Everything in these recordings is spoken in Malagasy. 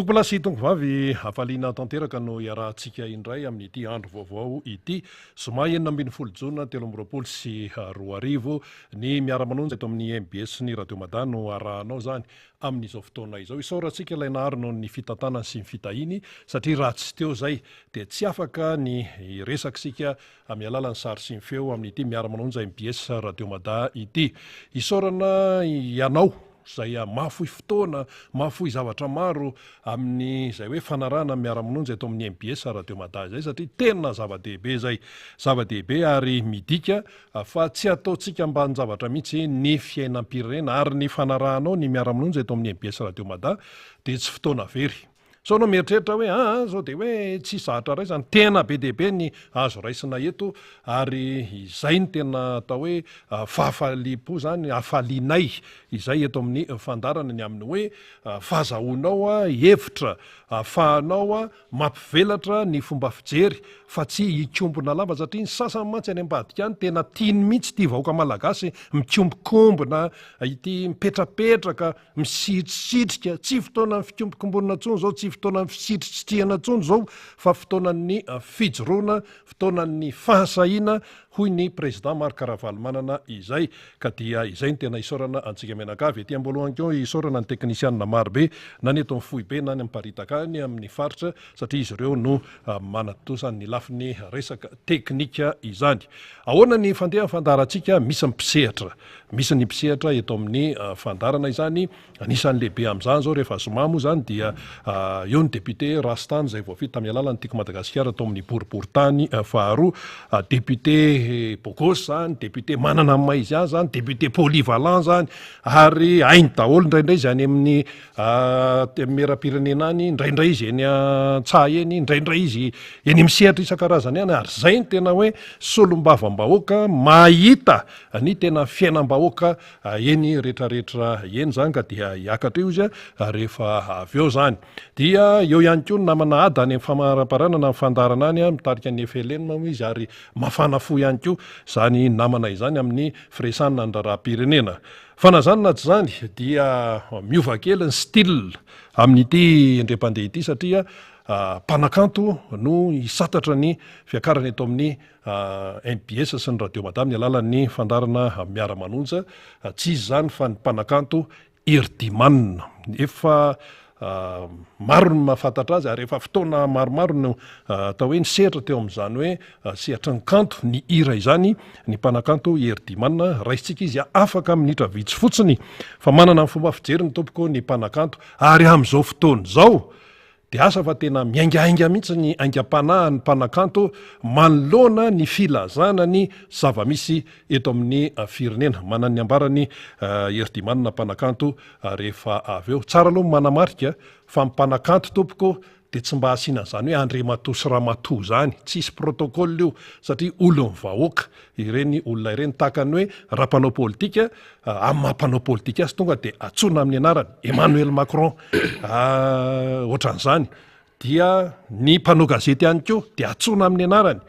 Tompolasy tongovavy hafaliana tanteraka no iarahantsika indray amin'ity andro vaovao ity zoma 9 jona 2024 ny miara-manonjy eto amin'ny MBS ny Radio Mada no arahanao zany amin'izao fotoana izao. Isaorantsika ilay nahary noho ny fitantanana sy ny fitahiny satria raha tsy teo zay dia tsy afaka ny resakisika amin'ny alalan'ny sary sy ny feo amin'ity miara-manonjy MBS Radio Mada ity. Isaorana ianao zay mahafoy fotoana, mahafoy zavatra maro amin'ny zay hoe fanarana miara-manonjy eto amin'ny MBS Radio Mada zay satria tena zava-dehibe zay, zava-dehibe ary midika fa tsy ataontsika ambany zavatra mihitsy ny fiainam-pirenena ary ny fanarahanao ny miara-manonjy eto amin'ny MBS Radio Mada dia tsy fotoana very. So no mieritreritra hoe zao dia hoe tsy zahatra raisany tena be dehibe ny azo raisina eto ary izay ny tena atao hoe fahafalipo zany hafalinay izay eto amin'ny fandarana ny amin'ny hoe fahazahoanao hevitra ahafahanao mampivelatra ny fomba fijery fa tsy hikombona lava satria ny sasany mantsy any ambadika any tena tiany mihitsy ity vahoaka malagasy mikombokombona ity mipetrapetraka misitrisitrika tsy fotoana fikombokombona intsony zao tsy fotoana fisitritsitrihana intsony zao fa fotoanan'ny fijoroana fotoanan'ny fahasahina hoy ny président Marc Ravalomanana izay ka dia izay ny tena isaorana antsika menakavy ety ambolohany keo isaorana ny teknisianina marobe na ny eto amin'ny foibe na ny mparitaka ny amin'ny faritra satria izy ireo no manatosa ny lafiny resaka teknika izany. Ahoana ny fandeha fandarantsika misy ny mpisehatra eto amin'ny fandarana izany anisan'ny lehibe amin'izany zao rehefa somamo zany dia eo ny député Rastany zay voafita tamin'ny alalan'ny Tiko Madagasikara atao amin'ny boriboritany faharoa, député Bogos zany, député manana amin'ny Maizia zany, député polyvalent zany ary ainy daholo indraindray izy any amin'ny mera-pirenena any, indraindray izy eny Tsaha eny, indraindray izy eny misehatra isan-karazany any ary zay ny tena hoe solombavam-bahoaka mahita ny tena fiainam-bahoaka eny rehetrarehetra eny zany ka dia hiakatra io izy rehefa avy eo zany. Dia eo ihany koa namana ada any amin'ny famaraparana na fandarana any mitarika ny FLN moa izy ary mafana fo ihany koa zany namana izany amin'ny firesanina ny raharaham-pirenena. Fanazanina tsy zany dia miova kely ny style amin'ity indrem-pandeha ity satria mpanakanto no hisatatra ny fiakarana eto amin'ny MBS sy ny Radio Mada amin'ny alalan'ny fandarana miara-manonja. Tsy izy zany fa ny mpanakanto Erdimanina efa maro ny mahafantatra azy ary efa fotoana maromaro no atao hoe nisehatra teo amin'izany hoe sehatra ny kanto ny hira izany ny mpanakanto Erdimanina raisitsika izy afaka minitra vitsy fotsiny fa manana ny fomba fijery ny tompoko ny mpanakanto ary amin'izao fotoana izao dia asa fa tena miaingainga mihitsy ny aingam-panahy ny mpanakanto manoloana ny filazana ny zava-misy eto amin'ny firenena. Manana ny ambarany Erdimanina mpanakanto rehefa avy eo. Tsara aloha manamarika fa mpanakanto tompoko dia tsy mba asiana zany hoe Andriamatoa sy Ramatoa zany, tsisy protocole io satria olon'ny vahoaka ireny olona ireny tahakany hoe raha mpanao politika amin'ny mampanao politika azy tonga dia atsona amin'ny anarany Emmanuel Macron ohatran'izany, dia ny mpanao gazety ihany koa dia atsona amin'ny anarany,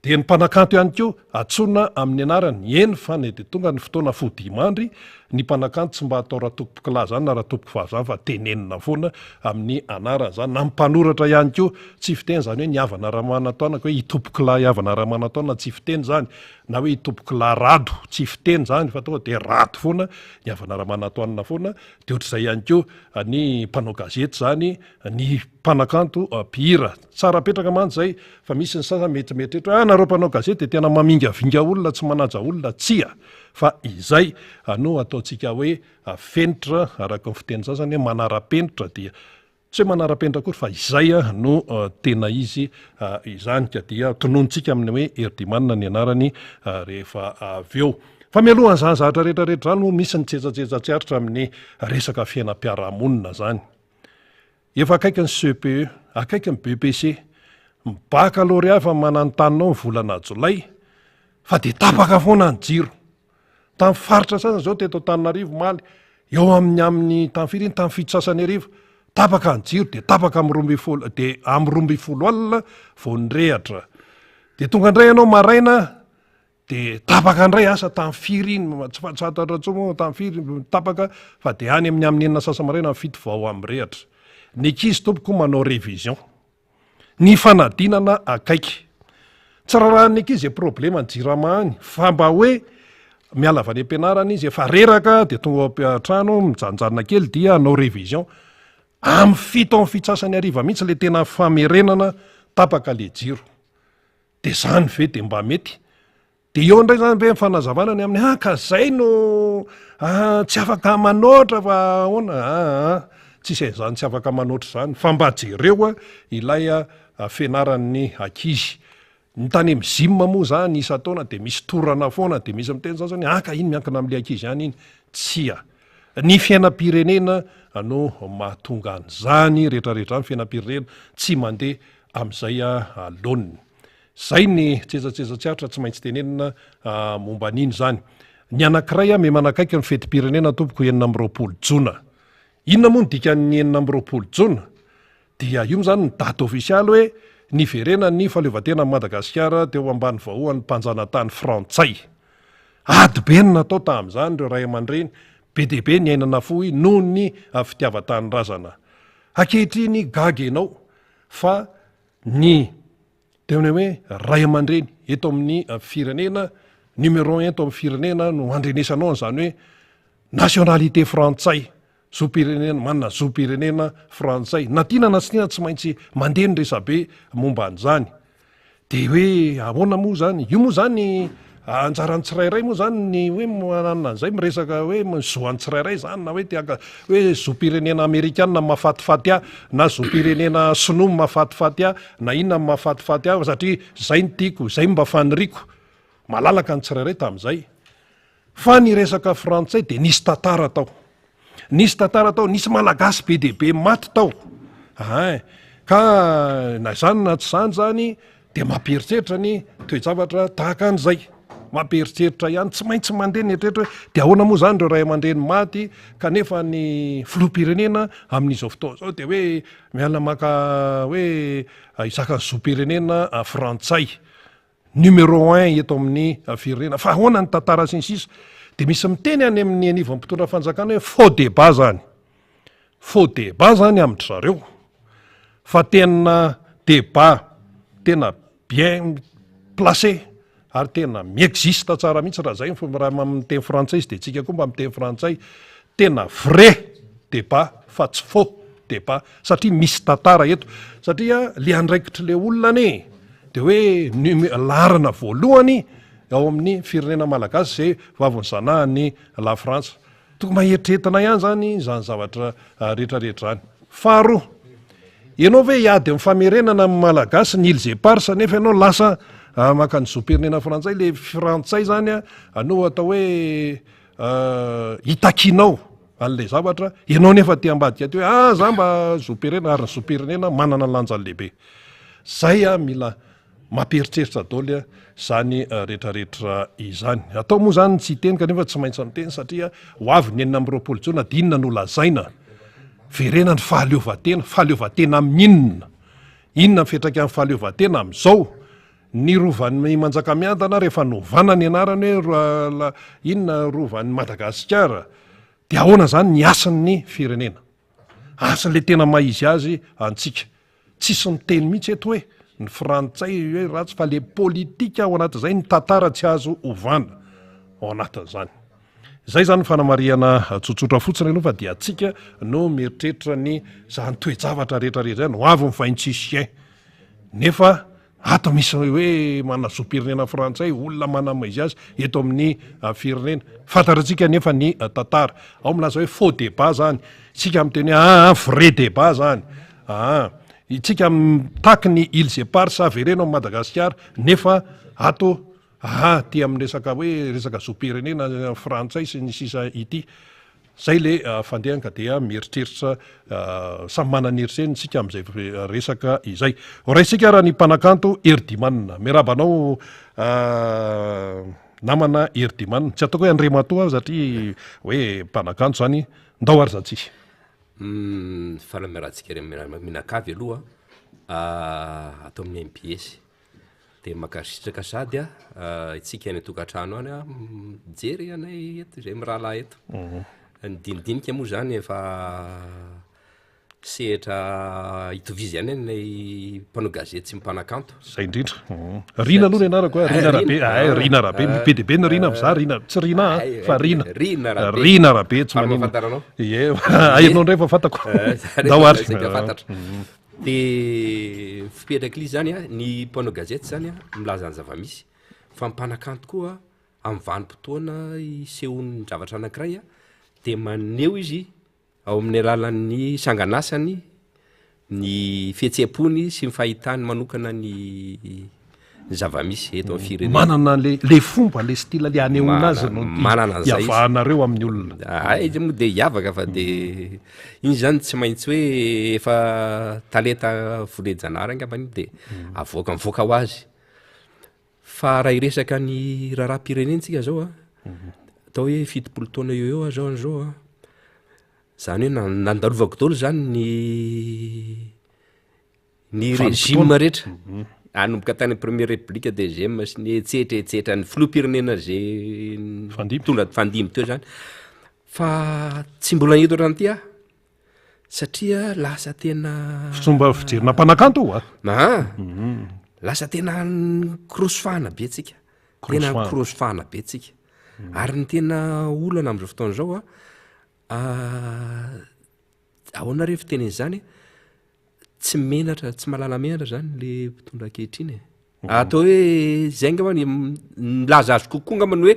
dia ny mpanakanto ihany koa atsona amin'ny anarany. Eny fa ny dia tonga ny fotoana fodimandry ny mpanakanto tsy mba atao raha tompokilà zany na raha tompoko vavy fa tenenina foana amin'ny anarany zany. Na mpanoratra ihany koa tsy fiteny zany hoe ny havana Ramanataona hoe itompokilà havana Ramanataona tsy fiteny zany na hoe itompokilà rado tsy fiteny zany fa tonga dia rado foana ny havana Ramanataona foana. Dia ohatr'izay ihany koa ny mpanao gazety zany, ny mpanakanto mpihira tsara petraka mantsy zay fa misy ny sasany mety mieritreritra nareo mpanao gazety dia tena mamingavinga olona tsy manaja olona tsia fa izay no ataontsika hoe fenitra araka ny fiteny sasany hoe manara-penitra dia tsy hoe manara-penitra kory fa izay no tena izy izany ka dia tonontsika amin'ny hoe Erdimanina ny anarany rehefa avy eo. Fa mialohan'izany zavatra rehetrarehetra zany misy ny tsetsatsetsatsyaritra amin'ny resaka fiainam-piarahamonina zany. Efa akaiky ny CPE, akaiky ny BPC, baccalauréat efa mananotaninao ny volana Jolay fa dia tapaka foana ny jiro. Tamin'ny faritra sasany zao teto Antananarivo maly eo amin'ny tamin'ny firy tamin'ny fito sasany arivo tapaka ny jiro dia tapaka amin'ny 12 dia amin'ny 12 alina vao nirehatra. Dia tonga indray ianao maraina dia tapaka indray asa tamin'ny firy iny tsy fantatra intsony moa tamin'ny firy tapaka fa dia any amin'ny enina sasa maraina fito vao amin'ny rehatra. ny ankizy tompoko manao révision ny fanadinana akaiky tsy raharahany ankizy e problema ny jirama any fa mba hoe miala avany ampianarana izy efa reraka de tonga trano mijanjanona kely dia anao révision amy fito amin'ny fitsasany ariva mihitsy le tena famerenana tapaka le jiro de zany ve de mba mety de eo ndray zany be mifanazavana ny amin'ny ka zay no tsy afaka manoatra fa ona tsisy zany tsy afaka manoatra zany fa mba jereo ilay fianaran'ny ankizy ny tany mizimma moa zany isa taona de misy torana foana de misy miteny zany zany aka iny miankina am'le ankizy any iny tsia ny fiainam-pirenena no mahatonga an'zany rehetrarehetra ny fiainam-pirenena tsy mandeha am'izay aloniny zay ny tsetsatsetsatsyaritra tsy maintsy tenenina momba an'iny zany ny anankiray me manakaiky ny fetim-pirenena tompoko 4 jona inona moa ny dikan'ny 4 jona dia io zany ny daty ofisialy hoe niverena ny fahaleovantena Madagasikara teo ambany vahoan'ny mpanjanatany frantsay ady be ny natao tam'zany reo ray aman-dreny be debe ny ainana fohy noho ny fitiavatany razana ankehitriny gaga ianao fa ny tena hoe ray aman-dreny eto amin'ny firenena numéro 1 eto amin'ny firenena no andrenesanao zany hoe nationalité frantsay zopirenena manana zopirenena frantsay natinana sy tiana tsy maintsy mandeha ny resabe momba an'izany de hoe ahoana moa zany io moa zany anjarany tsirairay moa zany ny hoe manana an'izay miresaka hoe mizoany tsirairay zany na hoe tiaka hoe zopirenena amerikanina mahafatifaty ah na zopirenena sinoa mahafatifaty ah na inona mahafatifaty ah satria zay ny tiako zay mba faniriko malalaka ny tsirairay tam'izay fa ny resaka frantsay de nisy tantara tao nisy tantara tao nisy malagasy be debe maty tao ka na zany na tsy zany zany de mampieritreritra ny toejavatra tahaka an'izay mampieritreritra ihany tsy maintsy mandeha ny eritreritra hoe de ahoana moa zany reo ray aman-dreny maty kanefa ny filoha-pirenena amin'izao fotoa zao de hoe miala maka hoe izaka ny zopirenena frantsay numéro 1 eto amin'ny firenena fa ahoana ny tantara sinsisa de misy miteny any amin'ny aniva mpitondra fanjakana hoe faux débat zany faux débat zany amin'ny zareo fa tena débat tena bien placé ary tena miexiste tsara mihitsy raha zay raha miteny frantsay izy de tsika koa mba miteny frantsay tena vrai débat fa tsy faux débat satria misy tantara eto satria le andraikitry le olona ane de hoe larana voalohany ao amin'ny firenena malagasy zay vavony zanahany la frantsa toko maheritreretana ihany zany zany zavatra rehetrarehetra zany faharoa ianao ve hiady amin'ny famerenana amin'ny malagasy ny îles éparses nefa ianao lasa maka ny zopirenena frantsay le frantsay zany anao atao hoe hitakinao an'le zavatra ianao nefa ty ambadika ty hoe za mba zopirenena ary ny zopirenena manana lanjany lehibe zay mila mampieritreritra daoly zany rehetrarehetra izany atao moa zany tsy teny kanefa tsy maintsy miteny satria ho avy ny 4 jona de inona no lazaina verena ny fahaleovatena amin'inona inona mipetraka amin'ny fahaleovatena am'izao ny rovan'ny manjakamiadana rehefa novana ny anarany hoe inona rovan'ny Madagasikara de ahoana zany ny asan'ny firenena asan'le tena maizy azy antsika tsisy miteny mihitsy eto hoe ny frantsay hoe ratsy fa le politika ao anatin'izay ny tantara tsy azo ovana ao anatin'izany zay zany fanamariana tsotsotra fotsiny aloha fa dia atsika no mieritreritra ny zany toejavatra rehetrarehetra zany ho avy ny vaintsisien nefa ato misy hoe manazopirenena frantsay olona manamaizy azy eto amin'ny firenena fantaratsika nefa ny tantara ao milaza hoe faux débat zany tsika miteny vrai débat zany itsika mitaky ny îles éparses averena ao Madagasikara nefa ato ty amin'ny resaka hoe resaka zopirenena frantsay sy ny sisa ity zay le fandehany ka dia mieritreritra samy manana eritseriny tsika am'izay resaka izay raisika raha ny mpanakanto Erdimanina miarabanao namana Erdimanina tsy ataoko hoe Andriamatoa satria hoe mpanakanto zany ndao ary zatsy fanameratsika minakavy aloha atao amin'ny MPS de makasitraka sady itsika any tokantrano any mijery anay eto zay mirahalahy eto ny dinidinika moa zany efa sehatra hitovizy ihany any lay mpanao gazety sy mipanakanto zay indrindra rina aloha ny anarako rina rabe rina rabe be de be ny rina za rina tsy rina fa rina rabe tsy mafatantanao ainao ndray fa fantako fantatra de fipetraky ly zany a ny mpanao gazety zany a milaza ny zava-misy fa mipanakanto koa amin'ny vanim-potoana isehon'ny zavatra anankiray a de maneho izy ao amin'ny alalan'ny sanganasany ny fihetsehampony sy mifahitany manokana ny zava-misy eto amin'ny firenena manana le fomba le style le anehoana azy manana an'izay iavahanareo amin'ny olona izy moa de hiavaka fa de iny zany tsy maintsy hoe efa talenta volejanara angambany de avoaka mivoaka ho azy fa raha iresaka ny raharam-pirenentsika zao a atao hoe fitopolo taona eo a zao an'izao a zany hoe nandalovako daholo zany ny régime rehetra anomboka tany premier république deuxième sy ny etsetretsetra ny filoham-pirenena zay tonga fandimy teo zany fa tsy mbola eto rahan'ity a satria lasa tena fomba fijerina mpanakanto lasa tena krosofahana be tsika tena krosofahana be tsika ary ny tena olana am'izao fotoana zao a ahoana rehefa tenen' zany tsy menatra tsy malala menatra zany le mpitondra ankehitriny atao hoe zay ngambany milaza azy kokoa ngambany hoe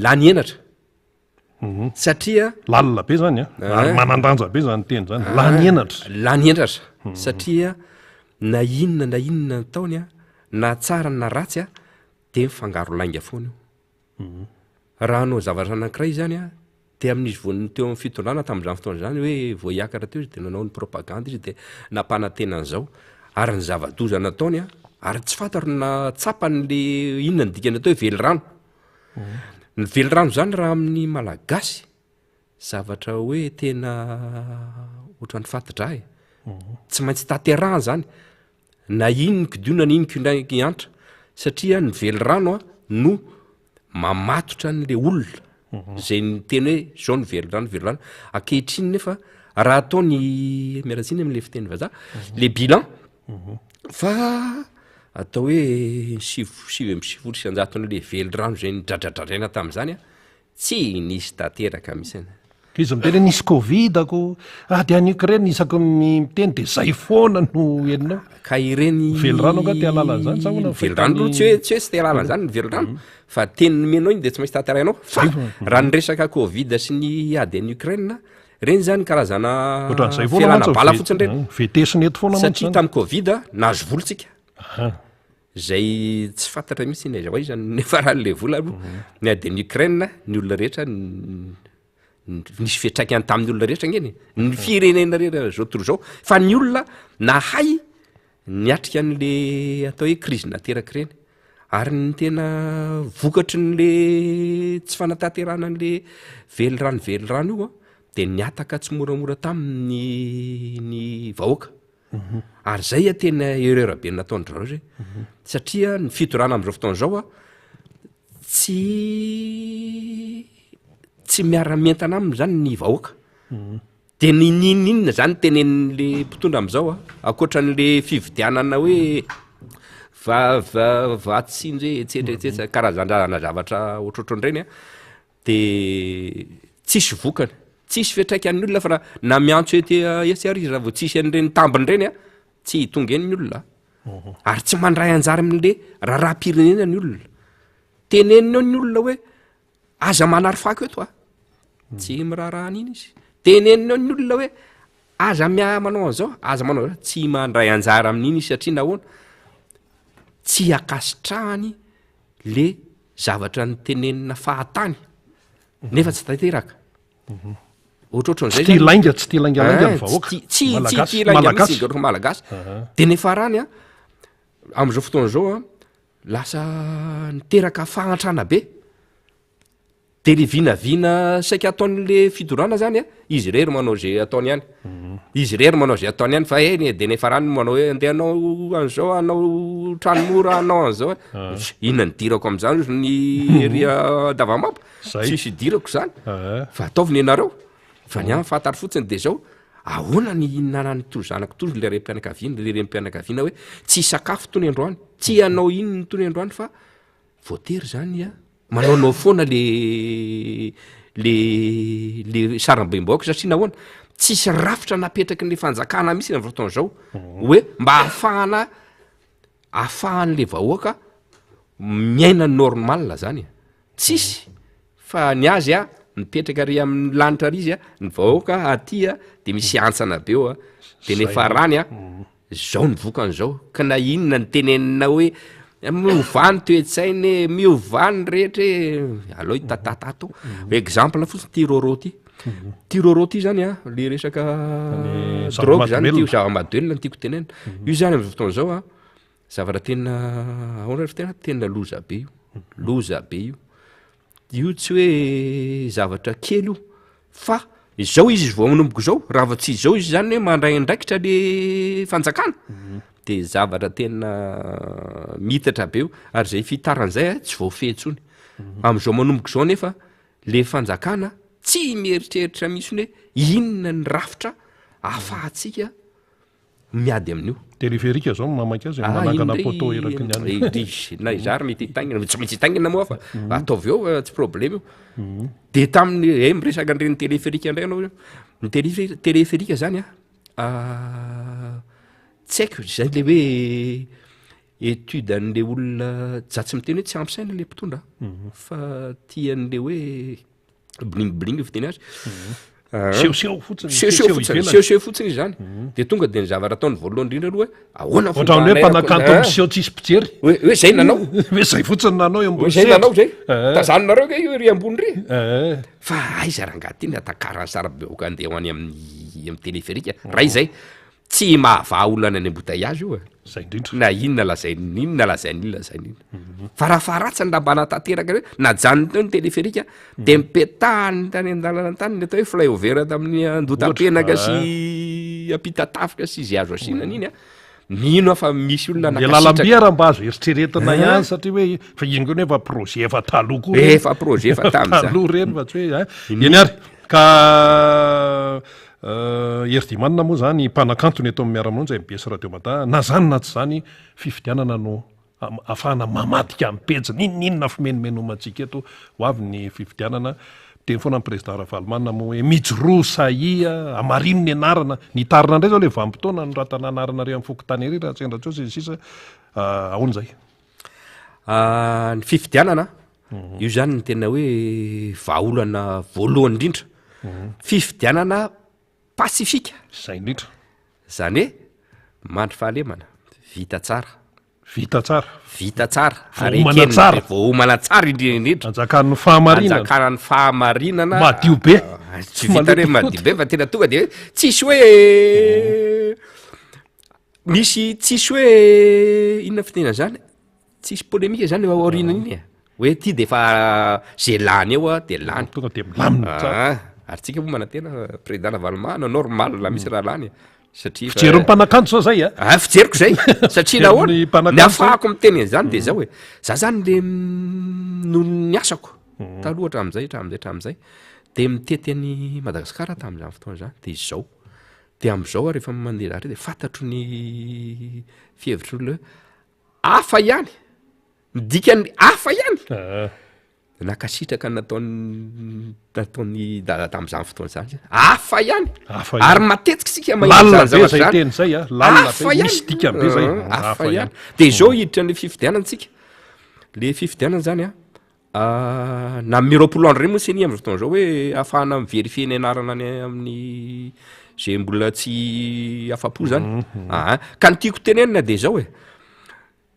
lany enatra satria lalina be zany a manandanja be zany teny zany lany enatra satria na inona taony a na tsara na ratsy a de mifangaro lainga foana io raha anao zavatra anankiray zany a de amin'izy voan'ny teo amin'ny fitondrana tamin'izany fotoana zany hoe voaiakatra teo izy de nanao ny propagande izy de nampanantenan'izao ary ny zava-doza nataony a ary tsy fantaro na tsapany le inona ny dikany atao hoe velirano ny velirano zany raha amin'ny malagasy zavatra hoe tena ohatran'ny fatidra tsy maintsy taterahana zany na iny ny kidiona na iny kindraiky antra satria ny velirano a no mamatotra n'le olona zay ny teny hoe zao ny velirano ankehitriny nefa raha atao ny miaratsiny am'le fiteny vazaha le bilan fa atao hoe sivy isanjaton'le velirano zay ny dradradradraina tamin'izany a tsy nisy tanteraka misy izy miteny nisy covidako de any Ukraine isako miteny de zay foana no enonao ka ireny velirano nga te alala zany sa ona velirano aloha tsy hoe tsy te alala zany ny velirano fa teny menao iny de tsy maintsy tanterainao fa raha ny resaka covid sy ny ady any Ukraine reny zany karazana fialana bala fotsiny reny vetesiny eto foana satria tamin'ny covid nahazo volontsika zay tsy fantatra mihitsy ny aiza ho izy nefa raha le vola aloha ny ady any Ukraine ny olona rehetra nisy fiatraikany tamin'ny olona rehetra ngeny ny firenena rehetra zao tontolo zao fa ny olona nahay niatrika an'le atao hoe krizy nateraky reny ary ny tena vokatry n'le tsy fanatanterana an'le velirano io a de niataka tsy moramora tamin'ny vahoaka ary zay a tena erreur be nataony zareo zay satria ny fitorana am'izao fotoana zao a tsy miara-mentana aminy zany ny vahoaka de ny ninina zany tenen'le mpitondra am'izao a akoatran'le fividianana hoe vatsinjy etsetretsetsa karazandrana zavatra ohatrohatran'ireny a de tsisy vokany tsisy fiatraika an'ny olona fa raha na miantso etsy raha vao tsisy an'ireny tambiny reny a tsy tonga eny ny olona ary tsy mandray anjara amin'le raharam-pirenena ny olona tenenina eo ny olona hoe aza manary fako eto a tsy mirarahana iny izy tenenina eo ny olona hoe aza manao an'izao aza manao tsy mandray anjara amin'iny izy satria nahoana tsy akasitrahany le zavatra ny tenenina fahatany nefa tsy tanteraka ohatrohatran'izay tsy tilainga ny vahoaka tsy tilainga mihitsy garoko malagasy de nefa rany a am'izao fotoana zao a lasa niteraka fahantrana be de le vinavina saika ataon'le fidorana zany a izy rery manao zay ataony ihany izy rery manao zay ataony ihany fa eny de nefa rany manao hoe andeha anao an'izao anao tranomora anao an'izao inona ny dirako am'izany ny ria davamampa tsisy dirako zany fa ataoviny ianareo fa ny fantary fotsiny de zao ahoana ny nanany toro zanako toro le rem-pianakaviana le rem-pianakaviana hoe tsy sakafo tony androany tsy anao ino ny tony androany fa voatery zany a manaonao foana le saram-bembaoaka satria nahoana tsisy rafitra napetraky ny fanjakana misy na fotoana zao hoe mba ahafahan'le vahoaka miaina normal zany tsisy fa ny azy a mipetraka ary amin'ny lanitra ary izy a ny vahoaka aty a de misy antsana be eo a de nefa rany a zao ny vokan'izao ka na inona ny tenenina hoe miovany toetsainy miovany rehetra aloha itatatato exemple fotsiny tiroro ty zany a le resaka drogue zany tio zava-mahadoelona ny tiako tenena io zany am'izao fotoana zao a zavatra tena ahoana tena loza be io tsy hoe zavatra kely io fa izao izy vao manomboka zao raha va tsy izao izy zany hoe mandray andraikitra le fanjakana de zavatra tena mitatra be io ary zay fitaran'izay a tsy voafehitsony am'izao manomboka zao nefa le fanjakana tsy mieritreritra misy ny hoe inona ny rafitra ahafahantsika miady amin'io téléphérique zao mamaky azy manangana poto eraky ny na izary mety itaingina tsy maintsy itaingina moa fa ataovy eo tsy problème io de tamin'ny miresaka an'ireny téléphérique indray anao ny téléphérique zany a tsy haiko zay le hoe étude an'le olona jatsy miteny hoe tsy ampysaina le mpitondra fa tian'le hoe bling fiteny azy seho fotsiny zany de tonga de ny zavatra ataony voalohany indrindra aloha ahoana ohatrany hoe mpanakanto miseho tsisy mpijery hoe zay nanao hoe zay fotsiny nanao eo zay nanao zay tazanonareo ke io ry ambony ry fa aiza rangaty iny atakarany sarabeoka andeha ho any amin'ny téléphérique raha izay tsy mahavaha olona any embouteillage io zay indrindra na inona lazain'olona fa raha faratsany raha mba natateraka hoe najanony teo ny téléphérique de mipetahany tany an-dalana tany ny atao hoe flyover tamin'ny andotam-penaka sy apitatafika sy izy azo asinana iny mino afa misy olona de lalam-bia raha mba azo eritreretina ihany satria hoe fa ino koa efa projet efa taloha koa efa projet efa taloha reny fa tsy hoe eny ary ka eridimanina moa zany mpanakantony eto amin'ny miaramonjy MBS radio mata na zany na tsy zany fifidianana no afahana mamadika ampejy ninona fimenomenomantsika eto ho avy ny fifidianana teny foana ny président Ravalomanina moa hoe mijoroa saia amarino ny anarana ny tarina indray zao le vanim-potoana ny ratana anarana re amin'ny fokotany ery raha tsy endra tso sisa ahoana zay ny fifidianana io zany ny tena hoe vahaolana voalohany indrindra fifidianana pasifika zay indrindra zany hoe mandry fahalemana vita tsara ary voahomana tsara indrindra anjakan'ny fahamarinana anjakanany fahamarinana madio be tsy vita re madio be fa tena tonga de tsisy hoe misy tsisy hoe inona fitena zany tsisy polémika zany aorinana iny hoe ty de fa zay lany eo de lany tonga de milamina tsara ary tsika moa manantena président Ravalomanina normal la misy raha lany satria fijery mpanakanto zao zay fijeriko zay satria nahoana ny afahako miteny zany de zao hoe za zany le no ny asako taloha hatramin'izay de mitety any Madagasikara tamin'izany fotoana zany de izao de am'izao rehefa mandeha zany de fantatro ny fihevitry ny hafa ihany midikany hafa ihany nakasitraka nataony tamin'izany fotoana zany hafa ihany ary matetika sika lalina be zay teny zay lalina be misy dika be zay hafa ihany de izao hiditra ny fifidianantsika le fifidianana zany na miroapolo andro reny moa seny am'izao fotoana zao hoe ahafahana miverifie ny anarana any amin'ny zay mbola tsy afapo zany ka ny tiako tenenina de zao hoe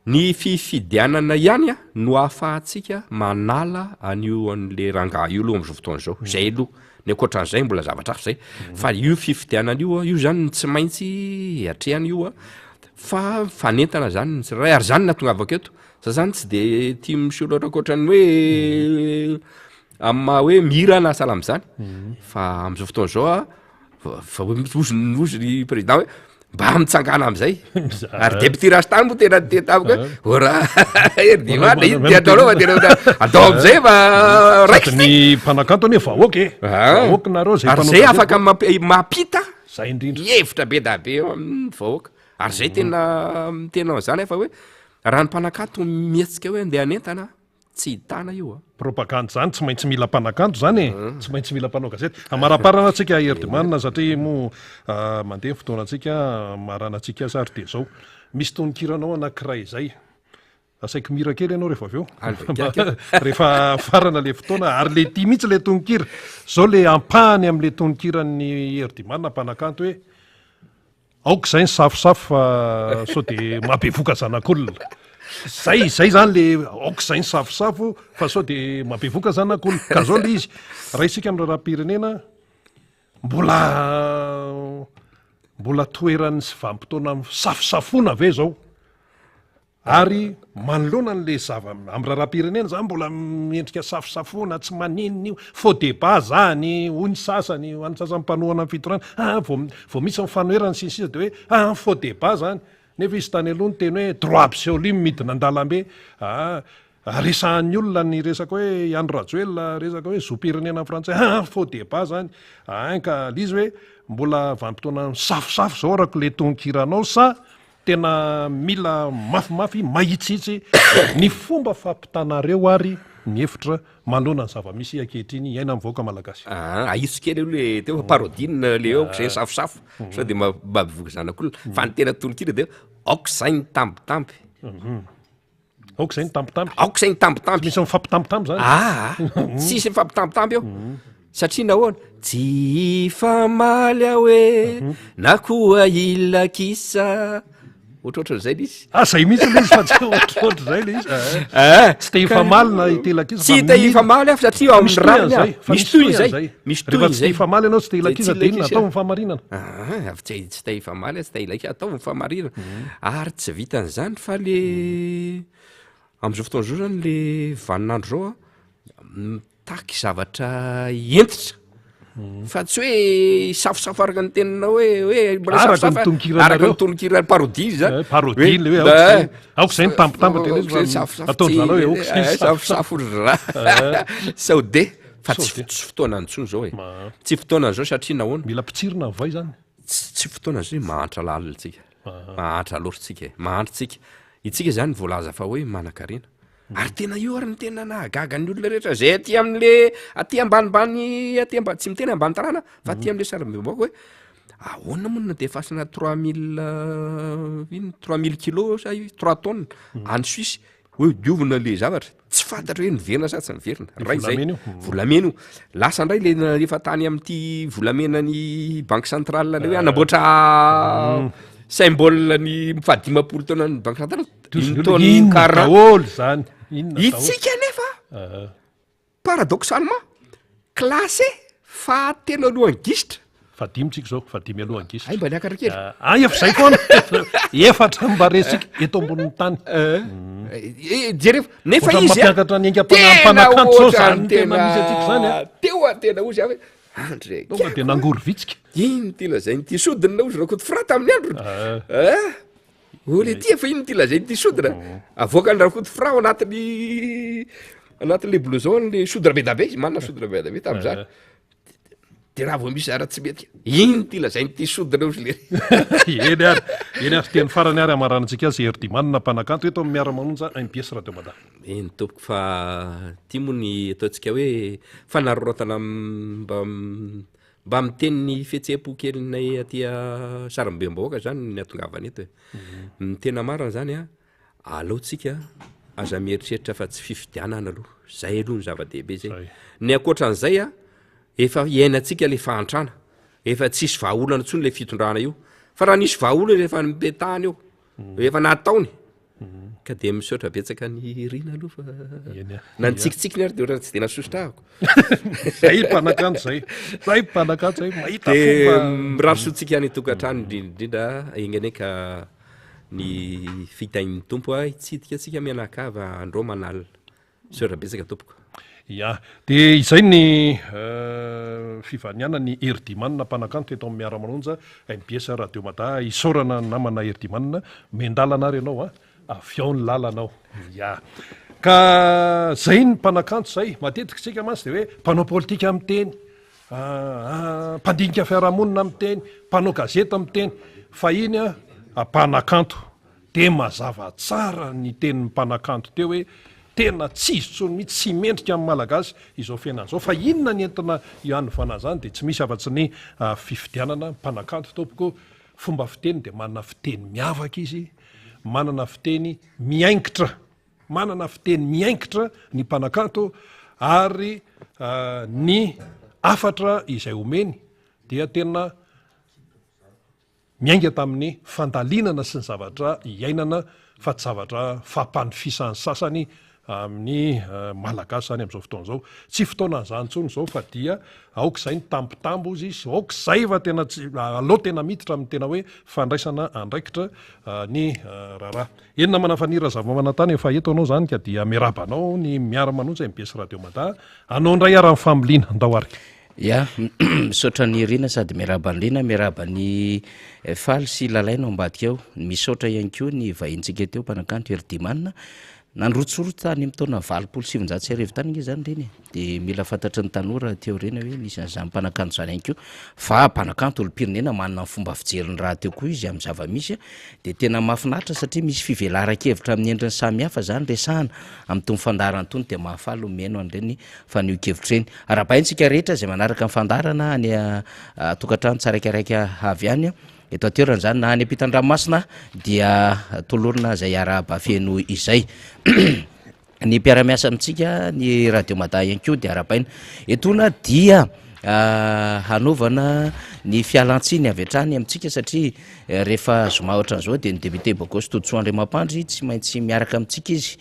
ny fifidianana ihany no ahafahantsika manala an'io an'le rangaha io aloha am'izao fotoana zao zay aloha ny akoatran'izay mbola zavatra hafa zay fa io fifidianana io zany tsy maintsy atrehany io fa fanentana zany ray ary zany natongavako eto sa zany tsy de tia misy olo akoatrany hoe amma hoe mira na salamy zany fa am'izao fotoana zao fa ozy président hoe mba mitsangana am'izay ary député rastany moa tena tetavaka ora erdimana iny de atao aloha tena atao am'izay fa raiky ny mpanakanto ane vahoaka vahoaka nareo zay ary zay afaka mampita zay indrindra hevitra be da be eo amin'ny vahoaka ary zay tena zany fa hoe raha ny mpanakanto mietsika hoe andeha anentana tsy hitana io a propagande zany tsy maintsy mila mpanakanto zany tsy maintsy mila mpanao gazety amaraparana atsika herdimanina satria mo mandeha fotoana atsika marana atsika sary de zao misy tonokiranao anankiray zay asaiko mira kely ianao rehefa avy eo rehefa farana le fotoana ary le tia mihitsy le tononkira zao le ampahany am'le tononkirany herdimanina mpanakanto hoe aoka zay ny safosafo fa sao de mabevoka zanak'olona zay zany le aoka zay ny safosafo fa sao de mabevoka zanak'olona ka zao le izy raha isika amin'ny raharam-pirenena mbola toerany sy vanim-potoana safosafoana ve zao ary manoloana n'le amin'ny raharam-pirenena zany mbola miendrika safosafoana tsy maninina io faux débat zany hoy ny sasany ho an'ny sasany mpanohana amin'ny fitorana vao misy mifanoherana sy ny sisa de hoe faux débat zany nefa izy tany aloha ny teny hoe droit absolu midina an-dalambe resahan'ny olona ny resaka hoe Iany Rajoelina resaka hoe zoom-pirenena frantsay faux débat zany ka lizy hoe mbola vanim-potoana safosafo zao arako le tonkiranao sa tena mila mafimafy mahitsitsy ny fomba fampitanareo ary ny hefitra manona ny zava-misy ankehitriny iaina amin'ny vahoaka malagasy ahiso kely io le teo parodina le aoka zay safosafo sao de mabivoka zanak'olona fa ny tena tononkira de aoka zay ny tambitamby aoka zay ny tambitamby aoka zay ny tambitamby misy mifampitambitamby zany tsisy mifampitambitamby eo satria nahoana tsy famaly aho hoe na koa ilakisa ohatrohatran'izay le izy zay mihitsy le izy fa tsy ohatrohatry zay le izy tsy te hifamaly na itelakisa tsy te hifamaly aho satria ao amin'ny rany misy toy zay misy toy rehefa tsy te hifamaly ianao tsy te ilakisa de inona atao mifamarinana tsy te hifamaly tsy te ilakisa atao mifamarinana ary tsy vitan'izany fa le am'izao fotoana zao zany le vaninandro zao taky zavatra entitra fa tsy hoe safosafo araka ny teninao hoe araka ny tononkirany parodie zany parodie le hoe aoka zay ny tambitamby ataony zany hoe aoka zay safosafo sao de fa tsy fotoana antsony zao tsy fotoana zao satria nahoana mila pitsirina vai zany tsy fotoana zao mahantra lalinatsika mahantra lorytsika mahantritsika itsika zany voalaza fa hoe manan-karena ary tena io ary ny tena nahagaga ny olona rehetra zay aty amin'le aty ambanimbany tsy miteny ambany tanàna fa aty amin'le sarambebaoko hoe ahoana monina de fasina 3000 kilo sa 3 tonnes any Suisse hoe diovina le zavatra tsy fantatra hoe niverina sa tsy niverina ray zay volamena io lasa indray le efa tany amin'ity volamena-ny banque centrale le hoe anamboatra symbole ny fahadimapolo taona ny banque centrale daholo zany itsika nefa paradoxalement classé fahatelo alohan'ny gisitra fadimitsika zao fadimy alohan'ny gisitra mba niakatra kely efa zay foana efatra mba resika eto ambonin'ny tany jereo nefa izy mampiakatra ny engam-panakanto zao zany tena misy atsika zany tena ozy aho hoe tonga de nangory vitsika iny ty lazay ny ty sodina ozy rakoto frata amin'ny andro ole ty efa iny ty lazay ny ty sodina avoaka ny rakoto fra ao anatin'le blouson le sodra be dabe izy manana sodra be dabe tam'zany de raha vao misy ara-tsy mety iny ty lazay ny ty sodina ozy le eny ary teny farany ary amaranantsika azy herdimanina mpanakanto eto amin'ny miara-manonja MBS radio Bada eny tompoko fa ty moa ny ataontsika hoe fanarorotana mba miteny ny fihetseham-po kelynay atya sarambe-bahoaka zany ny atongavany eto ny tena marina zany aleotsika aza mieritreritra fa tsy fifidianana aloha zay aloha ny zava-dehibe zay ny akoatran'izay efa iainantsika le fahantrana efa tsisy vahaolana ntsony le fitondrana io fa raha nisy vahaolana efa nipetahany eo efa nataony ka de misaotra betsaka ny rina aloha fa na nitsikitsikiny ary de ohatrany tsy de nasosotrahako zay mpanakanto zay mpanakanto zay mahita de mirarosotsika ny tokantrano indrindrindrindra iny ane ka ny fitahin'ny tompo hitsidika atsika mianakava andro manalina misaotra betsaka tompoko de izay ny fivaniana ny herdimanina mpanakanto eto amin'ny miara-manonja MBS radio Bada isaorana namana herdimanina mendalana ary ianao aviao ny lalanao ka zay ny mpanakanto zay matetika tsika mantsy de hoe mpanao politika amin'ny teny mpandinika fiarahamonina amin'ny teny, mpanao gazeta amin'ny teny, fa iny mpanakanto. De mazava tsara ny tenin'ny mpanakanto teo hoe tena tsizitsony mihitsy tsy mendrika amin'ny malagasy izao fiainan'izao, fa inona ny entina ihany vana zany de tsy misy afa-tsy ny fifidianana. Mpanakanto tompoko fomba fiteny de manana fiteny miavaka izy, manana fiteny miaingitra, manana fiteny miaingitra ny mpanakanto, ary ny afatra izay omeny dia tena miainga tamin'ny fandalinana sy ny zavatra iainana, fa tsy zavatra fampanofisan'ny sasany amin'ny malagasy zany am'izao fotoana zao. Tsy fotoanan'izany ntsony zao, fa dia aok'izay ny tampotambo izy, aok'izay fa tena aloha tena miditra amin'ny tena hoe fandraisana andraikitra ny raharaha. Enina manafanira zava-manantany efa eto anao zany ka dia miarabanao ny miara-manonjy MBS Radio Mada, anao indray ara-ny familiana ndao ary. Ya, misaotra ny rina sady miarabany rina, miarabany faly sy lalaina ambadika ao. Misaotra ihany koa ny vahintsika teo mpanakanto Erdimanina. Nandrotsorotsy tany amin'ny taona 770 tany nge zany reny. De mila fantatry ny tanora teo reny hoe misy an'izany mpanakanto zany ihany koa. Fa mpanakanto olo-pirenena manana fomba fijeriny raha teo koa izy amin'ny zava-misy, de tena mahafinaritra satria misy fivelaran-kevitra amin'ny endriny samy hafa zany resahana amin'ny tony fandarana tony, de mahafaly omeno an'ireny fanio-kevitra reny. Arapahintsika rehetra zay manaraka ny fandarana any tokantrano tsaraikaraika avy any eto atoerana zany na any ampitan-dranomasina dia tolorona zay ara-bafeno izay. Ny mpiara-miasa amintsika ny Radio Mada ihany koa de arapaina etona dia hanaovana ny fialantsiny avy hatrany amintsika, satria rehefa zoma ohatran'izao de ny député Bogos Todsoandriamampandry tsy maintsy miaraka amintsika izy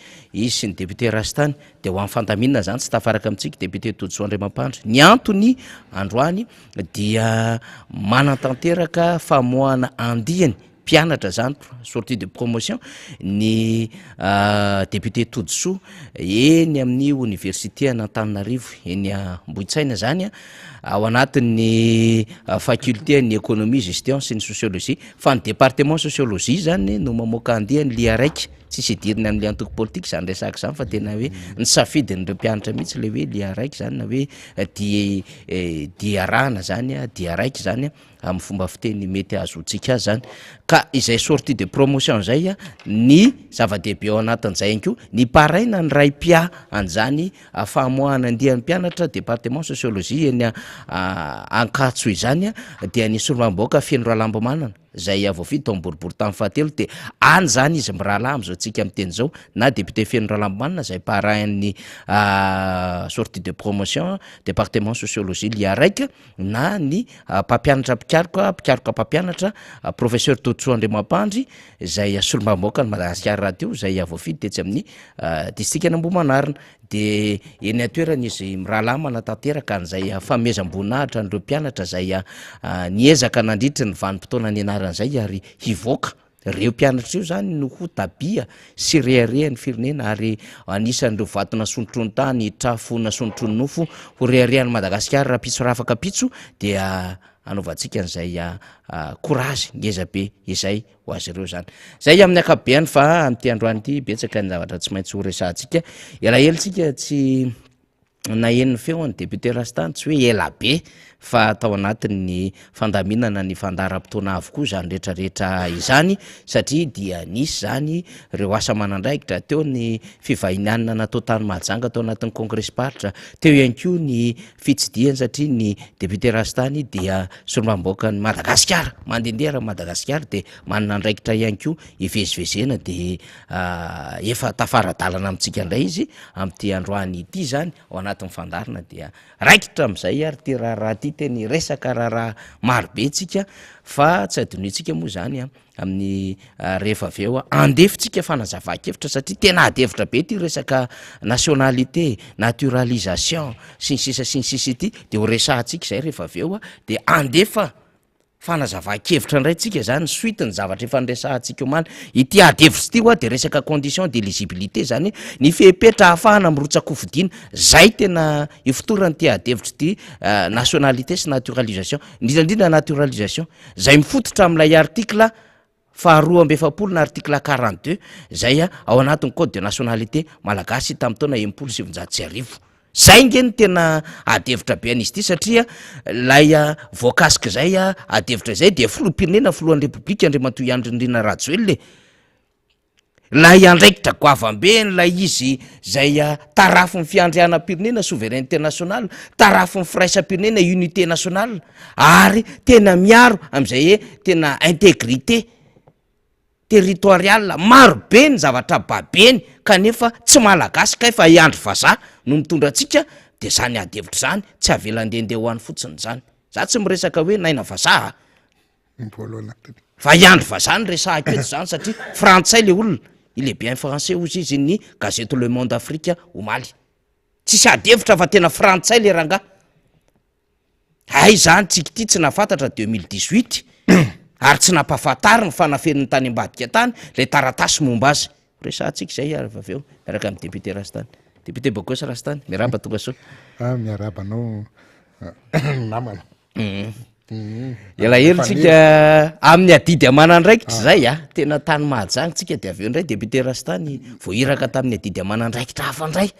sy ny député Rastany, de ho amin'ny fandaminana zany tsy tafaraka amintsika député Todsoandriamampandry. Ny antony androany dia manan-tanteraka famoahana andihany mpianatra zany, sortie de promotion ny député Todsoa eny amin'ny université an'Antananarivo eny Ambohitsaina zany ao anatin'ny faculté ny économie, gestion sy ny sociologie, fa ny département sociologie zany no mamoaka andihany lia raiky, tsisy idiriny amin'ny antoko politique zany resaka zany, fa tena hoe ny safidin'ireo mpianatra mihitsy le hoe lia raiky zany, na hoe dia arahana zany, dia raiky zany amin'ny fomba fiteny mety azotsika azy zany. Ka izay sortie de promotion zay ny zava-dehibe ao anatin'izay ihany koa ny paraina ny ray-pia an'izany famoahana andihan'ny mpianatra département sociologie eny Ankatso izany, dia ny solombambaoka feno Rahalambomanana zay voafidy tao boribory tamin'ny fahatelo, de any zany izy mirahalahy am'izao tsika amin'ny teny zao, na député feno Rahalambomanana zay parain'ny sortie de promotion département sociologie lia raika, na ny mpampianatra mpikaroka mpampianatra professeur Todsoandriamampandry zay solombambaoka ny Madagasikara radio zay voafidy tetsy amin'ny district an'Ambohimanarina. De eny atoerana izy mirahalahy manatanteraka an'izay famezam-boninahitra an'ireo mpianatra zay niezaka nandritra ny vanim-potoana ny anaran'izay ary hivoaka. Reo mpianatra io zany no ho tabia sy reharehan'ny firenena, ary anisan'ireo vatona sonotron'ny tany, trafo nasonotrony nofo ho reharehan'ny Madagasikara raha pitso rafaka pitso, dia anaovantsika an'izay courage ngezabe izay ho azy ireo zany. Zay amin'ny akabeany, fa am'ty androany ity betsaka ny zavatra tsy maintsy ho resahantsika. Elahelitsika tsy nahen'ny feo ny député Rastany, tsy hoe ela be fa tao anatin'ny fandaminana ny fandaram-potoana avokoa zany rehetrarehetra izany, satria dia nisy zany reo asa manandraikitra teo ny fivahinanana natao tany Mahajanga tao anatin'ny congrès paritra, teo ihany koa ny fitsidiany satria ny député Rastany dia solombambaoka ny Madagasikara, mandehandeha Madagasikara, de manana andraikitra ihany koa ivezivezena, de efa tafaradalana amintsika indray izy amin'ty androany ity zany ao anatin'ny fandarana, dia raikitra am'izay ary ty raha ty teny resaka raha marobe tsika, fa tsy adinoitsika moa zany amin'ny rehefa avy eo andefitsika fanazava-kevitra, satria tena adevitra be ty resaka nationalité, naturalisation sy ny sisa ity, de ho resahantsika zay rehefa avy eo de andefa fanazava-kevitra indray tsika zany suite ny zavatra efa niresahantsika omaly. Ity adevitra ty de resaka condition d'éligibilité zany, ny fepetra ahafahana mirotsaka hofidiana, zay tena ifotorany ty adevitra ty nationalité sy naturalisation, indrindra naturalisation zay mifototra amin'ilay article faharoa amby efapolo na article 42 zay ao anatin'ny code de nationalité malagasy tamin'ny taona 1990. zay ngeny tena adevitra be an'izy ity satria lay voakasika zay adevitra zay de filoham-pirenena filohan'ny repoblika Andriamatoa Andry Rajoelina lay andraikitra goavambe lay izy zay tarafin'ny fiandrianam-pirenena souveraineté nationale, tarafin'ny firaisam-pirenena unité nationale, ary tena miaro am'izay tena intégrité territoriale maro be ny zavatra babeny kanefa tsy malagasy kaifa iandry vazaha no mitondra antsika de zany adevitra zany tsy avela ndehandeha ho any fotsiny zany. Za tsy miresaka hoe naina vazaha fa iandry vazaha ny resahako eto zany satria frantsay le olona il est bien français ozy izy ny gazette Le Monde Afrique omaly tsisy adevitra fa tena frantsay le ranga ay zany tsika ity tsy nafantatra 2018 ary tsy nampafantary ny fanafeniny tany ambadika tany le taratasy momba azy resahantsika zay ary vaveo miaraka amin'ny député Rastany député Bokos Rastany miaraba tonga so miarabanao namana elaheritsika amin'ny adidy amanandraikitra zay tena tany mahajany tsika de aveo ndray député Rastany voiraka tamin'ny adidy amanandraikitra hafa ndray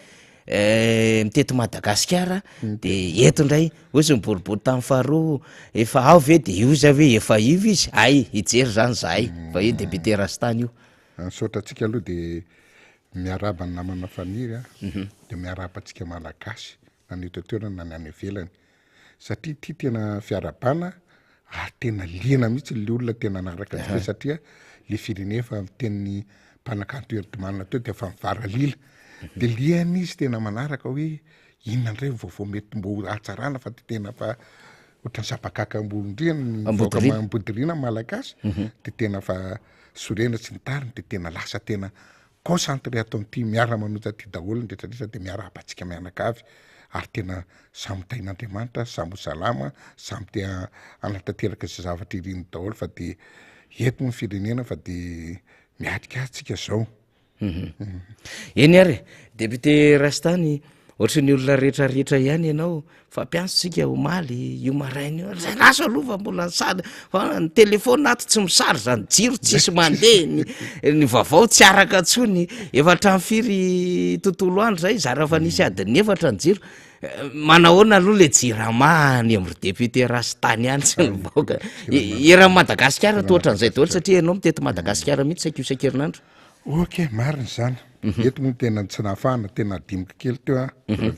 mitety Madagasikara de eto ndray ozy miboribory tamin'ny faharoa efa ao ve de io za hoe efa ivy izy ay hijery zany zahay fa io député Rastany io saotra atsika aloha de miaraba ny namana faniry de miaraba atsika malagasy na ny eto toerana na ny ivelany satria ty tena fiarabana ary tena liana mihitsy le olona tena naraka atsika satria le firenena fa tenin'ny mpanakanto Erdogan teo de fa mivaralila de lian'izy tena manaraka hoe inona ndray vaovao mety mbo atsarana fa tena fa ohatran'ny sapakakambondriana ambodiriana malagasy de tena fa sorena tsy ny tariny de tena lasa tena concentré atao amin'ity miara-manoja ty daholo ny rehetrarehetra de miara-abatsika mianakavy ary tena samy tain'Andriamanitra samy salama samy te anatanteraka sy zavatra iriny daholo fa de eto ny firenena fa de miatrika atsika zao eny ary député Rastany ohatry ny olona rehetrarehetra ihany ianao fa mpiansotsika omaly io marainy io zay lasa aloha fa mbola nsady fa ny telefona ato tsy misary zany jiro tsisy mandeha ny vaovao tsy araka ntsony efatra ny firy tontolo andro zay zara fa nisy adiny efatra ny jiro manahoana aloha le jiramany amin'ny député Rastany ihany tsy nivoaka era Madagasikara tohatra an'izay daholo satria ianao mitety Madagasikara mihitsy saiko isan-kerinandro ok mariny zany eto moa tena tsy nahafahana tena dimika kely teo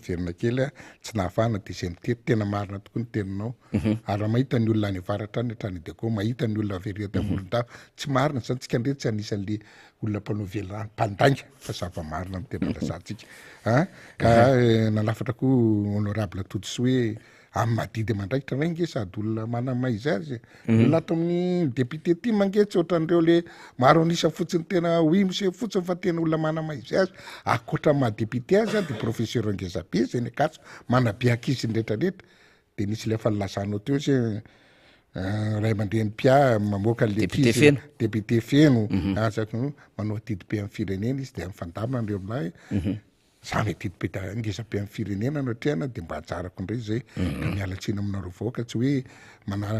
verina kely tsy nahafahana de zay mitety tena marina tokoa ny teninao ary mahita ny olona any avaratra any hatrany de ko mahita ny olona vereta volontafa tsy marina zany tsika ndre tsy anisan'le olona mpanao velona mpandainga fa zava-marina ny tena lazatsika ka nalafatra koa honorable Toutsoa hoe amin'ny madidi mandraikitra ray nge sady olona manamaiza azy olona ato amin'ny député ty mangetsy ohatran'ireo le maro anisa fotsiny tena oy mose fotsiny fa tena olona manamaiza azy akoatra mahadéputé azy de professeur angezabe zay ny akatso manabe ankizy ny rehetrarehetra de nisy le falazanao teo se ray aman-dreny pia mamoaka le député feno azako manao atidibe amin'ny firenena izy de mifandamina andreo amilay zany atidibe da ngezabe amin'ny firenena natrehana de mba hajarako indray zay ka mialatsiny aminareo vaoaka tsy hoe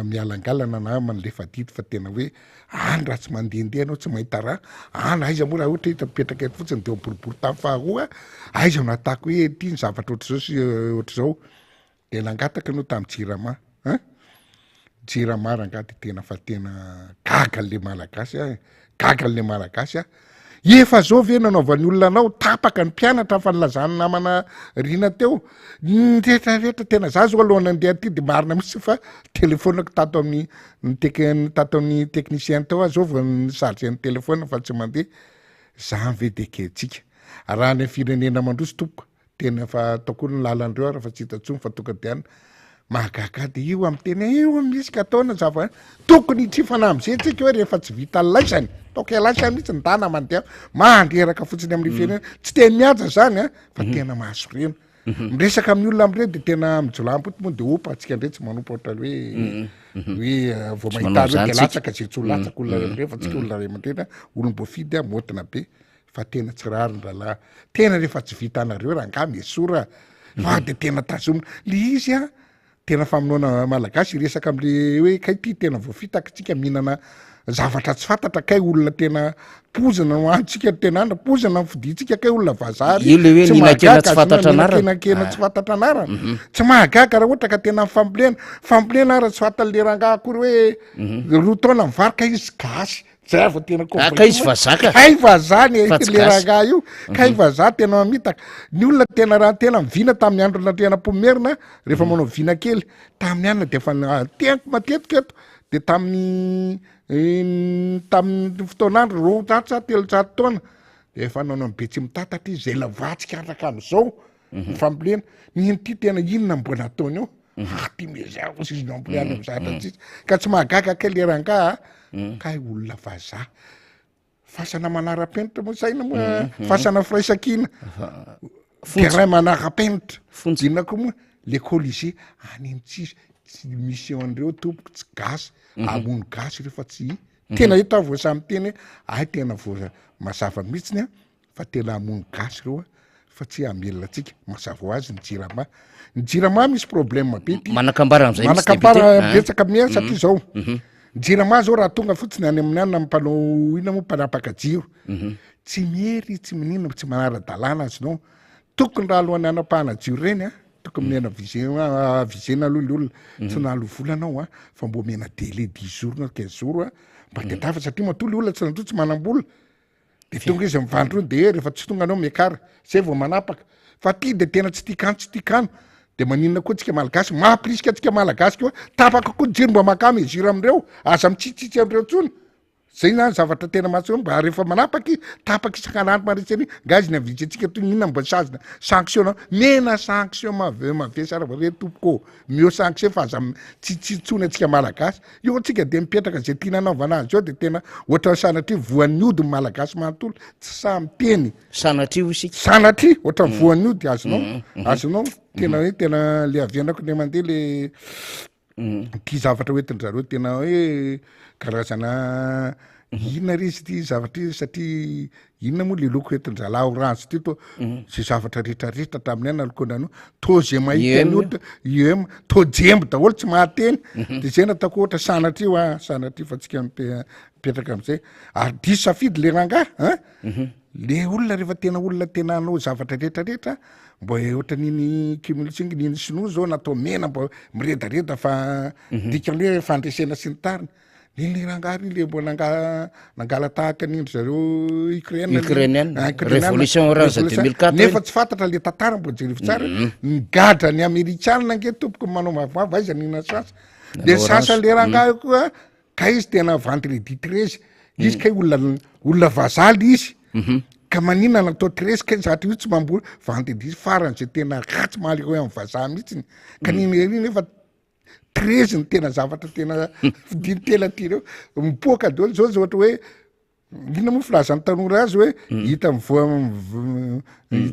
mialangalana na manlefa dito fa tena hoe any raha tsy mandehandeha anao tsy mahita raha any aiza moa raha ohatra hita mipetraka eto fotsiny de boribory tamin'ny faharoa aiza natako hoe ty ny zavatra ohatr' zao sy ohatr' zao de nangataka anao tamin'ny jirama jirama rangady tena fa tena gagan'le malagasy gagan'le malagasy efa zao ve nanaovan'ny olona anao tapaka ny mpianatra fa nilazany namana rina teo rehetrarehetra tena za zao aloha nandeha ty de marina mihitsy fa telefonako tato amin'ny tato amin'ny technicien teo zao vao nisarge ny telefona fa tsy mandeha za ve de ketsika raha ny firenena mandroso tompoko tena fa ataoko ny lalandreo raha fa tsy hitatsony fa toka diana mahagagady io amin'ny tena io misy ka ataona zava tokony tsy fanamizay tsika hoe rehefa tsy vita laisany toka laisany mihitsy ny dana mandeha mandreraka fotsiny amin'ny firenena tsy te miaja zany fa tena mahasorena miresaka amin'ny olona am'ireny de tena mijolampoty moa de opa atsika ndray tsy manompo ohatra hoe vao mahita hoe de latsaka zay tsy ho latsaka olona amire fa tsika olona ray aman-dreny olom-boafidy motina be fa tena tsy rary ny rahalahy tena rehefa tsy vita anareo raha nga mesora fa de tena tazomina le izy tena famonoana malagasy resaka am'le hoe kay ty tena voafitakytsika mihinana zavatra tsy fantatra kay olona tena pozana no antsika tenandra pozana fiditsika kay olona vazary io le hoe ninakena tsy fantatra anarana kena tsy fantatra anarana tsy mahagaga raha ohatra ka tena fambolena ara tsy fantale ranga akory hoe roa taona mivaroka izy gasy zay vo tena ka izy vazaka kay vazany le ranga io kay vaza tena mamitaka ny olona tena raha tena mivina tamin'ny andro na tena pomerina rehefa manao vina kely tamin'ny anina de fa teako matetika eto de tamin'ny fotoanandro roatsatsa telotsato taona de efa nanao be tsy mitatatra izy zay lavatsika araka am'izao fambolena nino ty tena inona mbo nataony eo ty mezao izy nampoliana am'zatra tsisy ka tsy mahagaga kay le ranga kay olona vaza fasana manara-penitra moa saina moa fasana firaisakina de ray manara-penitra dinona koa moa l'école izy aniny tsisy mission-ndreo tompoka tsy gasy amono gasy rehefa tsy tena hita voasamy teny ay tena voa mazava mihitsiny a fa tena amono gasy reo fa tsy amelona atsika mazava ho azy ny jirama misy problème be ty manakambara am'zay manakambara betsaka mia satria zao jirama zao raha tonga fotsiny any amin'ny anina mpanao ina moa mpanapaka jiro tsy miery tsy minina tsy manara-dalàna azy nao tokony raha alohan'ny anapahana jiro reny a tokony mena vizena aloha le olona tsy nalo volanao a fa mbo mena délai 10 jours na 15 jours a mba de dafa satria matoa le olona tsy nanto tsy manam-bola de tonga izy mivandro de rehefa tsy tonga anao mekara zay vao manapaka fa ty de tena tsy tikano tsy tikano de maninona koa tsika malagasy mahampirisika atsika malagasy koa tapaka koa jiro mba makamy jiro am'ireo aza mitsitsitsy am'ireo tsony zay zany zavatra tena mahatsy mba rehefa manapaky tapaka isan-kanandro maritsany ngaziny avitsy atsika toy inona mba sazina sanction mena sanction mavesa raha re tompoko mio sanction fa aza tsitsitsony atsika malagasy io atsika de mipetraka zay tia nanaovana azy eo de tena ohatra sanatria voan'ny ody malagasy manontolo tsy samy teny sanatria isika sanatria ohatra voan'ny ody azonao tena hoe tena le avianako le mandeha le ty zavatra hoentin-drareo tena hoe karazana inona re izy ty zavatra izy satria inona moa le loko entin-drala orange ty to zay zavatra rehetrarehetra tamin'ny aina lokonano to zay mahita em to jembo daholo tsy mahateny de zay nataoko ohatra sanatria oa sanatria fa tsika mipetraka am'izay ary diso safidy le ranga le olona rehefa tena olona tena anao zavatra rehetrarehetra mbo ohatra niny cumulsing niny sinoa zao natao mena mbo miredareda fa dikany hoe fandresena sy ny tariny niny rangary le mbo nangala tahaka nindry zareo Révolution orange 2004 nefa tsy fantatra le tantara mbo jerevy tsara nigadra ny amerikanina nge tompoko manao mavomavo aiza nina sasa de sasany le ranga koa ka izy tena vendredi 13 izy kay olona vazaly izy ka manina natao 13 ka zatra io tsy mamboly vendredi farany zay tena ratsy mahaly hoe amin'ny vazaha mihitsiny ka niny efa 13 ny tena zavatra tena fidiny tela ty reo mipoaka daholo zao ohatra hoe inona moa filazany tanora azy hoe hita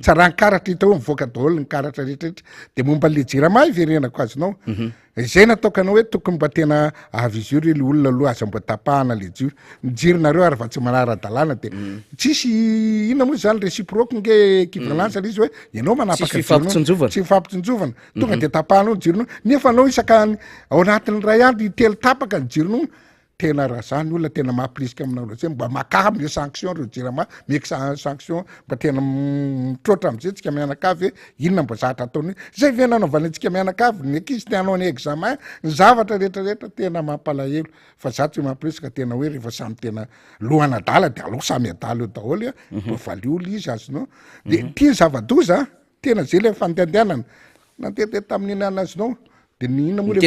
tsarahankaratra hita hoe mivoaka daholo ny karatra rehetrarehetra de momba le jirama iverenako azonao zay nataokanao hoe tokony mba tena avy izy io re le olona aloha aza mba tapahana le jiro mijironareo ary fa tsy manara-dalàna de tsisy inona moa zany réciproque nge équivalence izy hoe ianao manapaka tsy fampitsinjovana tonga de tapahanao ny jironao nefa anao isaka ao anatin'ny ray andro itelo tapaka ny jironao tena raha zany olona tena mahampirisika aminao loatsy mba makamy le sanction reo jirama meky sanction mba tena mitrotra am'zay tsika mianakavy hoe inona mbo zatra ataony zay ve nanaovany atsika mianakavy ny ankizy te hanao ny examen ny zavatra rehetrarehetra tena mampalahelo fa za tsy mampirisika tena hoe rehefa samy tena lohana adala de aloha samy adala eo daholo mba valiolo izy azonao de tia zava-doza tena zay le fandehandehanana nandeha tamin'ny anazinao de nina moa le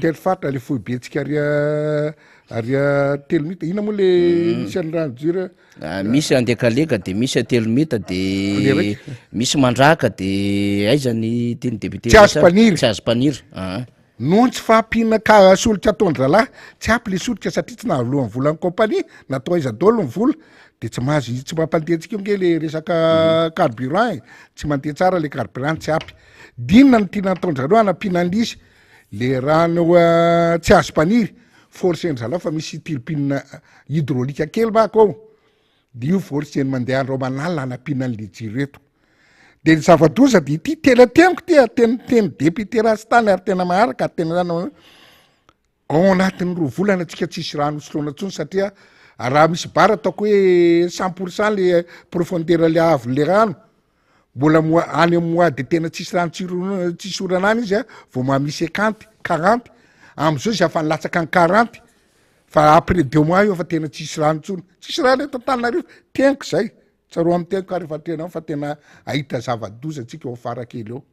telo faritra le fohy betsika aria telo mita ina moa le misy anyrano jira misy andekaleka de misy atelo mita de misy mandraka de aizany teny député tsy azo paniry non tsy fahampina ka solika ataondralahy tsy ampy le solika satria tsy nahalohan'ny volan'ny compagnie natao aiza daholo ny vola de tsy mahazo tsy mampandehantsika io nge le resaka carburant tsy mandeha tsara le carburant tsy ampy dinona ny tiana ataondrareo anampina an'lisy le rano tsy azo paniry forcen'zalao fa misy tilipina hydraolika kely mako ao de io forceny mandeha andreo manalina anampina an'le jiro reto de ny zava-doza de ity tena teniko ty teny député Rastany ary tena maharaka ary tena zany ao anatin'ny 2 volana atsika tsisy rano hosotrona ntsony satria raha misy bara ataoko hoe 100% le profondeur le avo le rano mbola any amin'ny mois de tena tsisy rano tsisy oranany izy vao mahamisy 40 am'izao izy afa nilatsaka ny 40 fa après 2 mois io fa tena tsisy rano ntsony tsisy rano eto Antananarivo teniko zay tsaro amin'ny teniko ary fa tena fa tena ahita zava-doza atsika eo farakely eo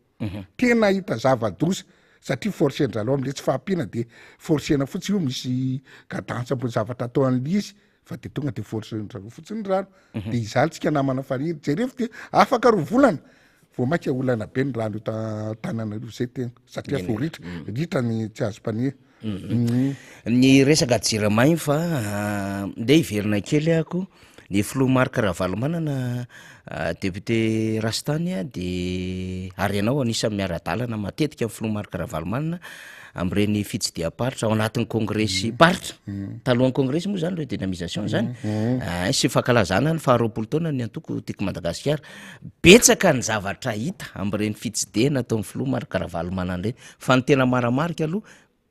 tena ahita zava-doza satria forcen-drano am'le tsy fahampiana de forcena fotsiny io misy gadantsa mbo zavatra atao an'izy fa de tonga de forcen-drano fotsiny rano de izaly tsika namana fariry jereo fa de afaka 2 volana vao maika olana be ny rano Antananarivo zay teniko satria fo ritra ny tsy azo mpania ny resaka jiramainy fa ndeha hiverina kely ako ny Flo Marc Ravalomanana député Rastany de arenao anisan'ny miara-dalana matetika amin'ny Flo Marc Ravalomanana am'ireny fitsidiam-paritra ao anatin'ny congrès paritra talohan'ny congrès moa zany le dynamisation zany sy fankalazana ny 20 taona ny antoko tiako Madagasikara betsaka ny zavatra hita am'ireny fitsidena ataon'ny Flo Marc Ravalomanana reny fa ny tena maramarika aloha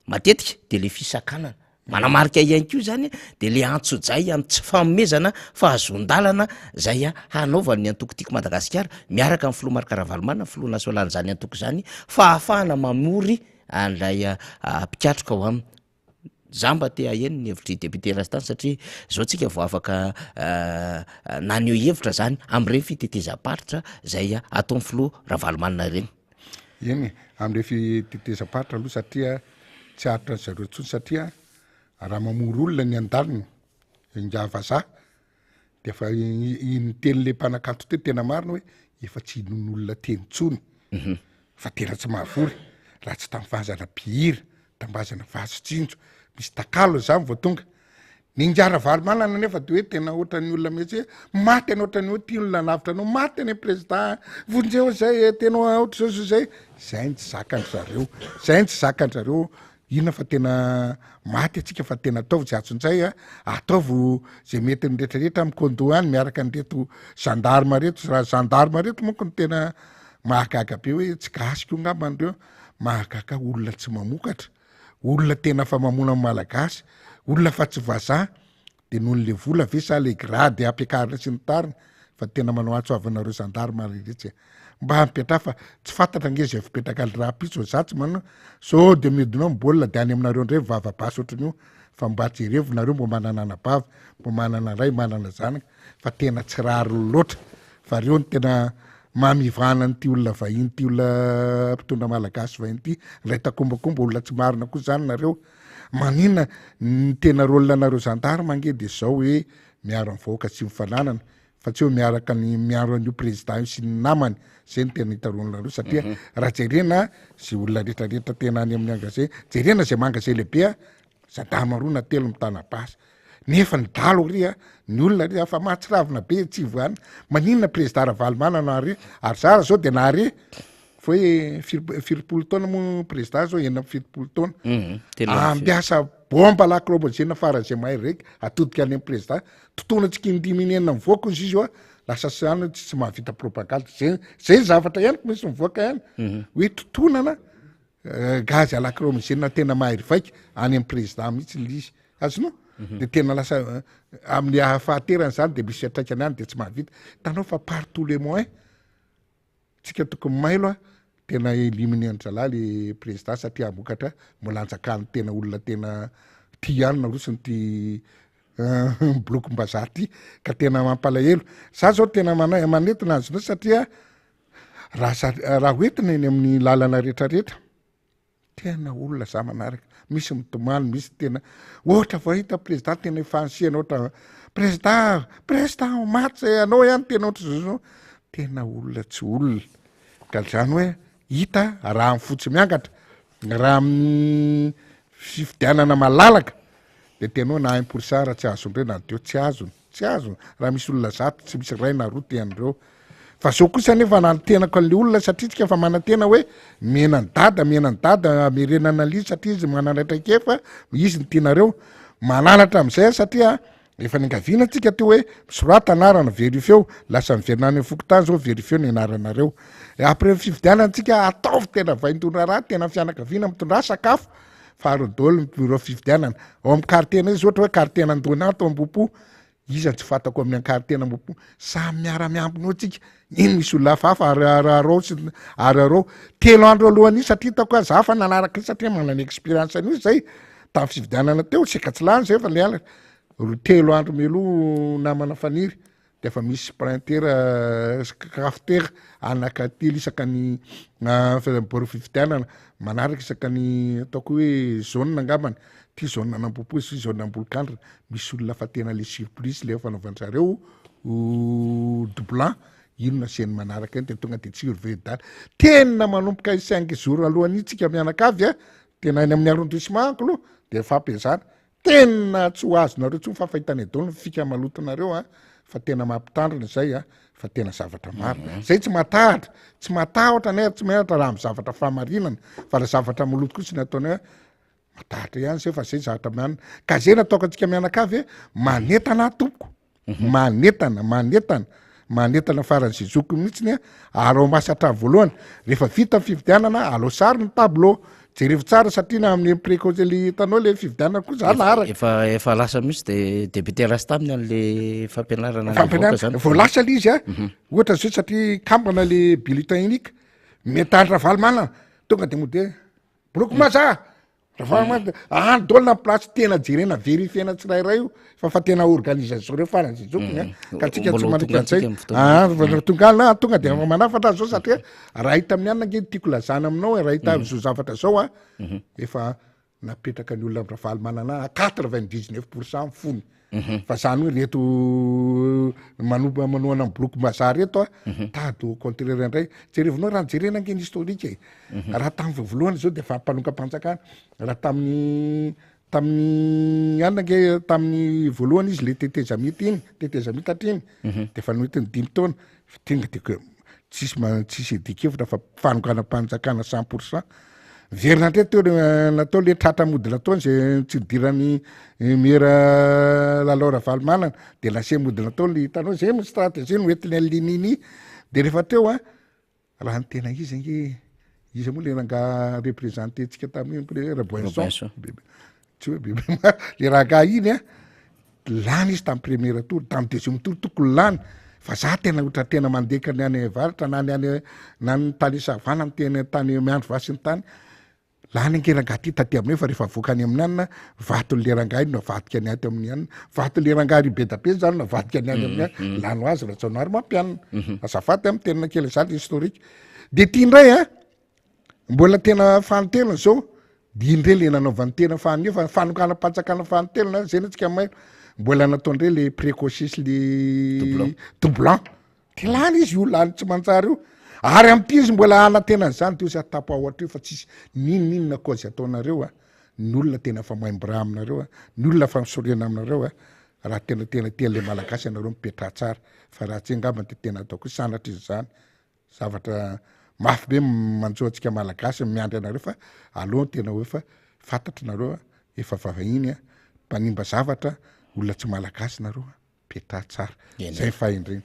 matetika de le fisakanana manamarika ihany koa zany de le antsojay amin'ny tsy famomezana fa azon-dalana zay hanaovany ny antoko tiako Madagasikara miaraka amin'ny Flo Marc Ravalomanana Flo nasoalany zany antoko zany fa ahafahana mamory an'ilay mpikatroka ao aminy zamba te aheny ny hevitry député Rastany satria zao tsika vao afaka naneo hevitra zany am'ireny fitetezam-paritra zay ataon'ny Flo Ravalomanana reny eny am'le fitetezam-paritra aloha satria tsy aritra zareo ntsony satria raha mamory olona ny andaliny ingavaza de fa iny tenyle mpanakato te tena marina hoe efa tsy inon'olona teny ntsony fa tena tsy mahavory raha tsy tamivazana pihira tambazana vasotsinjo misy takalo zany vao tonga ninjara Ravalomanana nefa de hoe tena ohatran'ny olona mihitsy hoe maty any ohatran'ny hoe ty olona navitra anao maty any président vonjeo zay tena ohatr' zao zay zay ny tsy zakany zareo ina fa tena maty atsika fa tena ataovy tsy atson'izay ataovy zay mety ny rehetrarehetra amin'ny kondo any miaraka nyreto gendarme reto raha gendarme reto monko ny tena mahagaga be hoe tsy gasiko ngambandreo mahagaga olona tsy mamokatra olona tena fa mamona malagasy olona fa tsy vazaha de noho le vola ve sa le grady ampiakarina sy ny tariny fa tena manao atsoavanareo gendarme rehetra mba hampiatra fa tsy fantatra ngeza fipetraka raha pitso zatsy manao so de midinao mibolina de any aminareo ndray vavabasy ohatran'io fa mba jerevonareo mbo manana anabava mbo manana ray manana zanaka fa tena tsy rary loatra fa reo ny tena mamivana nyty olona vahiny ty olona mpitondra malagasy vahiny ty ray takombakomba olona tsy marina koa zany nareo manina ny tena rôlina nareo gendarme ange de zao hoe miaro ny vahoaka tsy mifananana fa tsy hoe miaraka ny miaro an'io président io sy ny namany zay ny tena hitarolonareo satria raha jerena zay olona rehetrarehetra tena any amin'ny angazay jerena zay mangazay lehibe gendarme roa na 3 mitana basy nefa ny dalo ry ny olona ry fa mahatsiravina be tsy voany maninona président Ravalomanana ary zara zao de nahare fa hoe 20 taona mo président zao 70 taona ambiasa bomba lacromogène faran'izay mahay raiky atodika any amin'ny président tontona tsika indiminyena mivoaka izy io lasa sany tsy mahavita propagande zay zavatra ihany ko misy mivoaka ihany hoe totonana gazy lacromogène tena mahay vaika any amin'ny président mihitsy lizy azonao de tena lasa amin'ny fahaterany zany de misy atraikany any de tsy mahavita tanao fa partout le moyen tsika tokony mailo tena eliminer zalahy le président satria amokatra mbola anjakany tena olona tena ty any narosiny ty blokom-bazaha ty ka tena mampalahelo za zao tena manetina azy satria raha hoentina eny amin'ny lalana rehetrarehetra tena olona za manaraka misy mitomany misy tena ohatra vahita président tena efansiana ohatra président maty zay anao ihany tena ohatra zao tena olona tsy olona ka zany hoe hita raha amin'ny fotsy miangatra raha amin'ny fifidianana malalaka de tenao na 1% raha tsy azon'ireo na deo tsy azony raha misy olona zato tsy misy ray na roa tean'ireo fa zao kosa nefa nanotenako an'le olona satria tsika fa manantena hoe menany dada merenana lizy satria izy mananatra kefa izy ny tianareo mananatra am'izay satria efa niangaviana antsika teo hoe misorata anarana verifeo lasa miverinany fokotany zao verifeo ny anaranareo après fividianantsika ataovy tena vaintondra raha tena fianakaviana mitondra sakafo fa arodolo miro fividianana ao amin'ny karitena izy ohatra hoe karitena andona ato ambopo izany tsy fatako amin'ny ankaritena ambopo samy miara-miambinao tsika iny misy olona hafahafa ararao sy ararao telo andro alohany satria tako zafa nanaraka satria manana expérience an'io zay tamin'ny fividianana teo seka tsy lany zay fa le ala telo andro melo namana faniry de efa misy printer cafetière anaka telo isaka ny bory fividianana manaraka isaka ny ataoko hoe zone angambany ty zone nambopo sy zone ambolokandra misy olona fa tena le surprise le fanaovanjareo doublant ino nasiany manaraka iny de tonga de tsy urvedal tena manomboka 5 jours alohany tsika mianakavy tena any amin'ny arrondissement aloha de fampezana tena tsy ho azonareo tsy fafahitany adolo fika malotonareo fa tena mampitandrina zay fa tena zavatra maro zay tsy matahotra ne tsy menatra raha amin'ny zavatra fahamarinana fa raha zavatra maloto kosa ny ataony matahatra ihany zay fa zay zavatra mianana ka zay nataoko antsika mianakavy manetana tompoko manetana faran'zay zoko mihitsiny ary ao masatra voalohany rehefa vita fividianana alao sary ny tableau jerevo tsara satria na amin'ny précosely hitanao le fividianana koa za naharaka efa lasa misy de député rasta aminy an'le fampianarana vao lasa le izy ohatra zao satria kambana le bulletin unique metatra valomana tonga de mode bloco maza dolona place tena jerena vérifiena tsirairay io fa tena organisation reo faran'zay zokony ka tsika tsy manrika an'zay tonga de manafatra zao satria raha hita amin'ny anina nge tiako lazana aminao raha hita zao zavatra zao efa napetraka ny olona ravalmanana 99% fony fa zany hoe reto manohana amin'ny bloco mazar reto tady au contraire indray jerevinao raha jerena nge ny historique raha tamin'ny voalohany zao de fa mpanonka-panjakana raha tamin'ny anina nge tamin'ny voalohany izy le tetezamity atriny de fa nohitiny 5 taona tonga de tsisy edikevitra fa fanokana-panjakana 100%. Verina ndray teo natao le tratra mody nataony zay tsy idirany mera lalora valmanana de lase mody nataony le hitanao zay mo stratégie noentiny alininy de rehefa teo raha ny tena izy nge izy moa le ranga représenté tsika tamin'ny Boinson tsy hoe bebe le ranga iny lany izy tamin'ny première tour tamin'ny deuxième tour tokony lany fa za tena otra tena mandeka ny any varatra na ny tany savana tena tany miandro vasiny tany lany angeranga ty taty amin'io fa rehefa voaka any amin'ny anina vato le ranga iny navadika ny aty amin'ny anina vato le ranga ribedabe zany navadika ny any amin'ny anina lano azy raha tsaonary mampianina azafady amin'ny tenina kely zany historique de ty indray mbola tena fanontena zao diindre le nanaovan'ny tena fanio fa fanokana-panjakana fanontena zay natsika mailo mbola nataondre le précocis le doublant de lany izy io lany tsy manjary io ary amty izy mbola anatenany zany teo sy atapo ahoatra io fa tsisy ninina kozy ataonareo ny olona tena fa maimbra aminareo ny olona fa misorena aminareo raha tena le malagasy anareo mipetra tsara fa raha tsy angambany de tena ataoko sanatra izy zany zavatra mafy be manjoa antsika malagasy miandry anareo fa aloha tena hoe fa fantatry nareo efa vavahiny mpanimba zavatra olona tsy malagasy nareo petra tsara zay fahendreny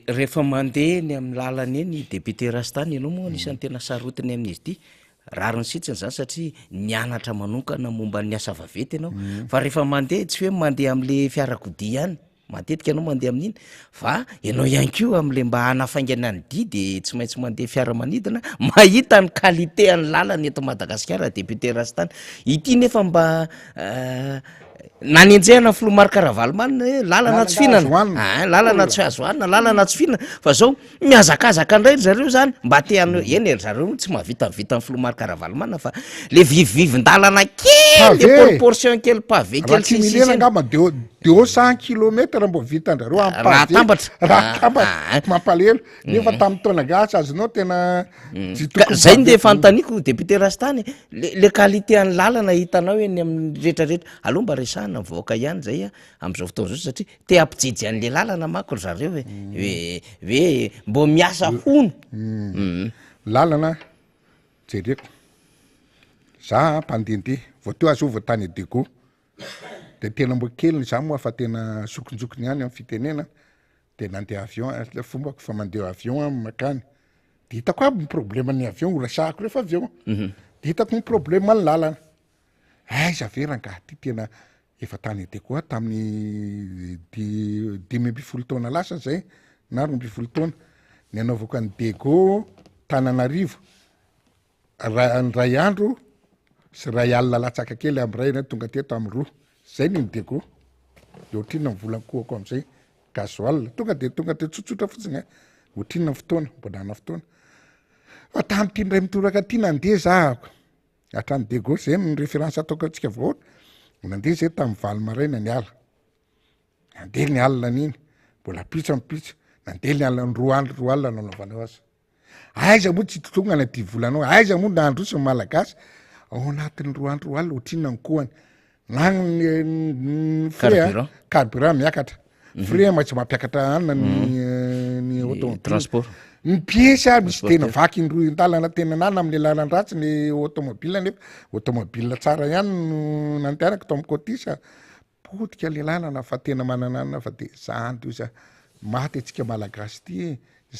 rehefa mandeha ny amin'ny lalana eny député rastany ianao moa anisan'ny tena sarotiny amin'izy ity rariny sitsiny zany satria nianatra manokana momba ny asa vaventy ianao fa rehefa mandeha tsy hoe mandeha am'le fiarakodia ihany matetika ianao mandeha amin'iny fa ianao ihany ko am'le mba hanafaingana ny dy de tsy maintsy mandeha fiaramanidina mahita ny qualité any lalana eto Madagasikara député rastany ity nefa mba nanenjehana filomarika Ravalomanina lalana tsy fihinana lalana tsy azo hanina lalana tsy fihinana fa zao miazakazaka indray zareo zany mba teany eny zareo tsy mahavita ny filomarika Ravalomanina fa le vivivivin-dalana kely portion kely pavé kely sisisy ngamba de 100 km mbo vitan-drareo raha tambatra mampalelo nefa tamin'ny taona gasy azonao tena zay nde fanontaniako député rastany le qualité any lalana hitanao eny amin'ny rehetrarehetra aloha mba resahana mivoaka ihany zay am'izao fotoana zao satria te ampijijy an'le lalana mako zareo hoe mbo miasa hono lalana jereko za mpandendeha vao teo azy ova tany Dego de tena mbo keliny za moa fa tena sokonjokony ihany amin'ny fitenena de nandeha avion le fombako fa mandeha avion makany de hitako aby ny problème ny avion olasahako rehefa avion de hitako ny problème ny lalana aiza veranga ty tena efa tany de koa tamin'ny 2010 taona lasa zay na 20 taona ny anaovako any Dego Tananarivo ray andro sy ray alina latsaka kely am'ray na tonga teto amy roa zay ny Dego de otrina mivolankohako am'izay gasoil tonga de tsotsotra fotsiny otrina fotoana mbonana fotoana fa tamy tindray mitoraka ty nandeha zahako atrany Dego zay ny référence ataoko atsika vao nandeha zay tamy valo maraina ny ala nandeha ny alina niny mbola pitsa nandeha ny alina roa alina nanaovanao azy aiza moa tsy totongana ty volanao aiza moa nahandrosy ny malagasy ao anatin'ny roa alina otrina ny kohany na ny frais carburant miakatra frais maitsy mampiakatra anina ny automobile transport ny piesy aby misy tena vaky indroa indalana tena nana amin'ny lalan'ny ratsy ny automobile nefa automobile tsara ihany no nandehanako to amin'ny kotisa potika le lalana fa tena mananana fa de zany to iza maty atsika malagasy ty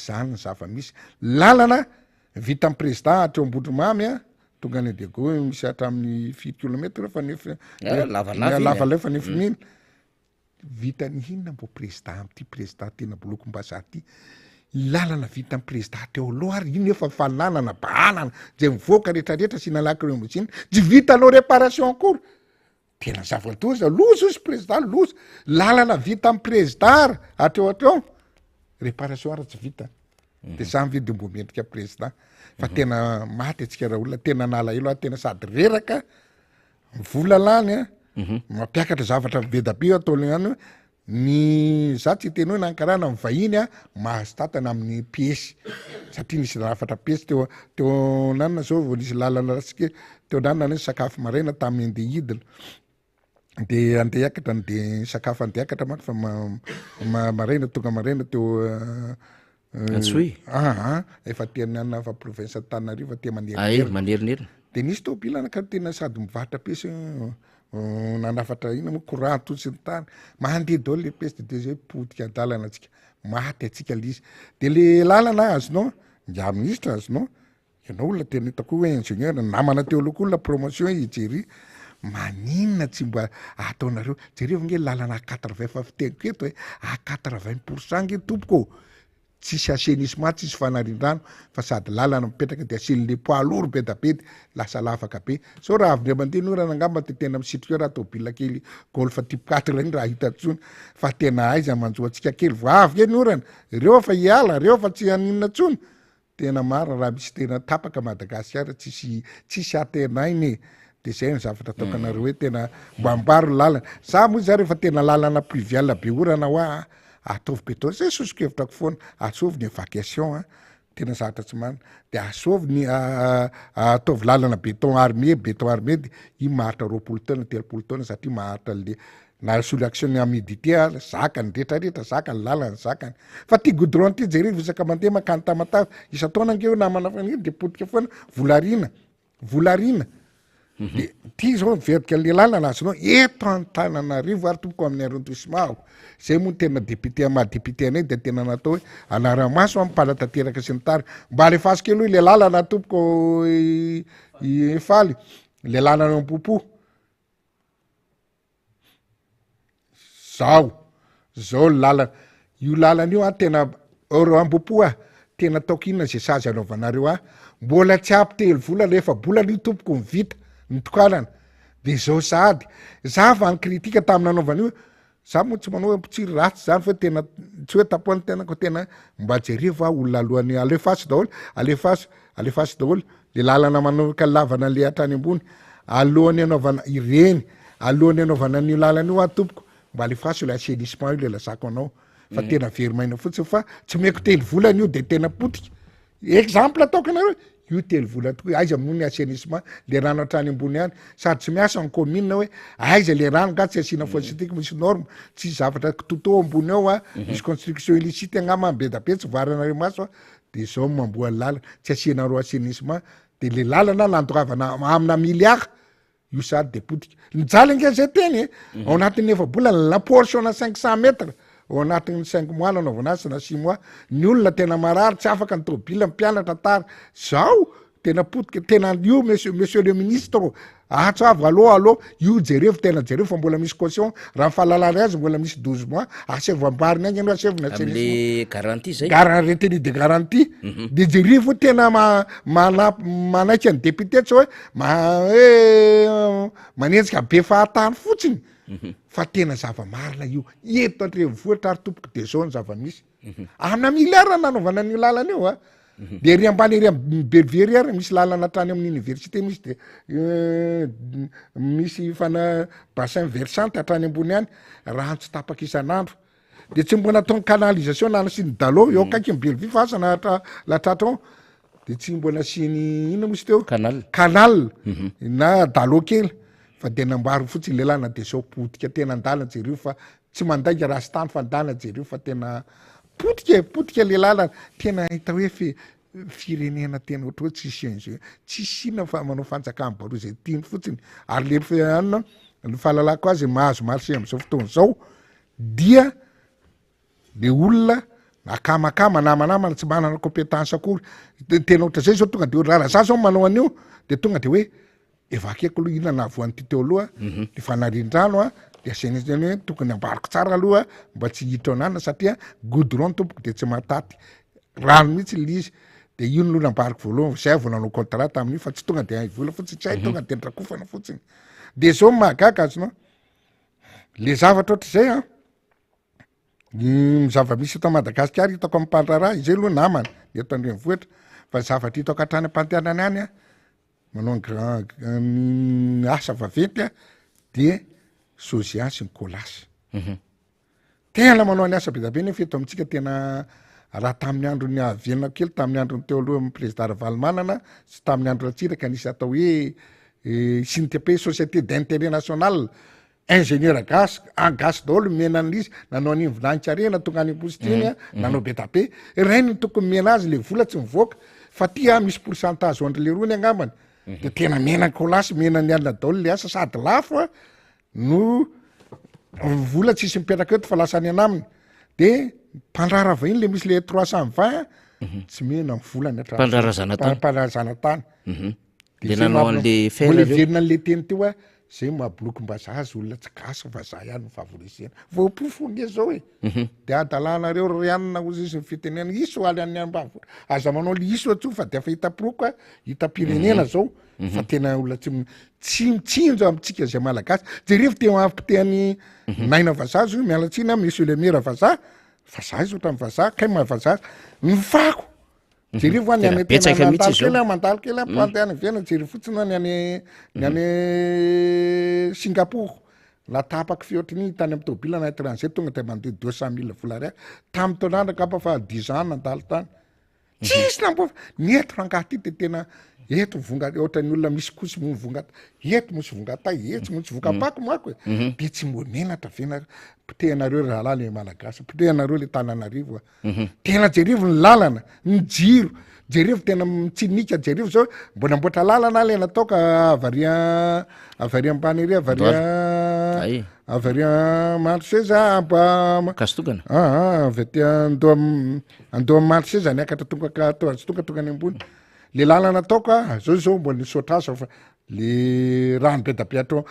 zany ny zava-misy lalana vita amin'ny président atreo ambondromamy tonga any Dego misy hatramin'ny 8 kilomètre fa nefa lavalava fa nefa mily vita ny hinona mbo président am'ty président tena bolokom-bazaha ty lalana vita amin'ny président teo aloha ary iny efa fananana bahanana zay mivoaka rehetrarehetra sy nalako reo mbotsiny tsy vitanao réparation akory tena zava-toza loza izy président loza lalana vita amin'ny président atreo réparation ary tsy vita de zany vedy mbo mendrika président fa tena maty atsika raha olona tena nala elo tena sady reraka vola lany mampiakatra zavatra veda be ataony ihany ny za tsy teny hoe nankarana amin'ny vahiny mahazo tatana amin'ny piesy satria nisy rafatra piesy teo nanana zao vao nisy lalana ratsika teo nanana ny sakafo maraina tamin'ny andeha idina de andeha akatra de sakafo andeha akatra maka fa maraina tonga maraina teo Antsoy efa tena nanana fa province Antananarivo te manerineri de nisy tobila anakary tena sady mivarotra piesy nanafatra ina moa courant totsy ny tany mandeha daholo le pièce de deux potika adalana atsika maty atsika lizy de le lalana azonao ngia ministre azonao ianao olona tena hitako hoe ingénieur namana teo aloha koa la promotion ijery maninona tsy mba ataonareo jereo nge lalana 80 fa fitengiko eto hoe 80% nge tompoko tsisy assainissement tsisy fanarindrano fa sady lalana mipetraka de asin'le poids lourd be da be lasa lavaka be so raha avy mandeha norana angamba de tena misitry raha tobila kely golf type 4 iny raha hitantsony fa tena aiza manjoa atsika kely vo avy e norana reo fa hiala reo fa tsy haninona tsony tena maro raha misy tena tapaka Madagasikara tsisy atenainy de zay ny zavatra ataokanareo hoe tena mbambaro lalana za moa za rehefa tena lalana pluvial be orana hoa ataovy beton zay sosokevitra ko foana asovy ny évacuation tena zavatra tsy marina de asovy ny ataovy lalana beton armé de i maharitra 20 taona 30 taona satria maharitra le na solution humidité zakany rehetrarehetra zakany lalana zakany fa ty goudron ty jereo visaka mandeha makany tamatavy isa taona ngeo namana faniny de potika foana volarina de ty zao miverika le lalana azonao eto Antananarivo ary tompoko amin'ny arrondissement zay moa tena député mahadéputé anay de tena natao hoe anaramaso ampalatanteraka sy ny tary mba alefaso kely hoe le lalana tompoko efaly le lalana ampopo zao lalana io lalana io tena oro ampopo tena ataoko inona zay sazy anaovanareo mbola tsy apy telo vola rehefa bolana io tompoko mivita nitokanana de zao sady za fa ny kritika tamin'ny nanaovan'io za moa tsy manao hoe mpitsiry ratsy zany fa tena tsy hoe tapoany tenako tena mba jereo va olona alohany alefaso daholo le lalana manovaka lavana le hatrany ambony alohany anaovana ireny alohany anaovana an'io lalana io tompoko mba alefaso le assainissement io le lazako anao fa tena verimaina fotsiny fa tsy meko telo volana io de tena potika exemple ataoko anareo io telo vola tokoa aiza moa ny assainissement le rano hatrany ambony any sady tsy miasa ny commune hoe aiza le rano nga tsy asiana fossitika misy norme tsy zavatra toto ambony ao misy construction illicite angamba be da be tsy varanareo maso de zao mamboa lalana tsy asianareo assainissement de le lalana nandoravana amina milliard io sady de potika nijaly angezay teny ao anatin'ny efa-bolana na portion 500 metre ao anatin'ny 5 mois nanaovana azy na 6 mois ny olona tena marary tsy afaka ny tôbila mpianatra tara zao tena potika tena io monsieur le ministre atsavo aloha io jerevy tena jerevy fa mbola misy caution raha fahalalany azy mbola misy 12 mois asevo ambariny agny aloha asevona am'le garantie zay retenue de garantie de jerevy tena manaiky any député tsy hoe manenjika be fahatany fotsiny fa tena zava-marina io eto andrenivohitra ary tompoky de zao ny zava-misy amina milliard nanaovana ny lalana io a de ry ambany ry bervery ary misy lalana trany amin'ny université misy de misy fana bassin versante hatrany ambony any rano tsy tapaka isan'andro de tsy mbo nataony canalisation na nasiny dalo eo kaiky ny belvi fa asa latratra de tsy mbo nasiny ino misy teo canal na dalo kely fa de namboary fotsiny le lana de zao potika tena andalana jereo fa tsy mandainga raha sy tany fa andalana jereo fa tena potika le lalana tena hita hoe firenena tena ohatra hoe tsisy inona fa manao fanjakana baroa zay tiany fotsiny ary le fianina ny fahalalako azy mahazo marché am'izao fotoana zao dia le olona akamakama namanamana tsy manana compétence akory tena ohatra zay zao tonga de raha za zao manao an'io de tonga de hoe evakeko aloha inona navoany ty teo aloha le fanarin-drano a de asenizany hoe tokony ambariko tsara aloha mba tsy hiditra anana satria goudron tompoko de tsy mataty rano mihitsy lizy de io no nambariko voalohany zay vo nanao contrat tamin'io fa tsy tonga de aivola fotsiny tsy hay tonga de ndrakofana fotsiny de zao mahagaga azonao le zavatra ohatra zay a zava-misy eto Madagasikara hitako amin'ny mpandraraha izay aloha namana eto andrenivohitra fa zavatra hitako hatrany ampandehanany any a manao asa vaventy a de sozia sy ny kolasy tena manao ny asa be da be nefa eto amintsika tena raha tamin'ny andro ny aviana kely tamin'ny andro ny teo aloha amin'ny président Ravalomanana sy tamin'ny andro Ratsiraka nisy atao hoe SINTP société d'intérêt national ingénieur gasy daholo menan'izy nanao any volanitsarena tonga any postiny a nanao be da be rainy tokony mena azy le vola tsy mivoaka fa tia misy pourcentage andre le rony angambany de tena mena kolasy mena ny alina daholo le asa sady lafo a no vola tsisy mipetraka eto fa lasa any anaminy de mpandrara vahiny le misy le 320 tsy mena ny volany mpandrarazana tany de nanao an'le mbola verina an'le teny teo a zay maboloky mbazazy olona tsy gasy fa za ihany favorisena voapofony zao e de adalanareo rianina ozy izy fitenena iso aly any ambavy aza manao le iso atso fa de efa hitaporoko a hitapirenena zao fa tena olona tsy mitsinjo amitsika zay malagasy jerevy te ampiteany naina vazazy io mialatsiny monsieur le maire vaza izy ohatran'ny vaza kay mahavaza ny fako jerevo any any tena mandalo kely ampandehany vena jery fotsiny ny any Singapour natapaky fiotriny tany amin'ny tôbila na étranger tonga de mandeha 200 000 vola ray tamin'ny taonandra kapa fa 10 ans nandalo tany tsisy nambo ny eto rangaty de tena eto vonga ohatra ny olona misy kosy vonga eto mosy vongata eto mosy vongapako mako de tsy mbo menatra vena pitehanareo rahalala le malagasy pitehanareo le Tananarivo tena jerevo ny lalana ny jiro jerevo tena mitsinika jerevo zao mbola mboatra lalana le nataoka avaria ambany ery avaria marché za kasitokana avety ando marché za niakatra tonga any ambony le lalana ataoka zao mbola nisotraza fa le rano be da be atro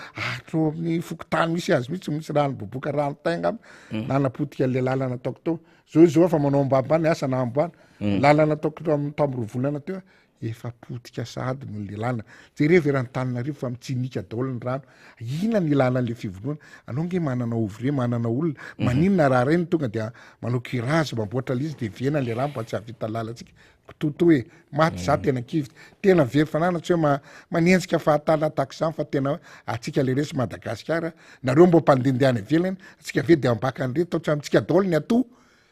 amin'ny fokotany misy azy misy rano boboka rano tainga nanapotika le lalana ataoko teo zao fa manao ambambany asa na amboany lalana ataoko tamroa volana teo efa potika sady no le lalana jerevy raha ny Tananarivo fa mitsinika daholo ny rano ina ny lalan'le fivonoana anao nge manana ouvrier manana olona maninona raha reny tonga de manao curage mamboatra lizy de viena le rano mba tsy havita lalatsika toto hoe maty za tena kivy tena very fanana tsy hoe manenjika fahatana tahaka zany fa tena atsika le resy Madagasikara nareo mbo mpandendehany ivelany atsika ve de ambaka an'ire tao tsy amitsika daholo ny ato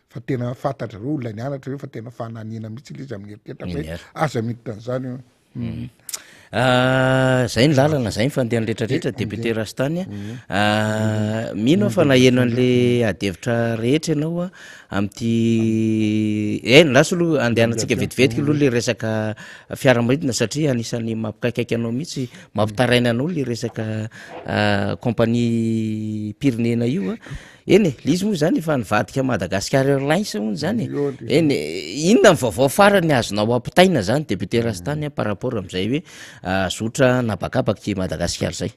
fa tena fantatra reo olona nianatra reo fa tena fananina mihitsy le izy amin'ny heritreritra hoe aza miditra an'izany Zay ny lalana zay ny fandehan'ny rehetrarehetra député Rastany mino fa naheno an'le adevitra rehetra ianao am'ty lasa aloha andehanantsika vetivetika aloha le resaka fiaramanidina satria anisan'ny mampikaikaiky anao mihitsy mampitaraina anao le resaka compagnie pirenena io eny le izy moa zany efa nivadika Madagascar Airlines moa zany eny inona ny vaovao farany azonao ampitaina zany député Rastany par rapport am'izay hoe zotra nabakabaky Madagascar zay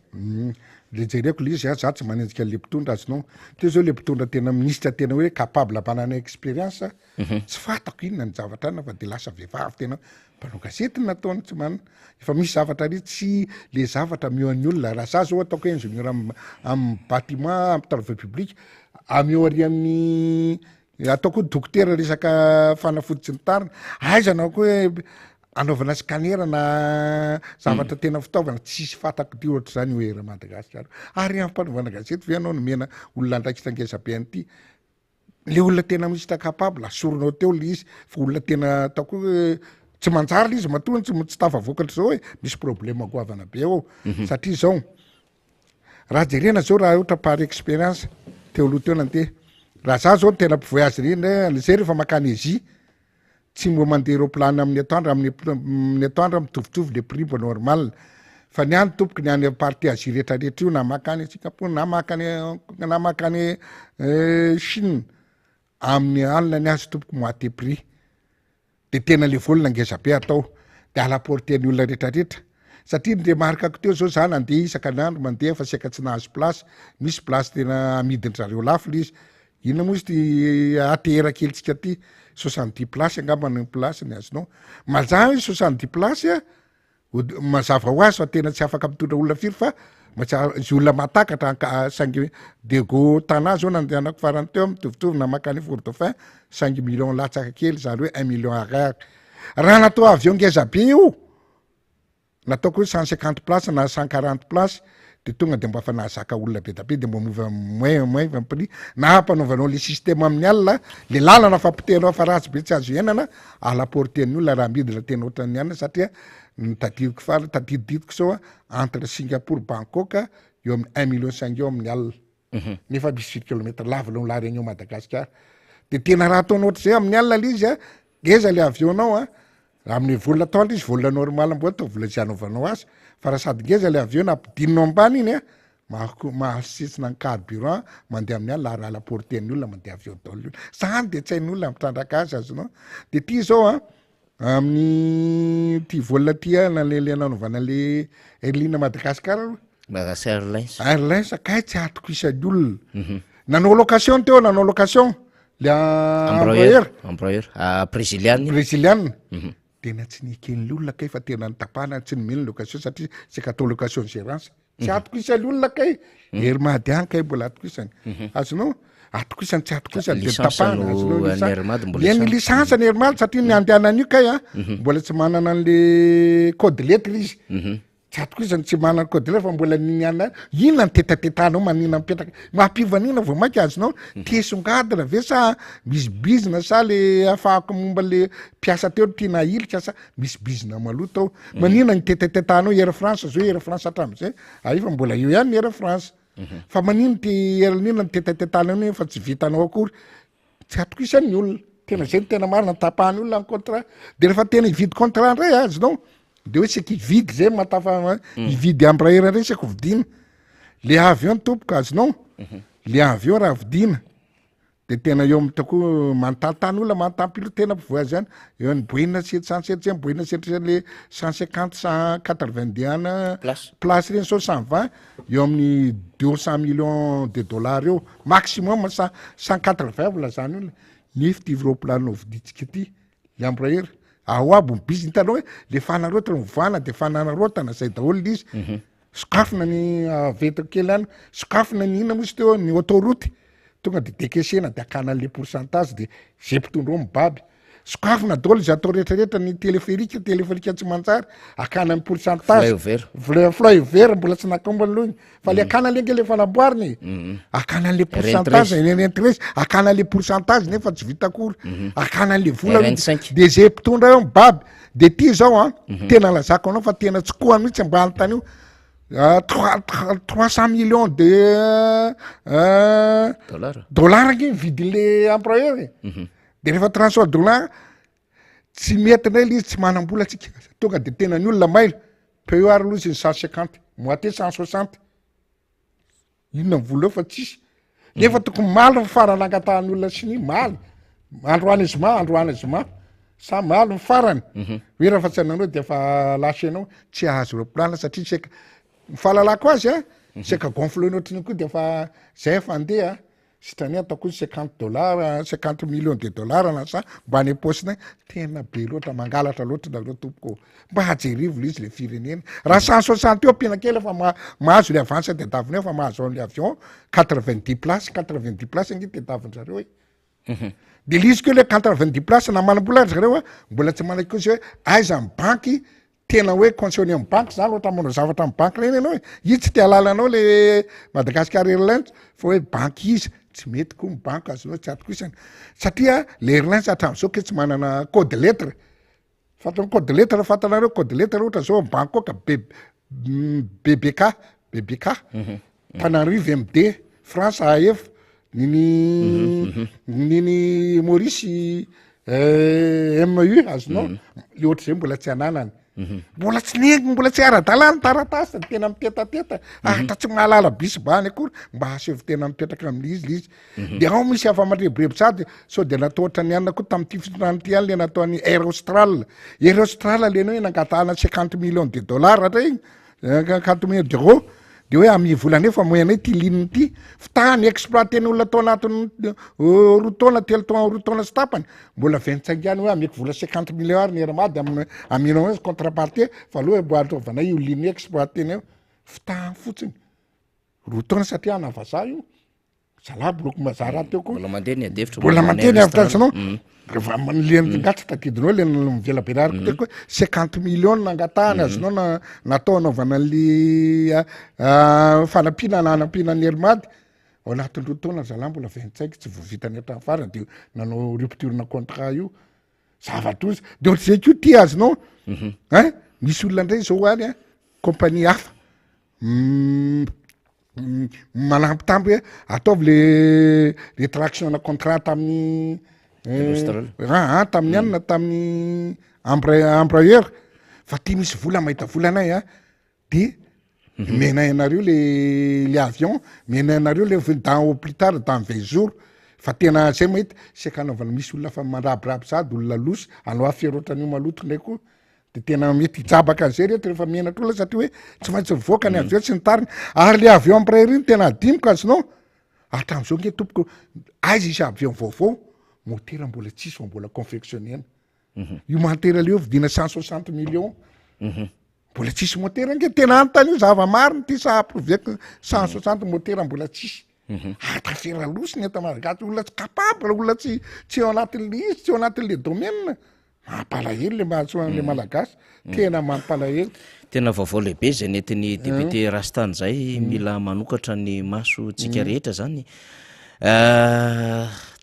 le jereko le izy za tsy manenjika le mpitondra azonao teo zao le mpitondra tena ministre tena hoe capable manana expérience tsy fatako inona ny zavatra any fa de lasa vehivavy tena mpanao gazety nataony tsy manana efa misy zavatra ry tsy le zavatra mioan'ny olona raha za zao ataoko ingénieur amin'ny bâtiment amin'ny travaux publics amioary amin'ny ataoko hoe docteur resaka fanafody sy ny tariny aizanao ko hoe anaovana scanner na zavatra tena fitaovana tsisy fatako ty ohatra zany hoe ra Madagasikara ary ampanaovana gazety ve anao nomena olona andraiky tangesabe an'ity le olona tena misy ta capable asoronao teo le izy fa olona tena ataoko hoe tsy manjary le izy matoa tsy tafavokatra zao hoe misy problème goavana be ao satria zao raha jerena zao raha ohatra par expérience teo aloha teo nandeha raha za zao tena mpivoyage reny zay rehefa makany Asie tsy mbo mandeha aeroplane amin'ny atoandro amin'ny atoandro mitovitovy le prix mbo normal fa ny any tompoky ny any partie Asie rehetrarehetra io na makany Singapour na makany Chine amin'ny alina ny azy tompoky moitié prix de tena le volona ngeza be atao de alaporten'ny olona rehetrarehetra satria ndre marikako teo zao za nandeha isakan'andro mandeha fa seka tsy nahazo place misy place tena amidin'zareo lafo le izy inona moa izy ty ATR kelitsika ty 70 place angambany place ny azonao mazava hoe 70 place mazava ho azy fa tena tsy afaka mitondra olona firy fa izy olona matakatra sangy de go tana zao nandehanako farany teo mitovitovy na makany Fort Dauphin 5 millions latsaka kely zany hoe 1 million ariary raha natao avion ngeza be io nataoko hoe 150 place na 140 place de tonga de mba fa nahazaka olona be da be de mba mova moins prix na ampanaovanao le système amin'ny alina le lalana fampitenao fa ratsy be tsy azo iainana alaporten'ny olona raha midina tena ohatran'ny alina satria nitadiriko fara tadididiko zao entre Singapour Bangkok eo amin'ny 1 million 5 eo amin'ny alina nefa 18 kilomètre lava lo lary agny ao Madagascar de tena raha ataonao ohatry zay amin'ny alina le izy ngeza le avionnao amin'ny volona taontra izy volona normal mbo atao vola zay anaovanao azy fa raha sady ngeza le avion ampidinao ambany iny mahasitsina ny carburant mandeha amin'ny alina raha laporten'ny olona mandeha avion daholo zany de tsy hain'ny olona mitrandraka azy azonao de ty zao amin'ny ty volona ty nalele nanaovana le airline Madagascar Madagascar Airlines kay tsy atoko isan'ny olona nanao location teo nanao location le employeur brésilienne tena tsy niken'ny olona kay fa tena nitapana tsy nomeny location satria tsy ka atao location gérance tsy atoko isan'ny olona kay hery mahady any kay mbola atoko isany azonao atoko isany tsy atoko isany de tapana azonao ny licence ny hermady satria ny andehanan'io kay mbola tsy manana an'le code lettre izy tsy atoko isany tsy manana code lettre fa mbola niniana inona ny tetatetanao manina mipetraka mampivanina vao mainka azonao tesongadina ve sa misy bizina sa le afahako momba le mpiasa teo tiana ilika sa misy bizina maloha tao manina ny tetatetanao Air France zao Air France hatramin'izay fa mbola eo ihany ny Air France fa manino ty nina ny tetatetanao iny fa tsy vitanao akory tsy atoko isan'ny olona tena zay ny tena marina tapahany olona ny contrat de rehefa tena hividy contrat ndray azonao de hoe seka hividy zay matafa hividy embraer ndray seka vidina le avion tompoka azonao le avion raha vidina de tena eo am'tako manontantany olona manontany tena mpivoyage zany eo ny Boeing 707 Boeing 737 le 150 190 place reny so 120 eo amin'ny 200 millions de dollars eo maximum 180 vola zany olona nefa ty roplanao viditsika ty le embraer ahoabo mibizy hitanao hoe le fanarotana mivoana de fanarotana zay daholo le izy sokafona ny vetiko kely any sokafona ny inona mozy teo ny autoroute tonga de dekesena de akana le pourcentage de zay mpitondra ao mibaby sokafona dôla izy atao rehetrarehetra ny téléférika tsy manjary akana ny pourcentage flyover mbola tsy nakomba aloha fa le akana le le fanamboariny akana le pourcentage rentrez akana le pourcentage nefa tsy vita akory akana le vola de zay mpitondra eo mibaby de ty zao a tena lazako anao fa tena tsy koa mihitsy ambany tany io 300 millions de dollar nge vidin'le employeur de rehefa $300 tsy mety ndray le izy tsy manam-bola atsika tonga de tena ny olona mailo peu eo ary aloha izy 150 moitié 160 inona vola eo fa tsisy nefa tokony maly ny farany angatahan'ny olona siny maly androany zoma sa maly ny farany hoe raha fa tsy ananao de efa lasy anao tsy ahazo roplana satria seka fahalalako azy a seka gonfle notriny koa de efa zay efa andeha sitrany ataoko $50 millions de dollars nasa mba any posina tena be loatra mangalatra loatra nareo tompoko mba hajerivo le izy le firenena raha 160 eo pina kely fa mahazo le avance de daviny eo fa mahazo le avion 90 place nge de davin-jareo de lizy keo le 90 place na manam-bola zareo a mbola tsy manaiky koa izy hoe aiza amin'ny banky tena hoe conditionné amin'ny banky zany ohatra manao zavatra amin'ny banky reny ianao izy tsy te halalanao le Madagascar Airlines fa hoe banky izy tsy mety koa banky azonao tsy atokisany satria le Airlines hatramin'izao ke tsy manana code lettre fatana code lettre fatanareo code lettre ohatra zao amin'ny banky koa ka BBK Tanarive MD France AF niny Maurice MU azonao le ohatra zay mbola tsy ananany mbola tsy nengy mbola tsy ara-dalàna taratasy tena mitetateta ahatra tsy mahalala bisy bany akory mba hasevo tena mipetraka amin'izy le izy de ao misy afa-matrebirebi sady sao de nataotra ny anina koa tamin'ity fitondrany ty any le nataony Air Austral lenao nangatahana 50 millions de dollars hatray 50 millions d'euros de hoe amin'ny volana efa moyenay ty ligne ty fitahany exploité-ny olona tao anatiny roa taona telo taona roa taona sy tapany mbola 25 any hoe ameko vola 50 milliards ny eramady aminao hoe contrepartie fa aloha boatovana io ligne exploité-ny eo fitahany fotsiny roa taona satria anavaza io zala boloko mazara teo koa mbola mandeha ny adefitra mbola mandeha ny avitra sanao rehefa le ngatsa takidinao le mivela berary koa koa 50 millions nangatahany azonao natao anaovana le fanampiana anampiana-ny erimady ao anatin'ny roa taona zala mbola 25 tsy voavitany hatramin'ny farany de nanao rupture-na contrat io zavatra de ohatr'izay koa ty azonao misy olona ndray zao any compagnie hafa manampy tamby hoe ataovy le rétraction-na contrat tamin'ny tamin'ny anina tamin'ny employeur fa ty misy vola mahita volanay de menay anareo le avion menay anareo le dans au plus tard dans 20 jours fa tena zay mahita seka anaovana misy olona fa mandrabiraby sady olona losy anao afiaroatran'io maloto ndray koa de tena mety hijabaka an'izay rehetra rehefa menatra olona satria hoe tsy maintsy mivoaka ny avion sy ny tariny ary le avion employeur iny tena adimiko azonao hatramin'izao nge tompoko aiza isy avion vaovao motera mbola tsisy fa mbola confectionné io motera leo vidina 160 millions mbola tsisy motera nge tena anontany io zava-mariny ty sa approuvé 160 motera mbola tsisy atafera losy ny eta Malagasy olona tsy capable olona tsy eo anatin'le izy tsy eo anatin'le domaine mampalahelo le mahasoan'le Malagasy tena mampalahelo tena vaovao lehibe zay netiny député Rastany zay mila manokatra ny maso tsika rehetra zany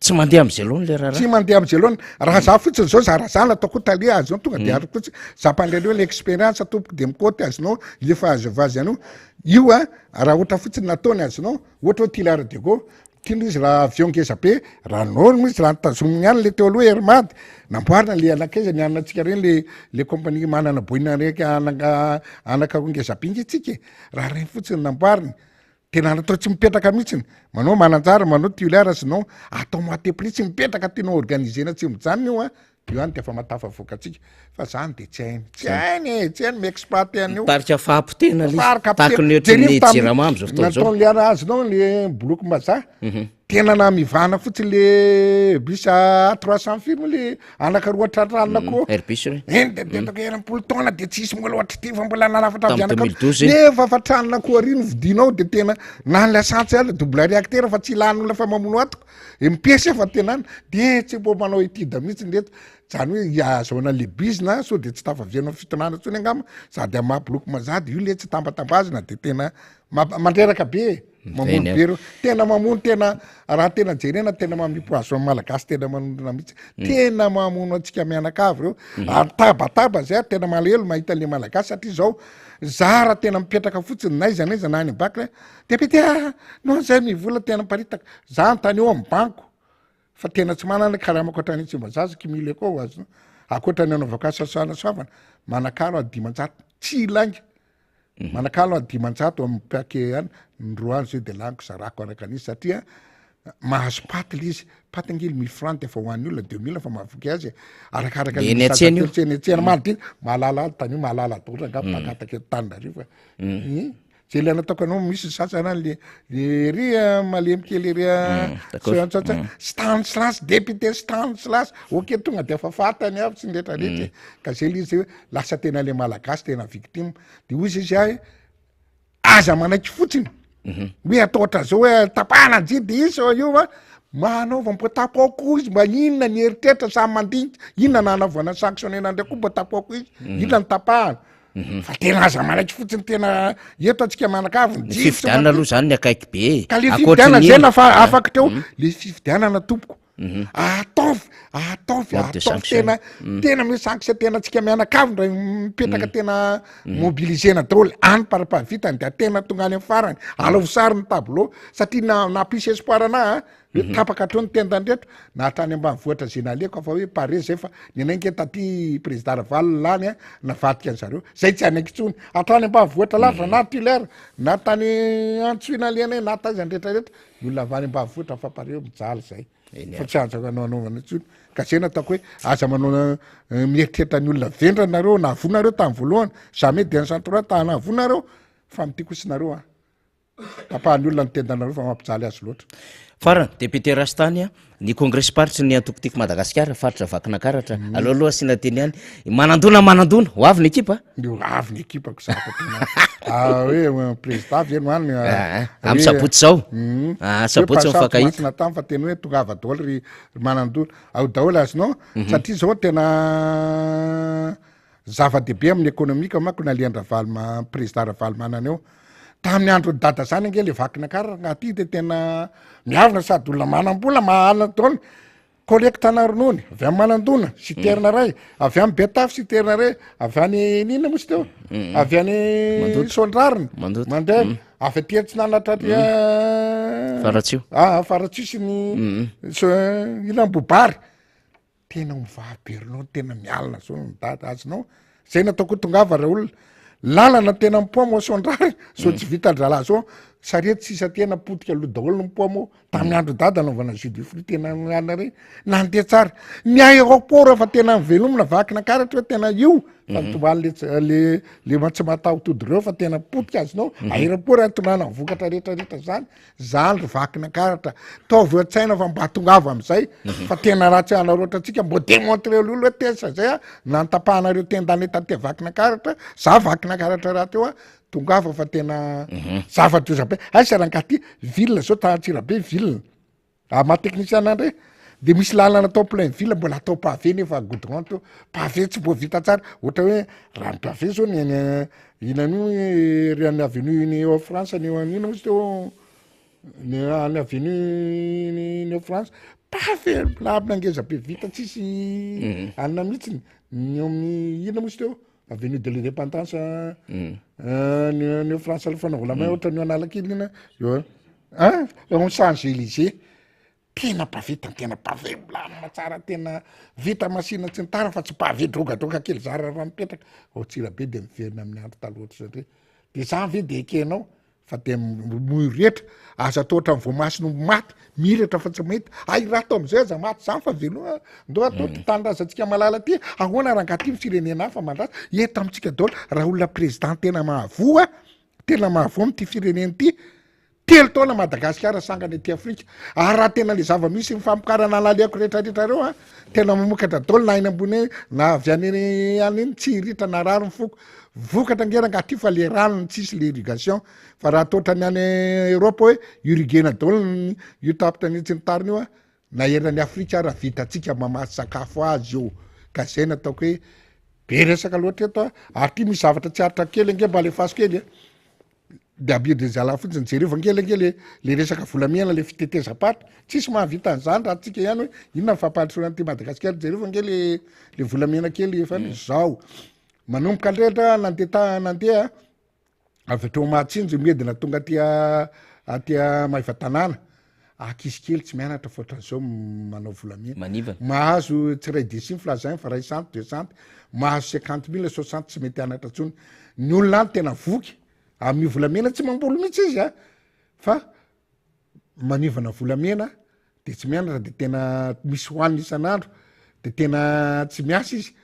tsy mandeha am'izay loany le tsy mandeha am'izay loany raha za fotsiny zao zarazana ataoko tale azonao tonga de ary fotsiny zampandreleo l'expérience tompoko de mikoty azonao le fahazovazy anao io raha ohatra fotsiny nataony azonao ohatra hoe Tilara de Gaulle tino izy raha avion ngeza be raha nono izy raha nitazominy any le teo aloha erimady namboarina le anakaiza ny anantsika reny le compagnie manana boina reky anaka ngeza be nge tsika raha reny fotsiny namboariny tena natao tsy mipetraka mihitsiny manao mananjara manao tulaire azinao atao moatepli tsy mipetraka tianao organisena tsy mijanona io io any de efa matafa vokatsika fa zany de tsy hainy miexploité an'io tarika fahampotena tahaka ny ohatrin'ny jiramamy zao fotoana zao nataon'le azonao le boloko maza tena na mivana fotsiny le bisa 300 film le anakaroa tratralina ko Airbus re. detako eram-polo taona de tsisy moa loatra ty fa mbola nalafatra Tamin'ny vianaka 2012 nefa fatranona ko arino vidinao de tena na ny lasantsy ala double réacteur fa tsy ilan'olona fa mamono atoko mipiesa fa tena any de tsy mbo manao étude mihitsy ndeto zany hoe iazona le bizina so de tsy tafavianao fitonana tsony angama sady amampiloko mazady io le tsy tambatambazina de tena mandreraka be mamono be reo tena mamono tena raha tena jerena tena mamipoazo malagasy tena manondrona mihitsy tena mamono atsika mianakavy reo ary tabataba zay tena malelo mahita le malagasy satria zao zara tena mipetraka fotsiny naiza na any bakre de pety no zay mivola tena paritaka za antany eo amin'ny banko fa tena tsy manana karaha makoatrany tsy mba zaza kimile koa azo akoatrany anaovaka sasana soavana manakalo adimanjato tsy ilainga manakalo adimanjato amin'ny piake any ndroany zay de laniko zarako arakan'izy satria mahazo paty le izy paty angely 1000 francs de fa hoan'ny olona 2000 fa mahavoky azy arakaraka tsena malidiny mahalala tany io mahalala dotra nga pakataka eto Tananarivo zay le nataoko anao misy sasana le ry malemy kely ry Stanislas député Stanislas ok tonga de fa fatany avy tsy nretraretra ka zay le izy hoe lasa tena le malagasy tena victime de hoy izy hoe aza manaiky fotsiny hoe atao ohatra zao hoe tapahana jidy izy io manaova mbo tapaoko izy mba inona ny heritreritra samy mandinika inona nanaovana sanctionnena ndraiky koa mbo tapaoko izy inona ny tapahana fa tena aza manaiky fotsiny tena eto atsika manakavy ny fifidianana aloha zany ny akaiky be ka le fifidianana zay lafa afaka teo le fifidianana tompoko ataovy tena misankisa tena atsika mianakavy ndray mipetraka tena mobilisena daholo any parapavitany de tena tonga any amin'ny farany alavy sary ny tableau satria napisy espoir ana hoe tapaka hatreo ny tendandreto na hatrany ambanivohitra zay naleko fa hoe pare zay fa ninainge taty président Raval lany navadika an'zareo zay tsy anaiky tsony hatrany ambanivohitra lavitra na tulaire na tany antsoina liana na taiza nretraretra olona avany ambanivohitra fa pare mijaly zay fa tsy anjaka anaovana tsony ka zay nataoko hoe aza manao mieritreritra ny olona vendra nareo na avonareo tamin'ny voalohany jamais de centre ta na avonareo fa mity kosinareo tapahan'ny olona ny tendanareo fa mampijaly azy loatra farany député Rastany ny congrès party ny antokotiky Madagasikara faritra vakina karatra aloha asina teny any manandona ho avy ny ekipa ndio avy ny ekipako zaka tena hoe président veno any am sabotsy zao sabotsy mifakahita na tam fa teny hoe tongava daholo ry manandona ao daholo azinao satria zao tena zava-dehibe amin'ny économique manko na liandra valma président Ravalmanana eo tamin'ny andro ny dada zany ange le vakina karatra agnaty de tena miavina sady olona manam-bola mahalana taona collecte na ronony avy amin'ny manandona citerna ray avy amin'ny betafy citerna ray avy any nina mosy teo avy any sondrariny mandray avy aty tsy nanatratria faratsio sy ny ina bobary tena mivavyberinao tena mialina so ny dada azonao zay nataoko tongava raha olona lalana tena mipomo sondrary so tsy vitandra so sarety tsisa tena potika aloha daholo no mipomo tamin'ny andro dada anaovana jus de fruit tena ana re nandeha tsara ny aéroport fa tena mivelomina vakina karatra hoe tena io fa tomany le tsy mataotody reo fa tena potika azinao aéroport atonana vokatra rehetrarehetra zany ry vakina karatra taovy atsaina fa mba tongava am'izay fa tena ratsy anaroatra atsika mbo démontre lolo hoe tesa zay nantapahanareo tendaneta te vakina karatra za vakina karatra raha teo tongava fa tena zavatra zabe sarangaty ville zao tatsirabe ville mahatechnicien andre de misy lalana atao plein ville mbola atao pavé nefa goudron to pavé tsy mbo vita tsara ohatra hoe raha ny pavé zao inanio ny avenue ny France ny ino izy teo ny avenue ny France pavé labina ngeza be vita tsisy anina mihitsiny ny amin'ny ino mozy teo avenue de l'indépendance ny France le fanaovana ohatra ny analakely ina eo Champs-Élysées tena pavita tena pavé milamina tsara tena vita masina tsy nitara fa tsy pavé drogadroga kely zara raha mipetraka tsirabe de miverina amin'ny andro taloatra zany de za ve de ekenao fa de moretra aza atao ohatra voamasino maty miratra fa tsy mahita raha atao am'izay aza maty zany fa veloa ndo atao tanindrazantsika malala ty ahoana rangaty ny firenena hafa mandrasa eto amintsika daholo raha olona président tena mahavoa tena mahavoa am'ty fireneny ty telo taona Madagasikara sangany aty Afrika ary raha tena le zava-misy mifampikarana laliako rehetrarehetra reo a tena mamokatra dolo na iny ambony na avy any iny tsy ritana raro mifoko vokatra ngeranga aty fa le rano tsisy le irrigation fa raha totrany any Europe hoe irriguena dolo io tapitranitsy ny tariny io a na erany Afrika raha vitatsika mamasy sakafo azy io ka zay nataoko hoe be resaka loatra eto ary ty misy zavatra tsy aritra kely nge mba alefaso kely de abio de zala fotsiny jereo vangelengely le resaka volamena le fitetezam-paty tsisy mahavita an'izany raha tsika ihany hoe inona mifampahalisorana ty Madagasikara jereo vange le volamena kely efa zao manomboka ndrehatra nandeha avy atreo Mahatsinjo medina tonga atya Maivatanàna akizy kely tsy mianatra foatran'izao manao volamena mahazo tsy ray desy filazainy fa ray centre 2 centre mahazo 50 000 60 tsy mety anatra ntsony ny olona any tena voky amin'ny volamena tsy mamboly mihitsy izy a fa manivana volamena de tsy mianatra de tena misy hoaniny isan'andro de tena tsy miasa izy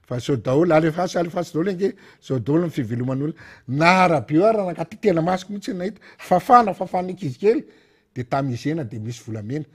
fa sao daholo alefasy daholo nge sao daholo ny fiveloman'olona na arabio ary raha ty tena masiko mihitsy nahita fafana ankizy kely de tamizena de misy volamena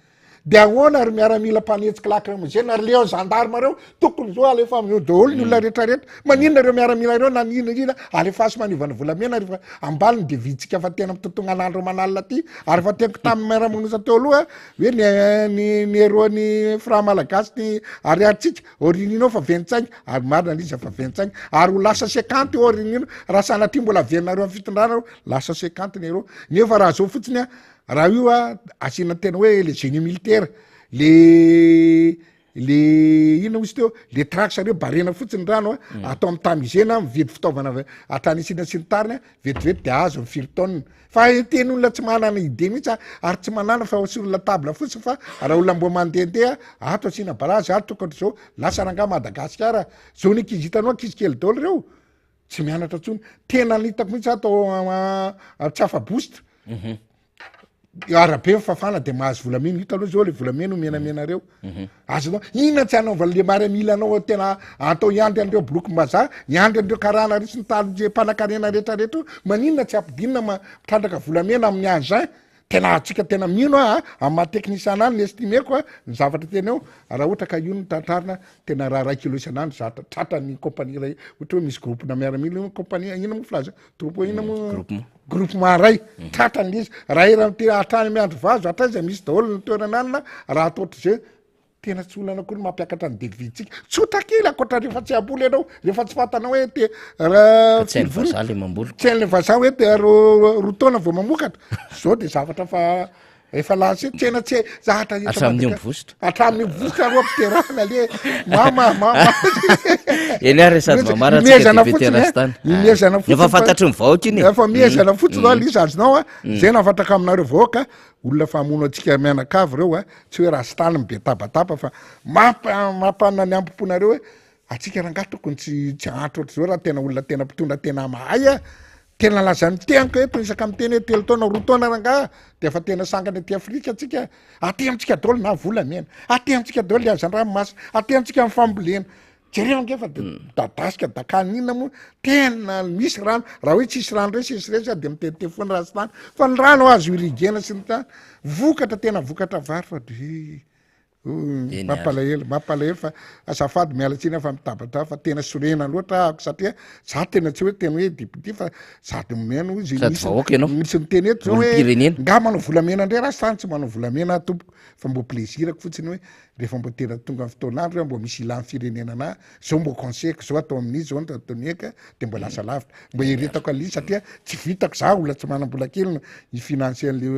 de ahoana ary miaramila mpanetsika lakramozena ary leo gendarme reo tokony zao alefa amin'io daholo ny olona rehetrarehetra maninona reo miaramila reo na ninona alefasy manivana volamena rehefa ambaliny de vitsika fa tena mitotonga an'andro manalina ty ary fa tenko tamin'ny miaramonisa teo aloha hoe ny eroan'ny fra malagasy ny ariaritsika orinino fa venitsainy ary marina izy fa venitsainy ary ho lasa 50 orinino raha sanatria mbola venonareo amin'ny fitondrana reo lasa 50 ny ero nefa raha zao fotsiny a raha io a asina tena hoe le génie militaire le ino izy teo le traxe reo barena fotsiny rano a atao amin'ny tamizena mividy fitaovana atrany isina sy ny tariny vetivety de azo amin'ny firy fa teny olona tsy manana ide mihitsy ary tsy manana fa sur la table fotsiny fa raha olona mbo mandehandeha ato asina barazy ato tokatra zao lasa ranga Madagasikara zao ny ankizy hitanao ankizy kely daholo reo tsy mianatra ntsony tena nitako mihitsy atao tsy afa-bositra arabe fafana de mahazo volamena hita aloha zao le volamena menamenareo azonao inona tsy anaovana le maramilanao tena atao iandry an'ireo blokom-bazaha iandry an'ireo karana risy ny talo mpanakarena rehetrarehetra maninona tsy ampidinina mitrandraka volamena amin'ny anzin tena atsika tena mino amin'ny mahateknisiana any ny estimeko ny zavatra tena eo raha ohatra ka io ny tantarina tena raha 1 kilo isan'andro zatra tratra ny compagnie ray ohatra hoe misy groupena miaramila compagnie ina mo filaza troupe ina mo groupement ray tratrany izy raha eranty atrany miandro vazo atraiza misy daholo ny toerana anina raha ataotry zay tena tsy olana koa mampiakatra ny deviditsika tsotra kely akoatra rehefa tsy amboly ianao rehefa tsy fantanao hoe te tsy hain'ny vazaha le mamboly tsy hain'le vazaha hoe te roa taona vao mamokatra zao de zavatra fa efa lasa tsena tsy zahatra hatramin'io mivositra hatramin'io mivositra roa mpiterana le mama eny ary sady mamaratsika veterastany imezana fotsiny efa fantatry ny vahoaka iny efa miezana fotsiny zao lisa azonao a zay nafataka aminareo vahoaka olona famono atsika mianakavy reo a tsy hoe raha stany be tabataba fa mampanana ny ampomponareo hoe atsika ranga tokony tsy antro ohatry zao raha tena olona tena mpitondra tena mahay a tena lazany teanko eto isaka amin'ny teny hoe 3 taona 4 taona ranga de efa tena sangany aty Afrika atsika aty amintsika daholo na volamena aty amintsika daholo liazan-dranomasina aty amintsika amin'ny fambolena jereo angefa de dadasika dakanina moa tena misy rano raha hoe tsisy rano resy de mitete foana raha sy tany fa ny rano azo irigena sy ny tany vokatra tena vokatra vary fa mampalahelo fa azafady mialatsiny fa mitabatra fa tena sorena loatra ako satria za tena tsy hoe tena hoe député fa sady meno izy misy miteny eto zao hoe nga manao volamena ndray raha sany tsy manao volamena tompoko fa mbo plaisirako fotsiny hoe rehefa mbo tena tonga amin'ny fotoan'andro hoe mbo misy ilan'ny firenenana zao mbo conseilko zao atao amin'izy zao ntatonieka de mbo lasa lavitra mbo iretako alizy satria tsy vitako za olona tsy manam-bola kely ifinansian'le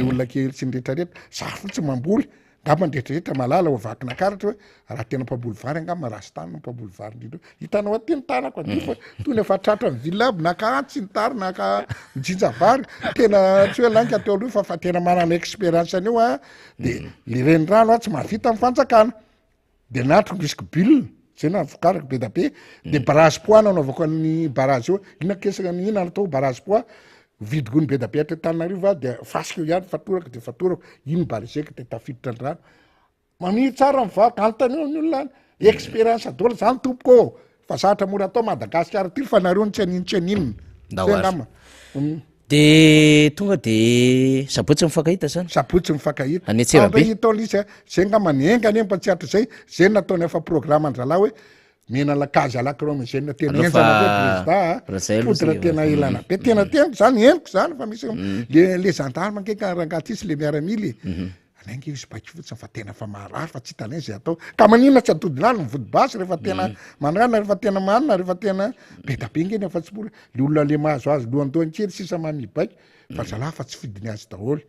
olona kely sy ny rehetrarehetra za fotsy mamboly ngamba ndrehetrarehetra malala ovakina karatra hoe raha tena mpamboly vary angamba raha sy tany no mpamboly vary indrindra hitanao aty ny tanako aty fa toy ny efa tratra ny vilabo nakaantsy ny tary naka mijinja vary tena tsy hoe lanika teo aloha fa tena manana expérience an'io a de le renirano a tsy mahavita amin'ny fanjakana de natroko risque bulle zay na vokarako be da be de barage poids nanaovako ny barage io ina natao barage poids vidigony be da be atra Tananarivo de fasika ihany fatorako de fatorako iny barizeka de tafiditra ny rano maniry tsara mivaky antanio ny olona any expérience daholo zany tompoko fa zatra mora atao Madagasikara ty fa nareo ny tsy aninona ndao de tonga de sabotsy mifankahita zany sabotsy mifankahita Any Antsirabe. hitao izy zay nga manengany mba tsy atro zay zay nataony efa programme andrala hoe mena lakazy alakirao zay na tena Aloha enjana Brazil président fodra tena ilana be tena teniko zany henoko zany fa misy le gendarme nkeka rangatisy le miaramily anange izy baiky fotsiny fa tena fa marary fa tsy hitanay zay atao ka manina tsy atodinany mivody basy rehefa tena manana rehefa tena manina rehefa tena betabe ngeny efa tsy bory le olona le mahazo azy lohandoany kely sisa mamibaiky fa zalahy fa tsy fidiny azy daholo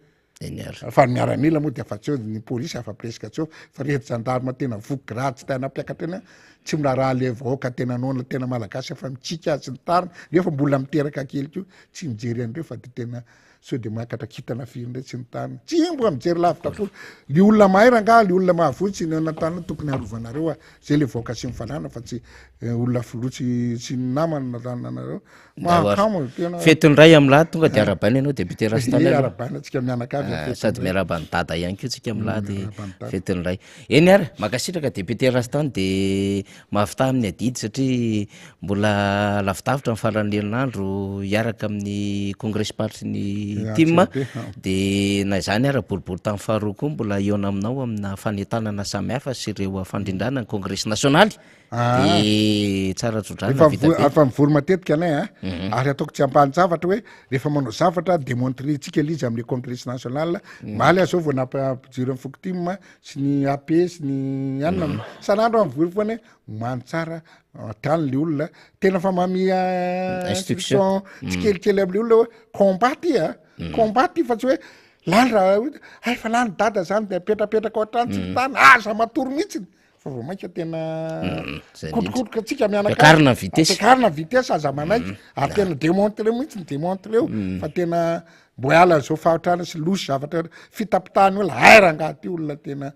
fa ny miaramila moa de efa tseo ny polisy afa presque tseo fa rehetra gendarme tena voky ratsy tena ampiakatra eny tsy mila raha le vahoaka tena nona tena malagasy efa mitsika azy ny tariny nefa mbola miteraka kely keo tsy mijery an'ireo fa de tena so de makatra kitana firy ndray tsy ny tany tsy mbola mijery lavitra koa le olona mahay ranga le olona mahavotsy ny natana tokony arovanareo zay le vahoaka sy mifanana fa tsy olona filotsy sy namana natananareo mahakamo tena fetony ray am'lahy tonga de arabaina ianao député Rastany arabaina tsika mianakavy sady miarabany dada ihany keo tsika am'lahy de fetony ray eny ary makasitraka député Rastany de mahafita amin'ny adidy satria mbola lavidavitra ny faran'ny herinandro hiaraka amin'ny congrès party ny team de na zany ara boribory tamin'ny faharoa koa mbola iona aminao amina fanentanana samihafa sy ireo fandrindrana ny congrès nasionaly de tsara tsodrana afa mivory matetika anay ary ataoko tsy ampahany zavatra hoe rehefa manao zavatra démontrer tsika lizy am'le congrès national maly azao vao nampijiro amin'ny fokotim sy ny AP sy ny anina sanandro mivory foana mamy tsara tany le olona tena fa mamia instruction tsikelikely am'le olona hoe combat ty fa tsy hoe lany raha ay fa lany dada zany de petrapetraka oatrany tsy tany aza matory mihitsiny fa vao mainka tena kotokotoka tsika mianakarina vitesse aza manaiky ary tena démontré mihitsy démontré fa tena mboala zao fahatrana sy losy zavatra fitapitahany ola ay ranga ty olona tena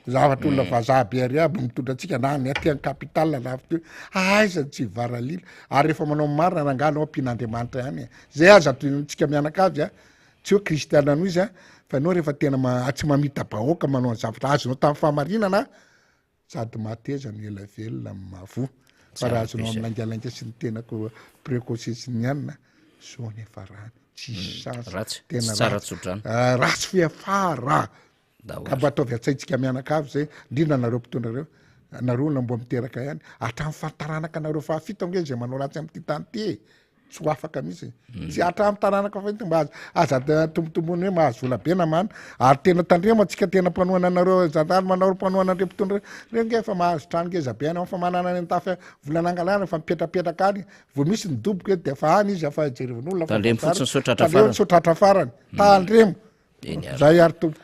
zavatra olona vazaha be ary aby mitondra atsika na ny atyany capital lavitra teo aiza tsy varalila ary rehefa manao marina ranganao ampin'Andriamanitra ihany zay aza tsika mianakavy tsy hoe kristiana no izy fa anao rehefa tena tsy mamita bahoaka manao zavatra azonao tamin'ny fahamarinana sady mateza ny ela velona mavo fa raha azonao amin'angalanka sy ny tenako précoce sy ny anina zao nefa rany tsisy chance tena ratsy fiafara ka mbo ataovy atsaitsika mianakavy zay indrindra nareo mpitondra reo nareo na mbo miteraka ihany hatramin'ny fantaranaka nareo fahafito nge zay manao ratsy am'ty tany ty tsy ho afaka misy tsy hatramin'ny taranaka fa mba aza tombotombony hoe mahazo vola be namana ary tena tandremo atsika tena mpanoana nareo gendarme nareo mpanoana andreo mpitondra reo nge fa mahazo trano ngeza be any fa manana ny tafy volanangalana fa mipetrapetraka any vao misy ny doboka de fa any izy afa jerevin'olona tandremo sotratra farany tandremo zay ary tompo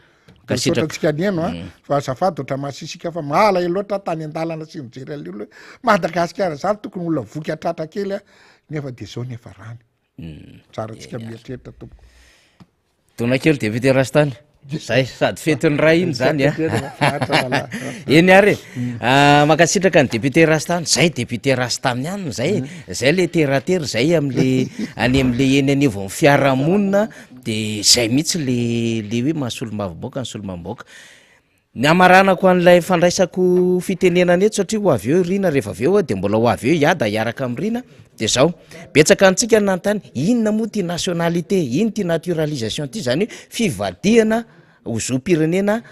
sotratsika nieno fa azafady oatra masisika fa mahala loatra tany an-dalana sy mijery ale olona Madagasikara zany tokony olona voky atratra kely nefa de zao nefa rany tsara tsika mieritreritra tompo tona kely député Rastany zay sady fetony ray iny zany eny ary makasitraka ny député Rastany zay député Rastany ihany zay le teratery zay am'le any am'le eny anivo ny fiarahamonina de zay mihitsy le hoe mahasolo mavoboaka ny solomamboaka ny amaranako an'ilay fandraisako fitenenana eto satria ho avy eo rina rehefa avy eo de mbola ho avy eo iada hiaraka amin'ny rina de zao betsaka antsika nanontany inona moa ty nationalité ino ty naturalisation ty zany hoe fivadihana ho zoam-pirenena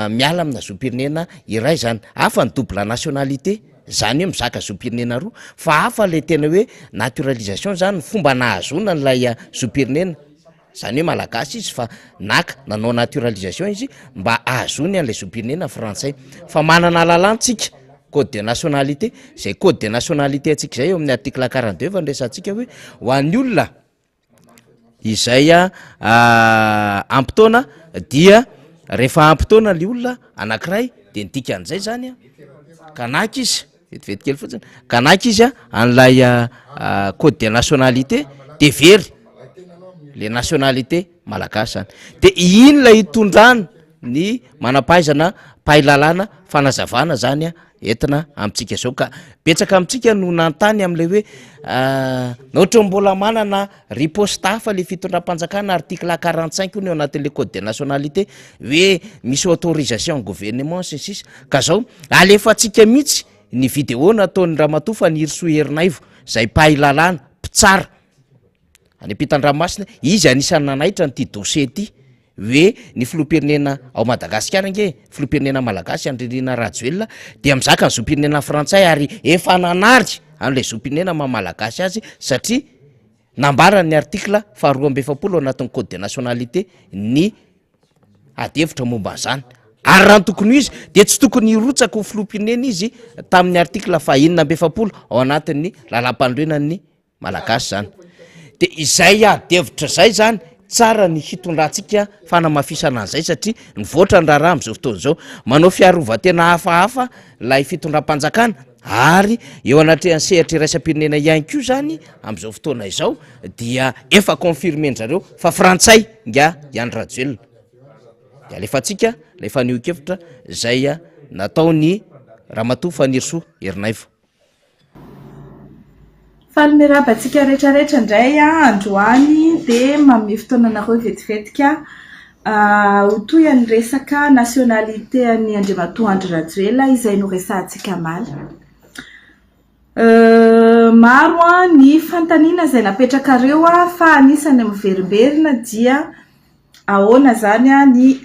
miala amina zoam-pirenena iray zany hafa ny double nationalité zany hoe mizaka zoam-pirenena roa fa hafa le tena hoe naturalisation zany fomba nahazona n'lay zoam-pirenena zany hoe malagasy izy fa naka nanao naturalisation izy mba ahazony an'lay zoam-pirenena frantsay fa manana lalantsika code de nationalité zay code de nationalité atsika zay eo amin'ny article 42 fandraisantsika hoe ho an'ny olona izay ampitaona dia rehefa ampitaona le olona anankiray de nidika an'izay zany kanaka izy vetivety kely fotsiny kanaka izy an'lay code de nationalité de very le nationalité malagasy zany de ino lay hitondrany ny manampahaizana pahilalana fanazavana zany entina amitsika zao ka betsaka amitsika no nantany am'le hoe ohatra mbola manana riposta hafa le fitondram-panjakana article 45 io ny eo anatin'le code de nationalité hoe misy autorisation gouvernement sisy ka zao alefatsika mihitsy ny vidéo nataony Ramatoa fa niry Soa Herinaivo zay pahilalana mpitsara any ampitan-dranomasina izy anisan'ny nanaitra nyity dossier ty hoe ny filoam-pirenena ao Madagasikara nge filoam-pirenena malagasy Andrinina Rajoelina dia mizaka ny zoam-pirenena frantsay ary efa nanary an'ilay zoam-pirenena mamalagasy azy satria nambarany artikla 270 ao anatin'ny code de nationalité ny adevitra momba an'izany ary raha tokony izy dia tsy tokony hirotsaka ho filoam-pirenena izy tamin'ny artikla 270 ao anatin'ny lalam-pandroenan'ny malagasy zany de izay adevitra zay zany tsara ny hitondrantsika fanamafisana an'izay satria nivoatra ny raharaha am'izao fotoana zao manao fiarovan-tena hafahafa lay fitondram-panjakana ary eo anatrehan'ny sehatra iraisam-pirenena ihany koa zany am'izao fotoana izao dia efa confirmen-jareo fa frantsay nga Iany Rajoelina de alefatsika lay fanio-kevitra zay nataony Ramatoa Fanirisoa Herinaivo. Falmerabantsika rehetrarehetra indray androany de manome fotoananareo vetivetika hotoy ny resaka nationalité any Andriamatoa Andry Rajoelina izay no resahantsika maly. Maro ny fantaniana izay napetrakareo fa anisany miverimberina dia ahoana zany ny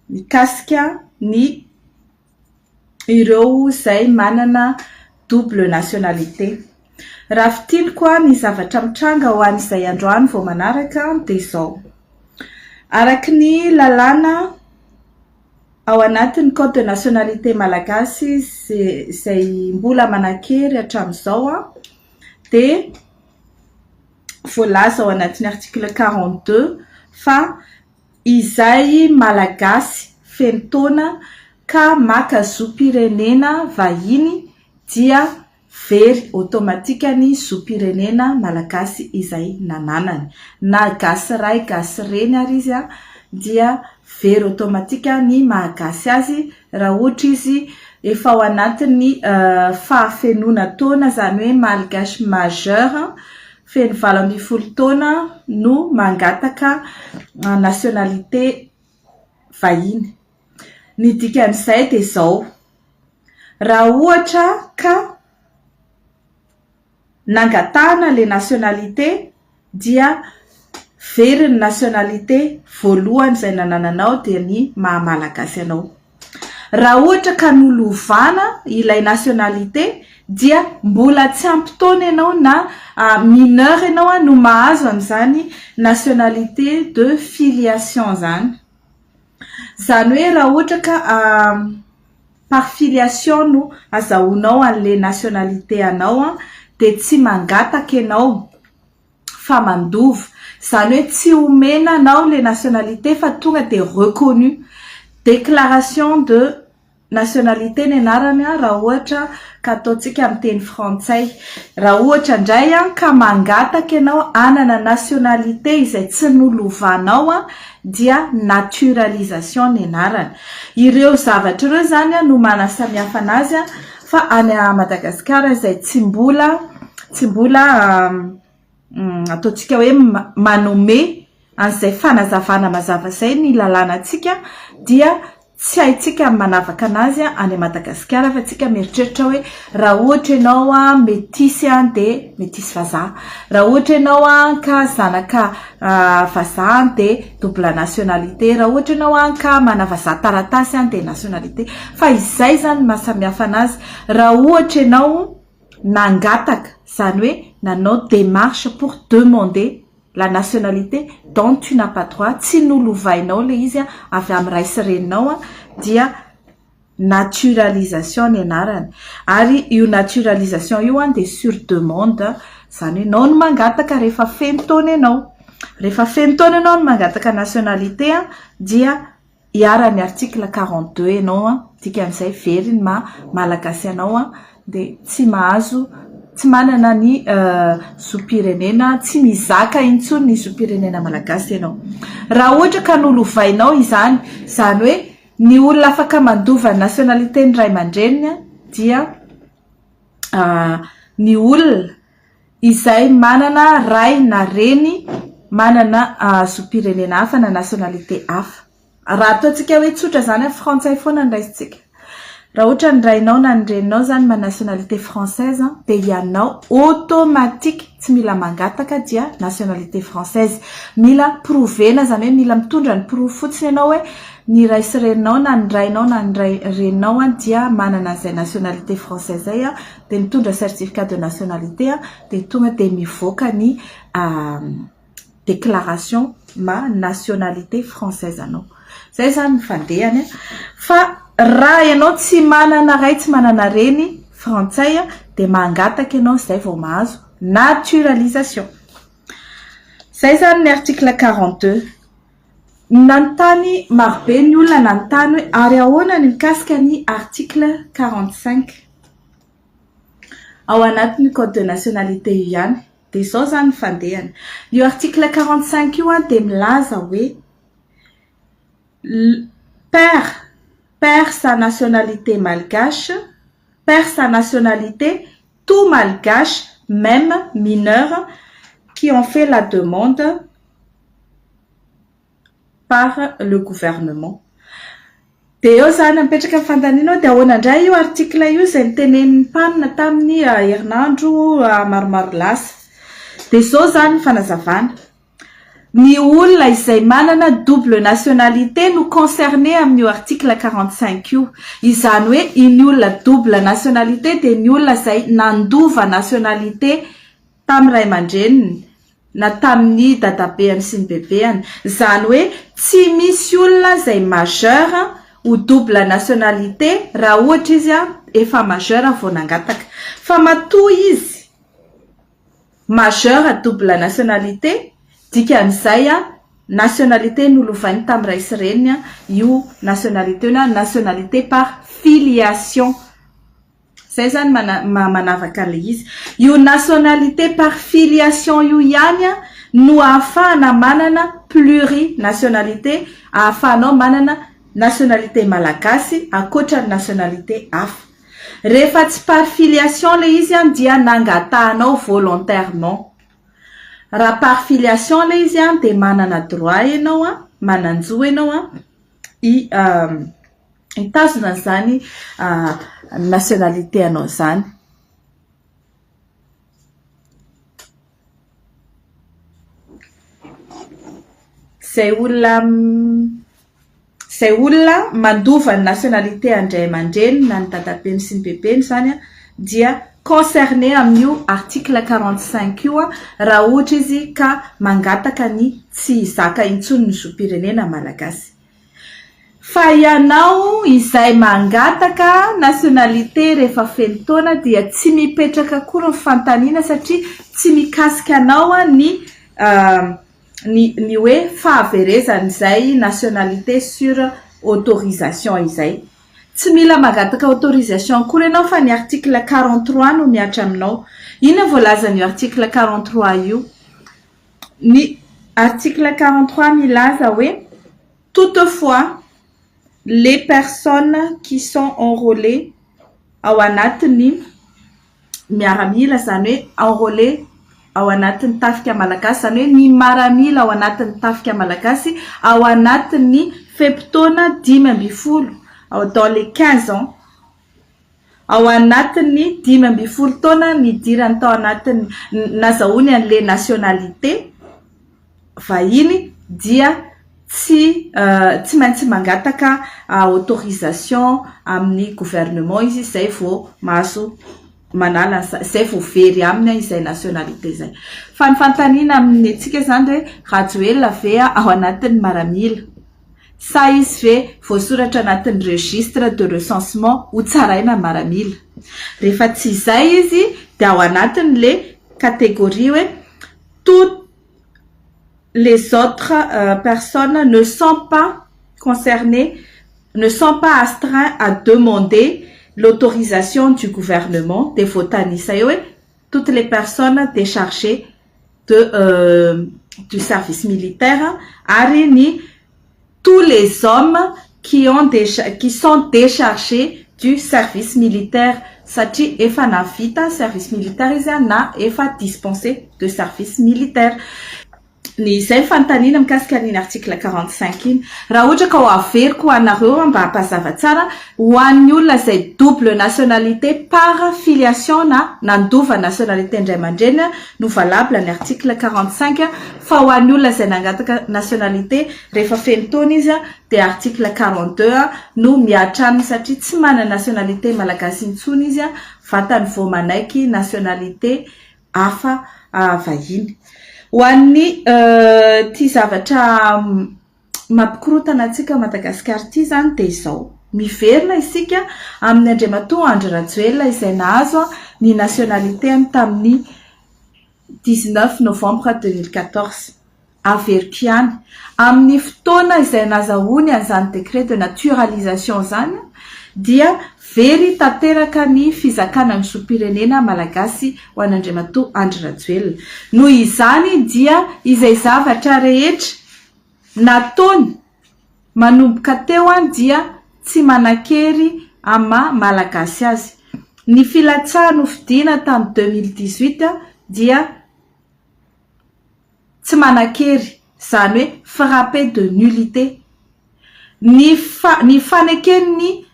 mikasika ny ireo izay manana double nationalité. Raha fitily koa ny zavatra mitranga ho an'izay androany vao manaraka dia izao. Araky ny lalàna ao anatin'ny code de nationalité malagasy izay mbola manan-kery hatramin'izao dia voalaza ao anatin'ny article 42 fa izay malagasy feno taona ka maka zoam-pirenena vahiny dia very automatika ny zoam-pirenena malagasy izay nananany na gasy ray gasy reny ary izy dia very automatika ny mahagasy azy raha ohatra izy efa ao anatin'ny fahafenona taona zany hoe malgache majeur feno 20 taona no mangataka nationalité vahiny. Ny dikan'izay dia izao, raha ohatra ka nangatahana le nationalité dia very ny nationalité voalohany izay nanananao dia ny mahamalagasy anao. Raha ohatra ka nolovana ilay nationalité dia mbola tsy ampy-taona ianao na mineur ianao no mahazo an'izany nationalité de filiation zany. Zany hoe raha ohatra ka par filiation no azahoanao an'le nationalité anao dia tsy mangataka ianao fa mandova. Zany hoe tsy omena anao le nationalité fa tonga dia reconnu. Déclaration de nationalité ny anarany raha ohatra ka ataontsika amin'ny teny frantsay. Raha ohatra indray ka mangataka ianao anana nationalité izay tsy nolovanao dia naturalisation ny anarany. Ireo zavatra ireo zany no manasamihafa anazy fa any Madagasikara izay tsy mbola ataontsika hoe manome an'izay fanazavana mazava izay ny lalànantsika dia tsy haitsika manavaka anazy any Madagasikara fa tsika mieritreritra hoe raha ohatra ianao métissy dia métissy vazaha, raha ohatra ianao ka zanaka vazaha dia double nationalité, raha ohatra ianao ka mana vazaha taratasy dia nationalité. Fa izay zany mahasamihafa anazy. Raha ohatra ianao nangataka zany hoe nanao démarche pour demander la nationalité dont tu n'as pas droit, tsy nolovainao le izy avy amin'ny ray sy reninao dia naturalisation ny anarany. Ary io naturalisation io dia sur demande, zany hoe nao no mangataka rehefa feno taona ianao. Rehefa feno taona ianao no mangataka nationalité dia hiara-ny article 42 ianao dikan'izay very ny malagasy anao dia tsy mahazo, tsy manana ny zoam-pirenena, tsy mizaka intsony ny zoam-pirenena malagasy ianao. Raha ohatra ka nolovainao izany, zany hoe ny olona afaka mandova nationalité ny ray aman-dreniny dia ny olona izay manana ray na reny manana zoam-pirenena hafa na nationalité hafa. Raha ataontsika hoe tsotra zany frantsay foana ny raisitsika. raha ohatra ny rainao na ny reninao zany nationalité française dia ianao automatique tsy mila mangataka dia nationalité française, mila provena zany hoe mila mitondra ny prov fotsiny ianao hoe ny ray sy reninao na ny rainao na ny reninao dia manana an'izay nationalité française zay dia mitondra certificat de nationalité dia tonga dia mivoaka ny déclaration ma nationalité française anao. Zay zany fandehany fa raha ianao tsy manana ray tsy manana reny frantsay dia mangataka ianao zay vao mahazo naturalisation. Zay zany ny article 42. Nanontany marobe ny olona nanontany hoe ary ahoana ny mikasika ny article 45 ao anatin'ny code de nationalité io ihany. Dia zao zany fandehany. Io article 45 io dia milaza hoe perd sa nationalité malgache, perd sa nationalité tout malgache, même mineurs qui ont fait la demande par le gouvernement. Dia eo zany mipetraka amin'ny fandaninao dia ahoana indray io article io zay nitenenin'ny mpanina tamin'ny herinandro maromaro lasa. Dia zao zany fanazavana. Ny olona izay manana double nationalité no concerné amin'io article 45 io. Izany hoe ny olona double nationalité dia ny olona izay nandova nationalité tamin'ny ray aman-dreniny na tamin'ny dadabeany sy ny bebeany. Izany hoe tsy misy olona izay majeur ou double nationalité raha ohatra izy efa majeur vao nangataka. Fa matoa izy majeur double nationalité dikan'izay nationalité nolovainy tamin'ny ray sy reniny io nationalité na nationalité par filiation. Zay zany manavaka an'ilay izy. Io nationalité par filiation io ihany no ahafahana manana plurinationalité, ahafahanao manana nationalité malagasy akoatra ny nationalité hafa. Rehefa tsy par filiation le izy dia nangatahanao volontairement. Raha par filiation le izy dia manana droit ianao mananjo ianao hitazona zany nationalité anao zany. Zay olona mandova ny nationalité andray aman-dreny na ny dadabeny sy ny bebeny zany dia concerné amin'io article 45 io raha ohatra izy ka mangataka ny tsy zaka intsony ny zoam-pirenena malagasy. Fa ianao izay mangataka nationalité rehefa feno taona dia tsy mipetraka akory ny fantaniana satria tsy mikasika anao ny hoe fahaverezan'izay nationalité sur autorisation izay. Tsy mila mangataka autorisation akory ianao fa ny article 43 no miatra aminao. Ina voalaza ny article 43 io? Ny article 43 milaza hoe toutefois les personnes qui sont enrôlées ao anatin'ny miaramila zany hoe enrôlées ao anatin'ny tafika malagasy zany hoe ny maramila ao anatin'ny tafika malagasy ao anatin'ny feptaona 10 dans les 15 ans ao anatin'ny 10 taona ny dirany tao anatin'ny nazahoany an'le nationalité vahiny dia tsy maintsy mangataka autorisation amin'ny gouvernement izy zay vao mahazo manala zay vao very aminy izay nationalité zay. Fa ny fantaniana amin'ny antsika zany hoe Rajoelina ve ao anatin'ny maramila sa izy ve voasoratra anatin'ny registre de recensement ho tsaraina maramila. Rehefa tsy izay izy dia ao anatin'ny le catégorie hoe toutes les autres personnes ne sont pas concernées, ne sont pas astreints à demander l'autorisation du gouvernement des votanistes. Toutes les personnes déchargées du service militaire, arini tous les hommes qui sont déchargés du service militaire. Satri efa na vita service militaire izy na efa dispensé de service militaire. ny zay fanontaniana mikasika niny article 45 iny raha ohatra ka ho averiko anareo mba hampazava tsara ho an'ny olona zay double nationalité par filiation na nandova nationalité indray aman-dreny no valable ny article 45 fa ho an'ny olona zay nangataka nationalité rehefa feno taona izy de article 42 no miatra aminy satria tsy mana nationalité malagasy intsony izy vatany vao manaiky nationalité hafa vahiny. Ho an'ny ty zavatra mampikorotana atsika Madagasikara ty zany de zao miverina isika amin'ny Andriamatoa Andry Rajoelina izay nahazo ny nationalité tamin'ny 19 novembre 2014 averiko ihany amin'ny fotoana izay nazahoany an'izany décret de naturalisation zany dia very tanteraka ny fizakana ny zopirenena malagasy ho an'Andriamatoa Andry Rajoelina. Noho izany dia izay zavatra rehetra nataony manomboka teo dia tsy manakery ama malagasy azy. Ny filatsahana nofidiana tamin'ny 2018 dia tsy manakery zany hoe frappé de nullité. Ny fanekeny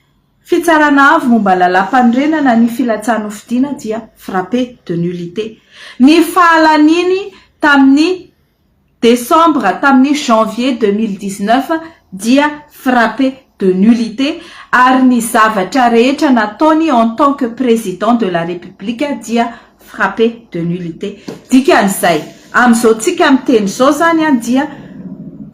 fitsarana avy momba lalam-panorenana ny filatsahana nofidiana dia frappé de nullité. Ny fahalaniny tamin'ny décembre tamin'ny janvier 2019 dia frappé de nullité ary ny zavatra rehetra nataony en tant que président de la République dia frappé de nullité. Dikan'izay am'izao tsika miteny zao zany dia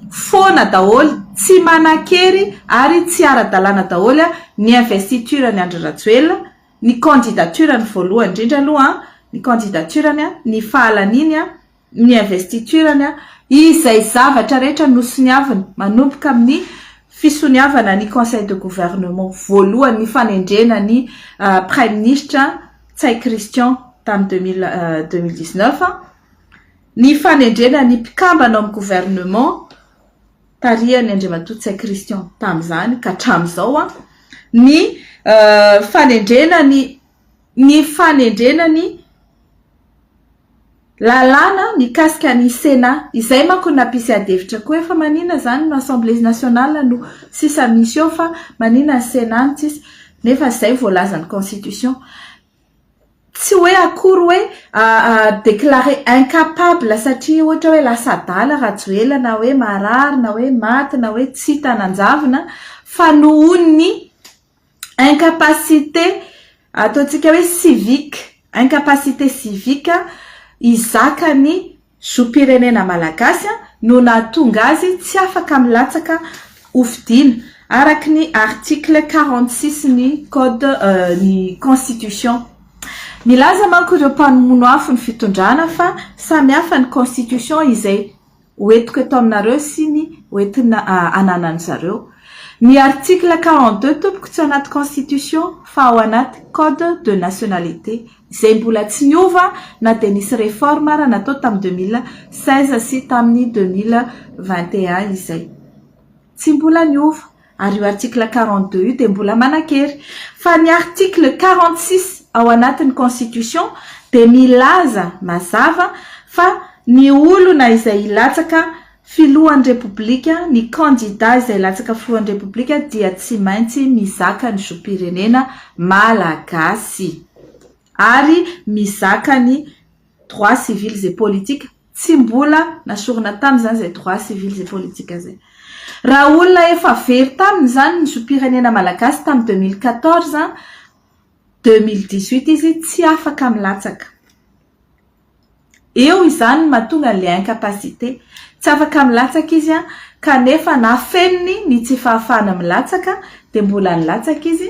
fona daholo tsy manakery ary tsy ara-dalàna daholo ny investiture ny Andry Rajoelina, ny candidature ny voalohany indrindra aloha ny candidature ny fahalaniny ny investiture izay zavatra rehetra nosoniavana manomboka amin'ny fisoniavana ny conseil de gouvernement voalohany ny fanendrena ny prime ministre Tsay Christian tamin'ny 2019 ny fanendrena ny mpikambana amin'ny gouvernement tarihany Andriamatoa Tsay Christian tamin'izany ka hatramin'izao ny fanendrena ny lalàna mikasika ny Sénat izay manko nampisy adevitra koa efa manina zany no Assemblée nationale no sisa misy eo fa manina ny Sénat tsisy nefa zay voalaza ny constitution tsy hoe akory hoe déclaré incapable satria ohatra hoe lasa adala Rajoelina na hoe marary na hoe maty na hoe tsy tananjavina fa nohon'ny incapacité ataontsika hoe civique, incapacité civique izaka ny zopirenena malagasy no nahatonga azy tsy afaka milatsaka hofidiana araky ny article 46 ny code ny constitution. Milaza manko ireo mpamono afo ny fitondrana fa samy hafa ny constitution izay hoentiko eto aminareo sy ny hoentina ananany zareo. Ny article 42 tompoko tsy anaty constitution fa ao anaty code de nationalité izay mbola tsy niova na de nisy réforme raha natao tamin'ny 2016 sy tamin'ny 2021 izay tsy mbola niova ary io article 42 io de mbola manakery fa ny article 46 ao anatin'ny constitution de milaza mazava fa ny olona izay ilatsaka filohan'ny republika ny candidat izay ilatsaka filohan'ny republika dia tsy maintsy mizaka ny zopirenena malagasy ary mizaka ny droits civils et politiques tsy mbola nasorona tamin'izany zay droits civils et politiques zay. Raha olona efa very taminy zany ny zopirenena malagasy tamin'ny 2014 2018 izy tsy afaka milatsaka. Eo izany mahatonga le incapacité tsy afaka milatsaka izy kanefa nafeniny ny tsy fahafahana milatsaka de mbola nilatsaka izy.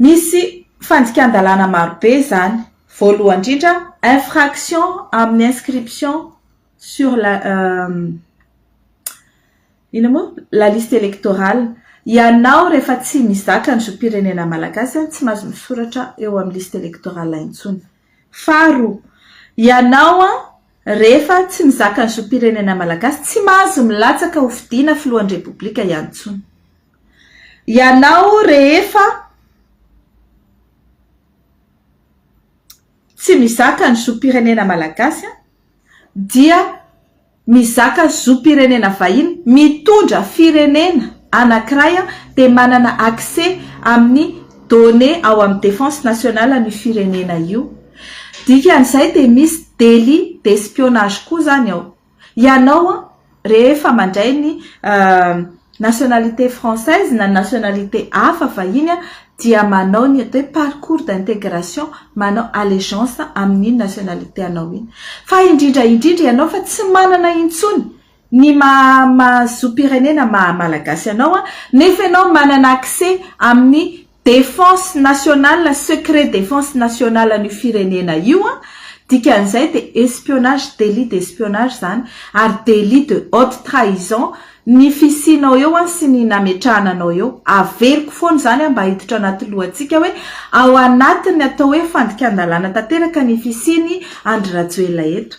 Misy fandikan-dalàna marobe zany. Voalohany indrindra infraction amin'ny inscription sur la liste électorale. Ianao rehefa tsy mizaka ny zopirenena malagasy tsy mahazo misoratra eo amin'ny liste électorale intsony. Faharoa, ianao rehefa tsy mizaka ny zopirenena malagasy tsy mahazo milatsaka hofidiana filohan'ny republika intsony. Ianao rehefa tsy mizaka ny zopirenena malagasy dia mizaka zoom-pirenena vahiny mitondra firenena anankiray dia manana accès amin'ny données ao amin'ny défense nationale ny firenena io. Dikan'izay dia misy délit d'espionnage koa zany ao. Ianao rehefa mandray ny nationalité française na nationalité hafa vahiny dia manao ny atao hoe parcours d'intégration, manao allégeance amin'ny nationalité anao iny. Fa indrindra ianao fa tsy manana intsony ny zoom-pirenena malagasy anao nefa ianao manana accès amin'ny défense nationale, secret défense nationale ny firenena io dikan'izay dia espionnage, délit d'espionnage zany, ary délit de haute trahison ny fisinao eo sy ny nametrahananao eo. Averiko foana zany mba hiditra anaty lohantsika hoe ao anatiny atao hoe fandikan-dalàna tanteraka ny fisiny Andry Rajoelina eto.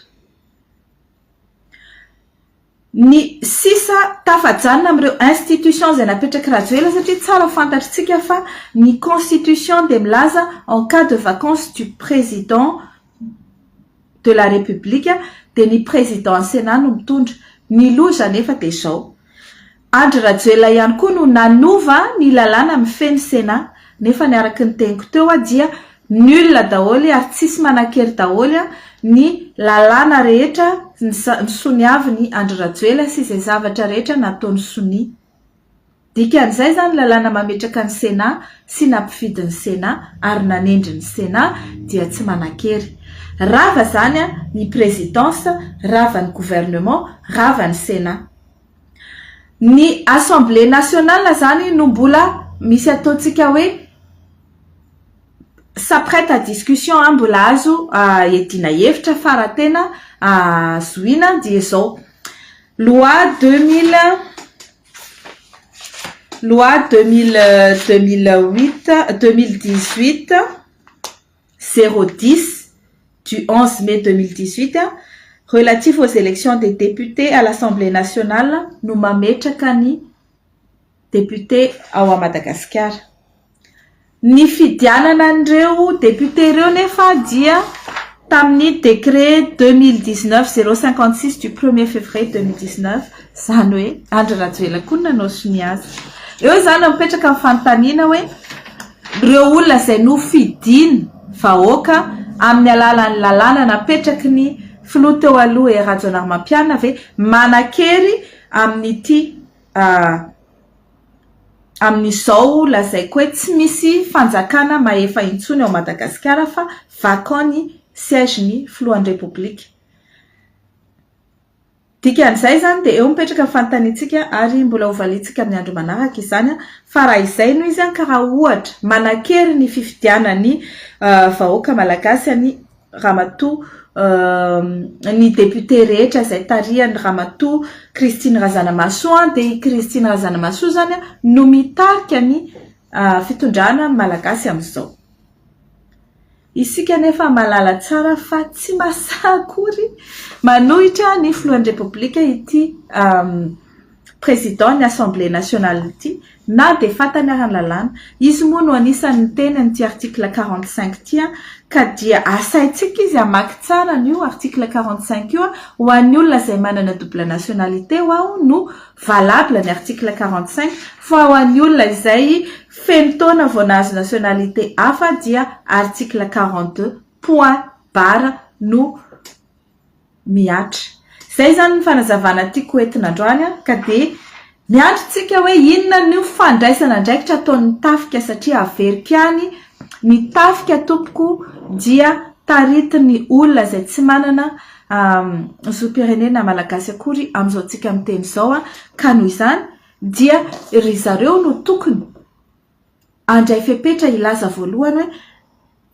Ny sisa tafajanona amin'ireo institution zay napetraka Rajoelina satria tsara fantatritsika fa ny constitution dia milaza en cas de vacances du président de la République dia ny président Sénat no mitondra. Ny loza nefa dia zao. Andry Rajoelina ihany koa no nanova ny lalàna mifeny Sénat, nefa ny araky ny teniko teo dia nul daholo ary tsisy manan-kery daholo ny lalàna rehetra ny soniavy ny Andry Rajoelina sy izay zavatra rehetra nataony soni. Dikan'izay zany lalàna mametraka ny Sénat sy nampifidy ny Sénat ary nanendry ny Sénat dia tsy manan-kery. Rava zany ny présidence, rava ny gouvernement, rava ny Sénat. Ny Assemblée nationale zany no mbola misy ataontsika hoe s'apprête à discussion mbola azo edina hevitra faratena zoina dia zao. Loi 2018 010 du 11 mai 2018 relatif aux élections des députés à l'Assemblée nationale no mametraka ny député ao Madagascar. Ny fidianana an'ireo député ireo nefa dia tamin'ny décret 2019-056 du 1er février 2019 zany hoe Andry Rajoelina koa nanao sony azy. Eo zany mipetraka amin'ny fanontaniana hoe ireo olona izay nofidiny vahoaka amin'ny alalan'ny lalàna napetraky ny filoha teo aloha Rajaonarimampianina ve manan-kery amin'ity amin'izao lazaiko hoe tsy misy fanjakana maefa intsony ao Madagasikara fa vacant ny siège ny filohan'ny République. Dikan'izay zany dia eo mipetraka fantanitsika ary mbola hovalitsika amin'ny andro manaraka izany fa raha izay no izy karaha ohatra manan-kery ny fifidianany vahoaka malagasy ny Ramatoa ny député rehetra izay tarihany Ramatoa Christine Razanamaso dia Christine Razanamaso zany no mitarika ny fitondrana malagasy amin'izao. Isika nefa malala tsara fa tsy masakory manohitra ny filohan'ny République ity président ny Assemblée nationale ity na dia fatany arany lalàna. Izy moa no anisan'ny teny an'ity article 45 ity ka dia asaitsika izy hamaky tsara an'io article 45 io ho an'ny olona izay manana double nationalité ho no valable ny article 45 fa ho an'ny olona izay feno taona vao nahazo nationalité hafa dia article 42 point barre no miatra. Zay zany ny fanazavana tiako entina androany ka dia miandritsika hoe inona ny fandraisana ndraikitra ataon'ny tafika satria averika any ny tafika tompoko dia taritiny olona izay tsy manana zoom-pirenena malagasy akory amin'izao tsika miteny izao ka noho izany dia ry zareo no tokony andray fepetra ilaza voalohany hoe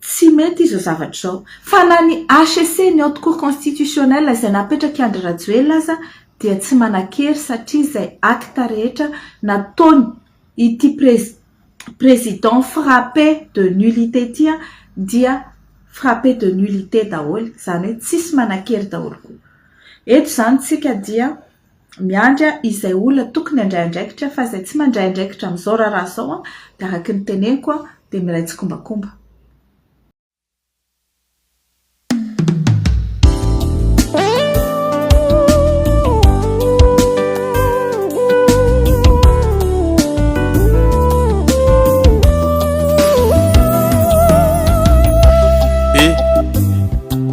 tsy mety izao zavatra izao fa na ny HCC ny haute cour constitutionnelle izay napetraka Andry Rajoelina aza dia tsy manan-kery satria izay acte rehetra nataony ity président frappé de nullité ity dia frappé de nullité daholo zany hoe tsisy manan-kery daholo koa. Eto zany tsika dia miandra izay olona tokony andray andraikitra fa izay tsy mandray andraikitra amin'izao raha zao dia araka ny teneniko dia miray tsikombakomba.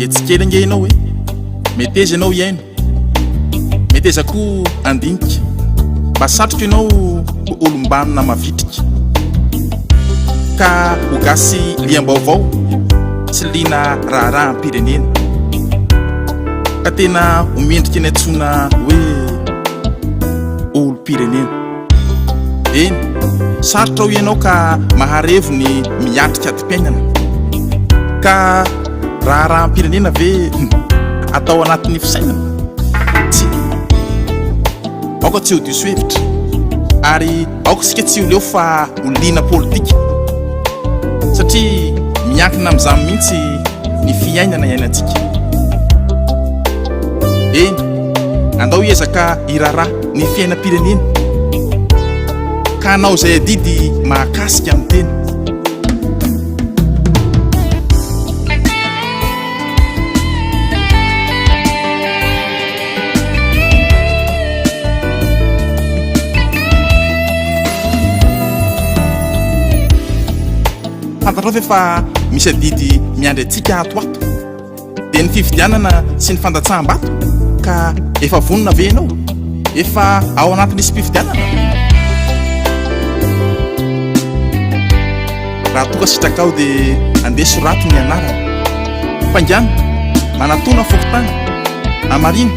etsikely ange ianao hoe mety eza ianao iaino, mety eza koa andinika, mba satroka ianao olombanona mavitrika ka ho gasy liam-baovao tsy liana raharaha am-pirenena, ka tena homendrika ny antsoina hoe olo-pirenena. Eny, sarotra ho ianao ka maharevo ny miatrika ati-piainana, ka raharaha am-pirenena ve atao anatin'ny fisainana? Tsy, aoka tsy ho diso hevitra, ary aoka sika tsy ho leo fa holiana politika, satria miankina amin'izany mihitsy ny fiainana iainantsika. Eny, andao hiezaka hiraharaha ny fiainam-pirenena, ka anao izay adidy mahakasika amin'ny teny. Fantatrao ve fa misy adidy miandry antsika atoato, dia ny fifidianana sy ny fandatsaham-bato, ka efa vonona ve ianao? Efa ao anatin'isy mpifidianana? Raha toka sitrakao dia andeha sorato ny anarana, mpangiana manatona fokotany, amarina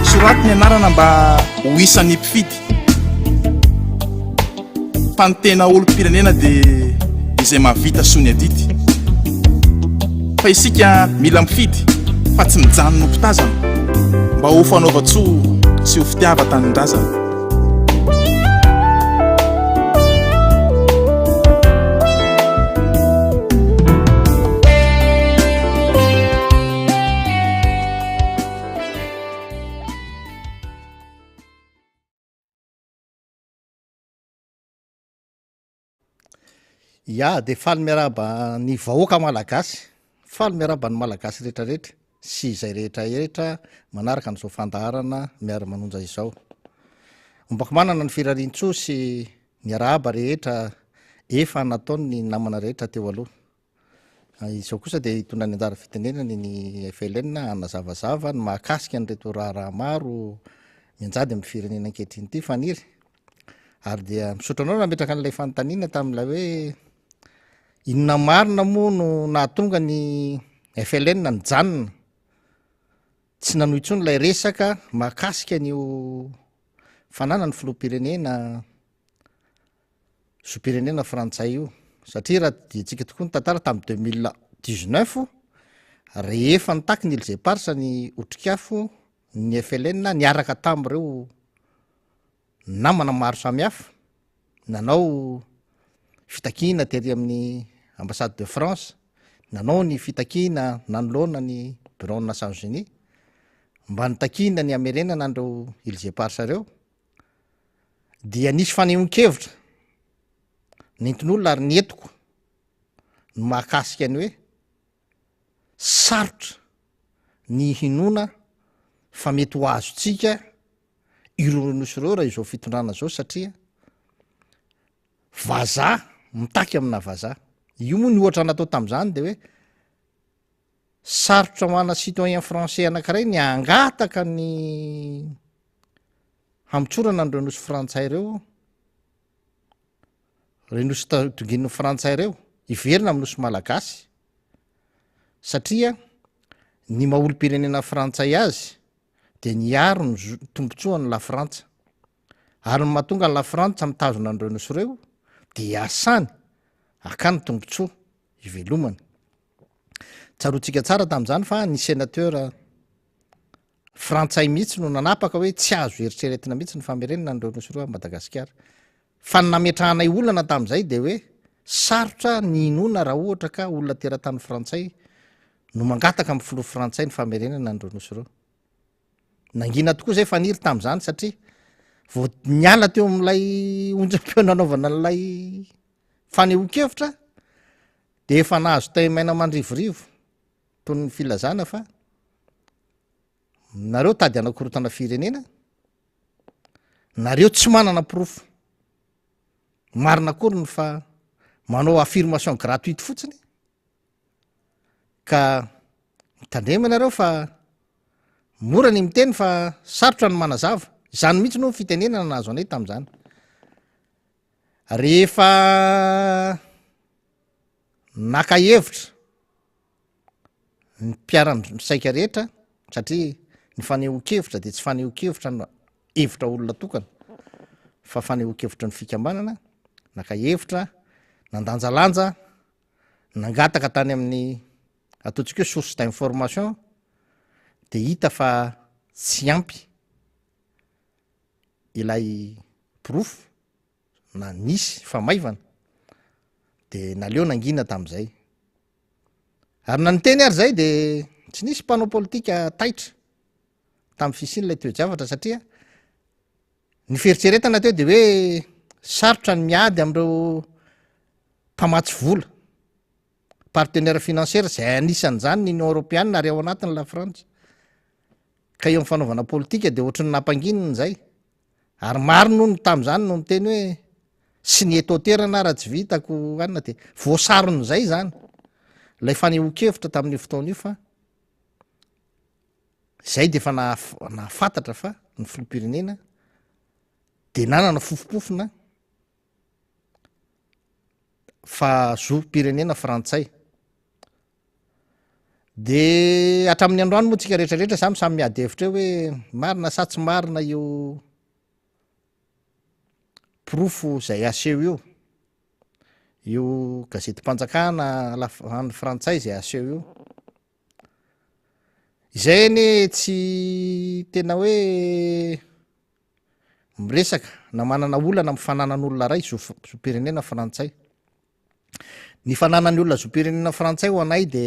sorato ny anarana mba ho isan'ny mpifidy. Fa ny tena olo-pirenena dia izay mahavita soa ny adidy, fa isika mila mifidy fa tsy mijanona no mpitazana, mba ho fanaova-tsoa sy ho fitiava tanin-drazana. Ya dia faly miaraba ny vahoaka malagasy, faly miaraba ny malagasy rehetrarehetra sy izay rehetrarehetra manaraka n'izao fandaharana miara-manonja izao. Ombako manana ny firarian-tsoa sy ny arahaba rehetra efa nataony ny namana rehetra teo aloha. Izao kosa dia hitondra ny anjara fitenenany ny FLN hanazavazava ny mahakasika nyreto raharaha maro mianjady amin'ny firenena ankehitriny ity faniry. Ary dia misaotra anao nametraka an'ilay fanontaniana tamin'ilay hoe inona marina moa no nahatonga ny FLN nijanona, tsy nanohy intsony ilay resaka mahakasika an'io fanana ny filoham-pirenena zoam-pirenena frantsay io. Satria raha diantsika tokoa ny tantara tamin'ny 2019 rehefa nitaky ny Ilze Parsa ny otrikafo ny FLN niaraka tamin'ireo namana maro samihafa, nanao fitakina tery amin'ny ambassade de France, nanao ny fitakina nanoloana ny bureau ny Nations Unies, mba nitakina ny amerena nandreo Ilze Parsa reo, dia nisy fanehoan-kevitra nentin'olona ary nientiko no mahakasika ny hoe sarotra ny hinoana fa mety ho azotsika ireo nosy ireo raha izao fitondrana zao, satria vazaha mitaky amina vazaha. Io moa ny ohatra natao tamin'izany dia hoe sarotra mana citoyen français anankiray ny angataka ny hamitsorana n'ireo nosy frantsay reo, reo nosy tongin'ny frantsay reo iverina amin'ny nosy malagasy, satria ny maha-olo-pirenena frantsay azy dia niaro ny tombotsoany la Frantsa, ary ny mahatonga ny la Frantsa mitazona an'ireo nosy ireo dia asany akany tombotsoa ivelomany. Tsaroantsika tsara tamin'izany fa ny sénateur frantsay mihitsy no nanapaka hoe tsy azo eritreretina mihitsy ny famerenana n'ireo nosy ireo a Madagasikara. Fa ny nametrahanay olana tamin'izay dia hoe sarotra ny inona raha ohatra ka olona teratany frantsay no mangataka amin'ny filoha frantsay ny famerenana n'ireo nosy ireo. Nangina tokoa zay faniry tamin'izany, satria vao niala teo amin'ilay onjam-peo nanaovana n'ilay fanehoan-kevitra dia efa nahazo tay-maina mandrivorivo toy ny filazana fa nareo tady anakorotana firenena, nareo tsy manana porofo, marina koriny fa manao affirmation gratuite fotsiny, ka tandremanareo fa mora ny miteny fa sarotra ny manazava izany mihitsy no fitenenana nahazo anay tam'izany rehefa naka hevitra ny mpiarany saika rehetra satria ny fanehoan-kevitra de tsy fanehoan-kevitra no hevitra olona tokana fa fanehoan-kevitra ny fikambanana naka hevitra nandanjalanja nangataka tany amin'ny ataontsika hoe source d'information de hita fa tsy ampy ilay proof na nisy fa maivana de naleo nangina tam'izay ary na niteny ary zay de tsy nisy mpanao politika taitra tamin'ny fisiny lay toe-javatra satria ny feritseretana teo de hoe sarotra ny miady am'ireo mpamatsy vola partenaire financière zay anisan'zany ny union européenne ary ao anatiny la France ka eo amin'ny fanaovana politika de ohatry ny nampangininy zay ary maro noho ny tam'izany no miteny hoe sy ny etoterana raha tsy vitako anina de voasarony zay zany lay fanehoan-kevitra tamin'io fotoana io fa zay de fa nafantatra fa ny filoham-pirenena de nanana fofopofona fa zorom-pirenena frantsay de hatramin'ny androany moa tsika rehetrarehetra samy miady hevitra eo hoe marina sa tsy marina io profo zay aseho io gazety mpanjakana any frantsay zay aseho io izay ane tsy tena hoe miresaka na manana olana mifananan'olona ray zorom-pirenena frantsay ny fananany olona zorom-pirenena frantsay ho anay de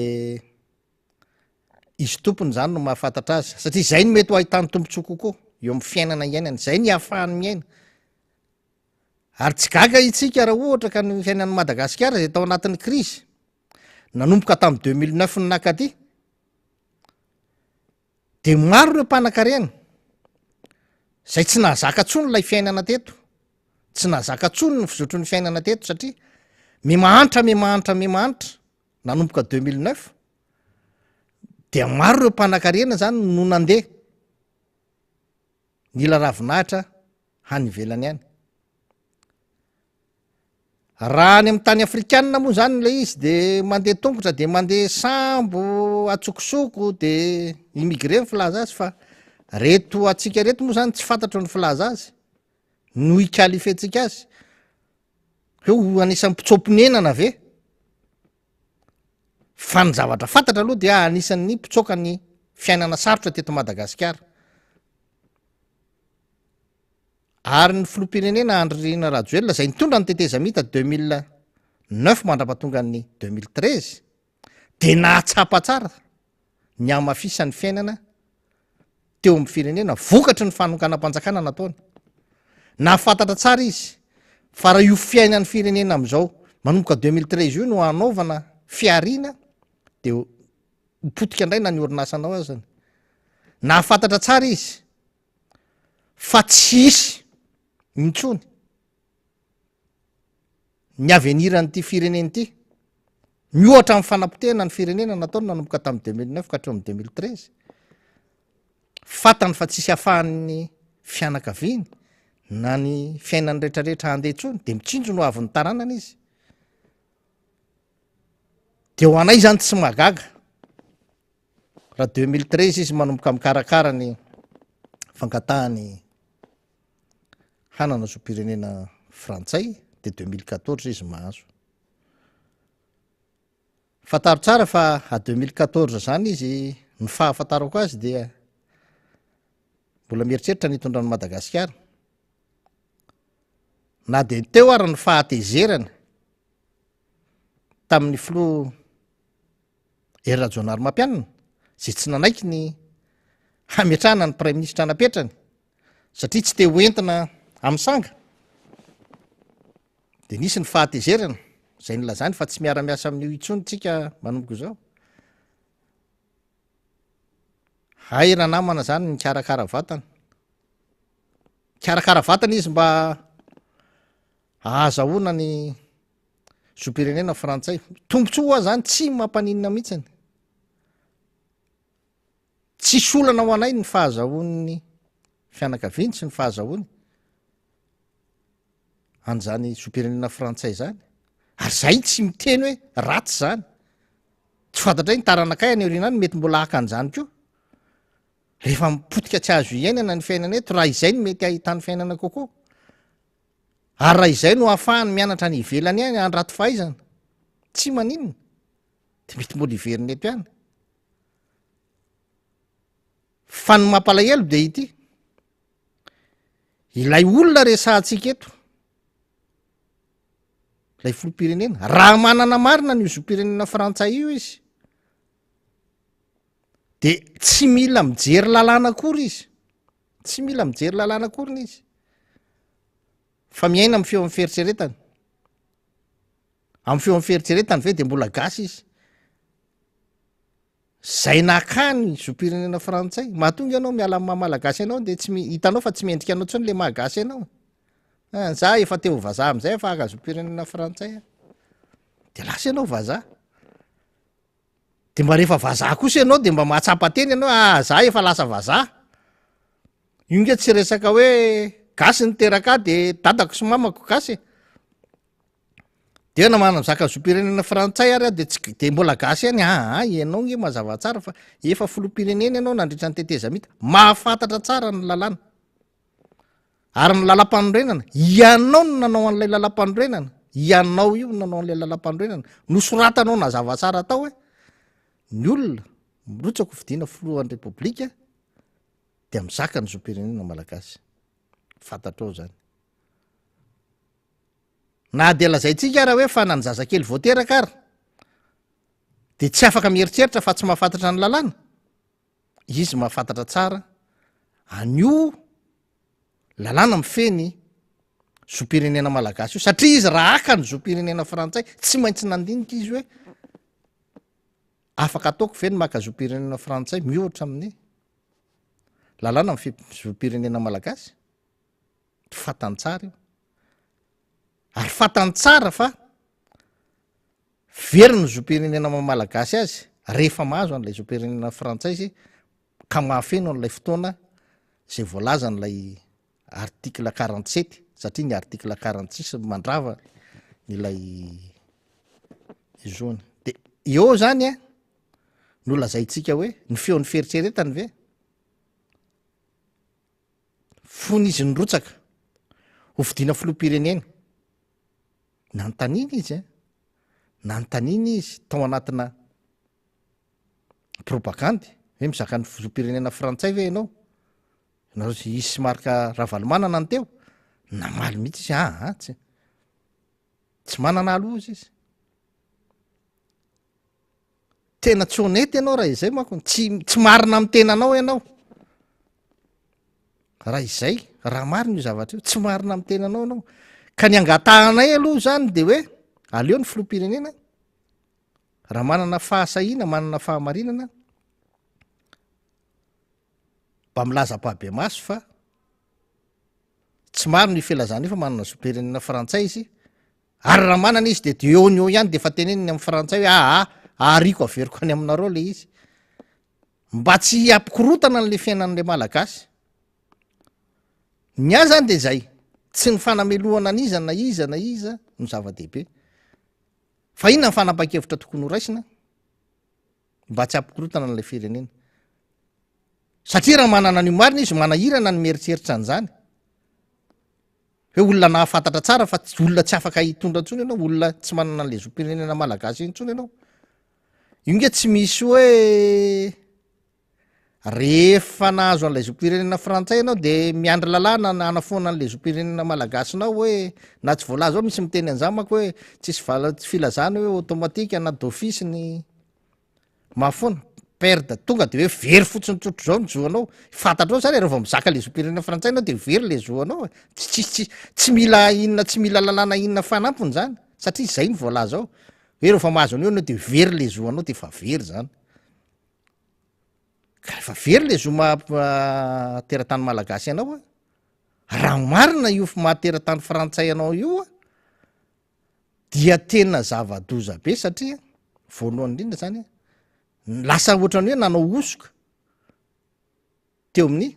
izy tompony zany no mahafantatra azy satria zay no mety ho ahitany tombontsoa kokoa eo amin'ny fiainana iainany zay ny ahafahany miaina ary tsy gaga itsika raha ohatra ka ny fiainan'ny Madagasikara zay tao anatin'ny crise nanomboka tamin'ny 2009 ny nakaty de maro ireo mpanan-karena zay tsy nahazaka tsony lay fiainana teto tsy nahazaka tsony ny fizotro ny fiainana teto satria mimahantra nanomboka 2009 de maro ireo mpanan-karena zany no nandeha nila ravinahitra hany ivelany any raha any amin'ny tany afrikanina moa zany le izy de mandeha tongotra de mandeha sambo atsokosoko de immigré ny filaza azy fa reto atsika reto moa zany tsy fantatro ny filaza azy no ikalifetsika azy hoe anisan'ny mpitsomponenana ve fa ny zavatra fantatra aloha de anisan'ny mpitsoka ny fiainana sarotra teto Madagasikara ary ny filoham-pirenena Andry Rajoelina zay nitondra ny teteza mita 2009 mandrapatonga ny 2013 de nahatsapa tsara ny amafisan'ny fiainana teo amin'ny firenena vokatry ny fanokana-panjakana nataony nahafantatra tsara izy fa raha io fiainan'ny firenena am'izao manomboka 2013 io no anaovana fiarina de mipotika indray na ny orinasanao azany nahafantatra tsara izy fa tsisy mintsony ny aveniran'ity firenena ity miohatra amin'ny fanapotehana ny firenena nataony nanomboka tamin'ny 2009 ka hatreo amin'ny 2013 fantany fa tsisy ahafahan'ny fianakaviany na ny fiainany rehetrarehetra handeha tsony de mitsinjo no avy ny taranana izy de ho anay zany tsy magaga raha 2013 izy manomboka mikarakara ny fangatahany hanana zorom-pirenena frantsay de 2014 izy mahazo fantaro tsara fa a 2014 zany izy ny fahafantarako azy dia mbola mieritreritra nitondrany Madagasikara na de teo ary ny fahatezerana tamin'ny filoha Rajonary Mampianina zay tsy nanaiky ny hametrahana ny prime ministre napetrany satria tsy te hoentina amin'ny sanga de nisy ny fahatezerana zay nylazany fa tsy miara-miasa amin'io intsony tsika manomboka zao hay raha namana zany ny karakara vatana karakara vatana izy mba ahazahoana ny zorom-pirenena frantsay tombontsoa zany tsy mampaninina mihitsiny tsy solana ho anay ny fahazahoany fianakaviany sy ny fahazahony an'zany zopirenena frantsay zany ary zay tsy miteny hoe ratsy zany tsy fantatray ny taranakay any orinany mety mbola haka an'zany koa rehefa mipotika tsy azo iainana ny fiainana eto raha izay ny mety ahitany fiainana kokoa ary raha izay no hahafahany mianatra ny ivelany any andrato fahaizana tsy maninona de mety mbola iveriny eto ihany fa ny mampalahelo de ity ilay olona resahantsika eto lay filopirenena raha manana marina ny zopirenena frantsay io izy de tsy mila mijery lalàna akory izy tsy mila mijery lalàna akoriny izy fa miaina amy feo amy fieritseretany amy feo amy fieritseretany ve de mbola gasy izy zay nakany zopirenena frantsay mahatonga ianao miala amy mamalagasy ianao de tsy hitanao fa tsy mendrika anao tsony le mahagasy ianao za efa teo vazaha am'zay efa aka zopirenena frantsay de lasa ianao vazaha de mba rehefa vazaha kosa ianao de mba mahatsapa-teny ianao za efa lasa vazaha io nge tsy resaka hoe gasy ny teraka de dadako sy mamako gasy de namana mizaka zopirenena frantsay ary de tsy de mbola gasy any ianao nge mazava tsara fa efa filopirenena ianao nandritra ny teteza mita mahafantatra tsara ny lalàna ary ny lalam-panorenana ianao no nanao an'lay lalam-panorenana ianao io nanao an'lay lalam-panorenana nosoratanao nazava tsara tao hoe ny olona mirotsako vidiana filohan'ny repoblika de mizaka ny zopirenena malagasy fantatrao zany na de lazaitsika raha hoe fa na ny zazakely voateraka ary de tsy afaka mieritreritra fa tsy mahafantatra ny lalàna izy mahafantatra tsara anio lalàna mifeny zopirenena malagasy io satria izy raha aka ny zopirenena frantsay tsy maintsy nandinika izy hoe afaka ataoko ve ny maka zopirenena frantsay mihoatra amin'ny lalàna my zopirenena malagasy fantany tsara io ary fantany tsara fa very ny zopirenena mamalagasy azy rehefa mahazo an'lay zopirenena frantsay izy ka mahafeno an'lay fotoana zay voalaza n'lay article 47 satria ny article 46 mandrava nylay izony de eo zany no lazaitsika hoe ny feon'ny fieritseretany ve fony izy nyrotsaka ho fidiana filopirenena nantaniny izy nantaniny izy tao anatina propagandy hoe mizaka ny zopirenena frantsay ve ianao nareo isy marika rahavalomanana ny teo namaly mihitsy izy tsy manana aloza izy tena tsy honety ianao raha izay mako tsy marina amy tenanao ianao raha izay raha marina io zavatra io tsy marina amy tenanao ianao ka ny angatahanay aloha zany de hoe aleo ny filopirenena raha manana fahasahina manana fahamarinana mba milaza pahabe maso fa tsy maro ny felazana io fa manana zopirenena frantsay izy ary raha manana izy de eo ny eo ihany de efa teneniny amy frantsay hoe ariko averiko any aminareo le izy mba tsy ampikorotana n'le fiainan'le malagasy ny azy zany de zay tsy ny fanamelohana aniza na iza no zava-dehibe fa inona ny fanapa-kevitra tokony ho raisina mba tsy ampikorotana n'le firenena satria raha manana an'io marina izy manahirana ny mieritseritra an'zany hoe olona nahafantatra tsara fa olona tsy afaka hitondra ntsony ianao olona tsy manana an'le zopirenena malagasy intsony ianao io nge tsy misy hoe rehefa nahazo an'lay zopirenena frantsay ianao de miandry lalàna anafoana an'le zopirenena malagasinao hoe na tsy voalaza ao misy miteny anzamako hoe tsisy filazany hoe automatika na d'office ny mahafoana perde tonga de hoe very fotsiny tsotro zao ny zoanao fantatrao zany rehefa mizaka le zopirenena frantsay anao de very le zoanao tsy mila inona tsy mila lalàna inona fanampony zany satria zay ny voalaza ao hoe rehefa mahazo an'io anao de very le zoanao de fa very zany ka rehefa very le zo mahateratany malagasy ianao raha marina io mahateratany frantsay ianao io dia tena zava-doza be satria voalohany indrindra zany lasa ohatrany hoe nanao osoka teo amin'ny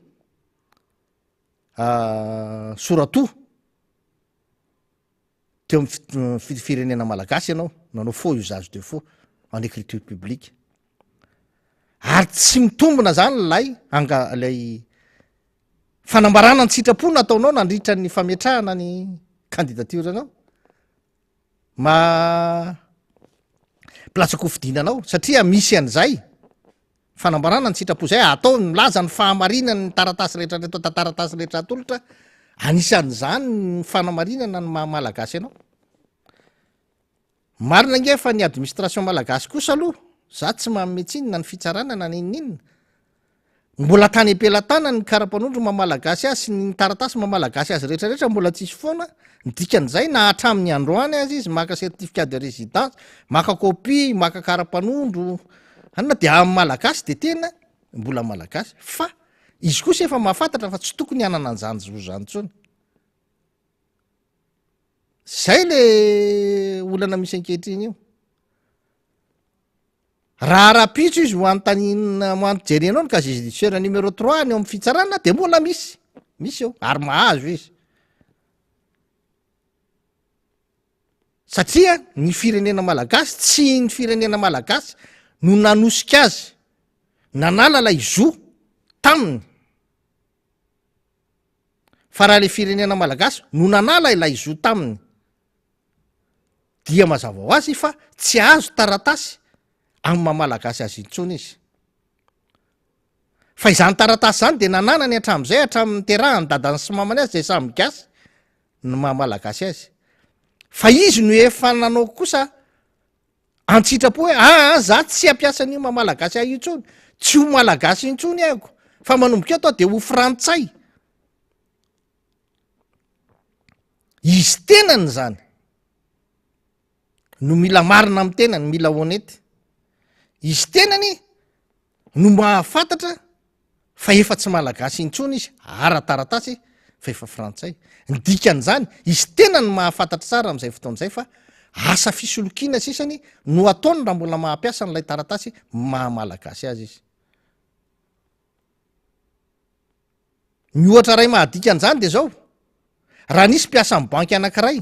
sorato teo amin'ny firenena malagasy ianao nanao faux usage de faux en écriture publique ary tsy mitombona zany lay fanambarana ny sitrapona ataonao nandritra ny fametrahana ny candidature-nao platsako fidinanao satria misy an'izay fanambarana ny sitrapo zay atao milaza ny fahamarinana ny taratasy rehetra reto taratasy rehetra atolotra anisan'izany ny fanamarinana ny mahamalagasy ianao marina nge fa ny administration malagasy kosa aloha za tsy mametsinina ny fitsaranana ny ininina mbola tany ampelatana ny karapanondro mahamalagasy azy sy ny taratasy mahamalagasy azy rehetrarehetra mbola tsisy foana nidikan'izay na hatramin'ny androany azy izy maka certificat de résidence maka copie maka karapanondro anina de amin'ny malagasy de tena mbola malagasy fa izy kosa efa mahafantatra fa tsy tokony hanana an'izany zany tsony zay le olana misy ankehitriny io raha rapitso izy hoantanina moantojerenao ny casier judiciaire numéro 3 ny eo amin'ny fitsarana de mbola misy eo ary mahazo izy satria ny firenena malagasy tsy ny firenena malagasy no nanosika azy nanala lay zo taminy fa raha le firenena malagasy no nanala ilay zo taminy dia mazava ho azy fa tsy azo taratasy amin'ny mahamalagasy azy intsony izy fa izany taratasy zany de nananany hatramin'izay hatramin'ny terahany dadany sy mamany azy zay samy gasy ny mahamalagasy azy fa izy no efa nanao kosa antsitrapo hoe za tsy ampiasan'io mahamalagasy ahy intsony tsy ho malagasy intsony aiko fa manomboka atao de ho frantsay izy tenany zany no mila marina amin'ny tenany mila honnête izy tenany no mahafantatra fa efa tsy malagasy intsony izy ara-taratasy fa efa frantsay ny dikan'izany izy tena ny mahafantatra tsara amin'izay fotoan'izay fa asa fisolokiana sisany no ataony raha mbola mahampiasa n'ilay taratasy mahamalagasy azy izy ny ohatra ray mahadikan'izany de zao raha nisy mpiasa amin'ny banky anankiray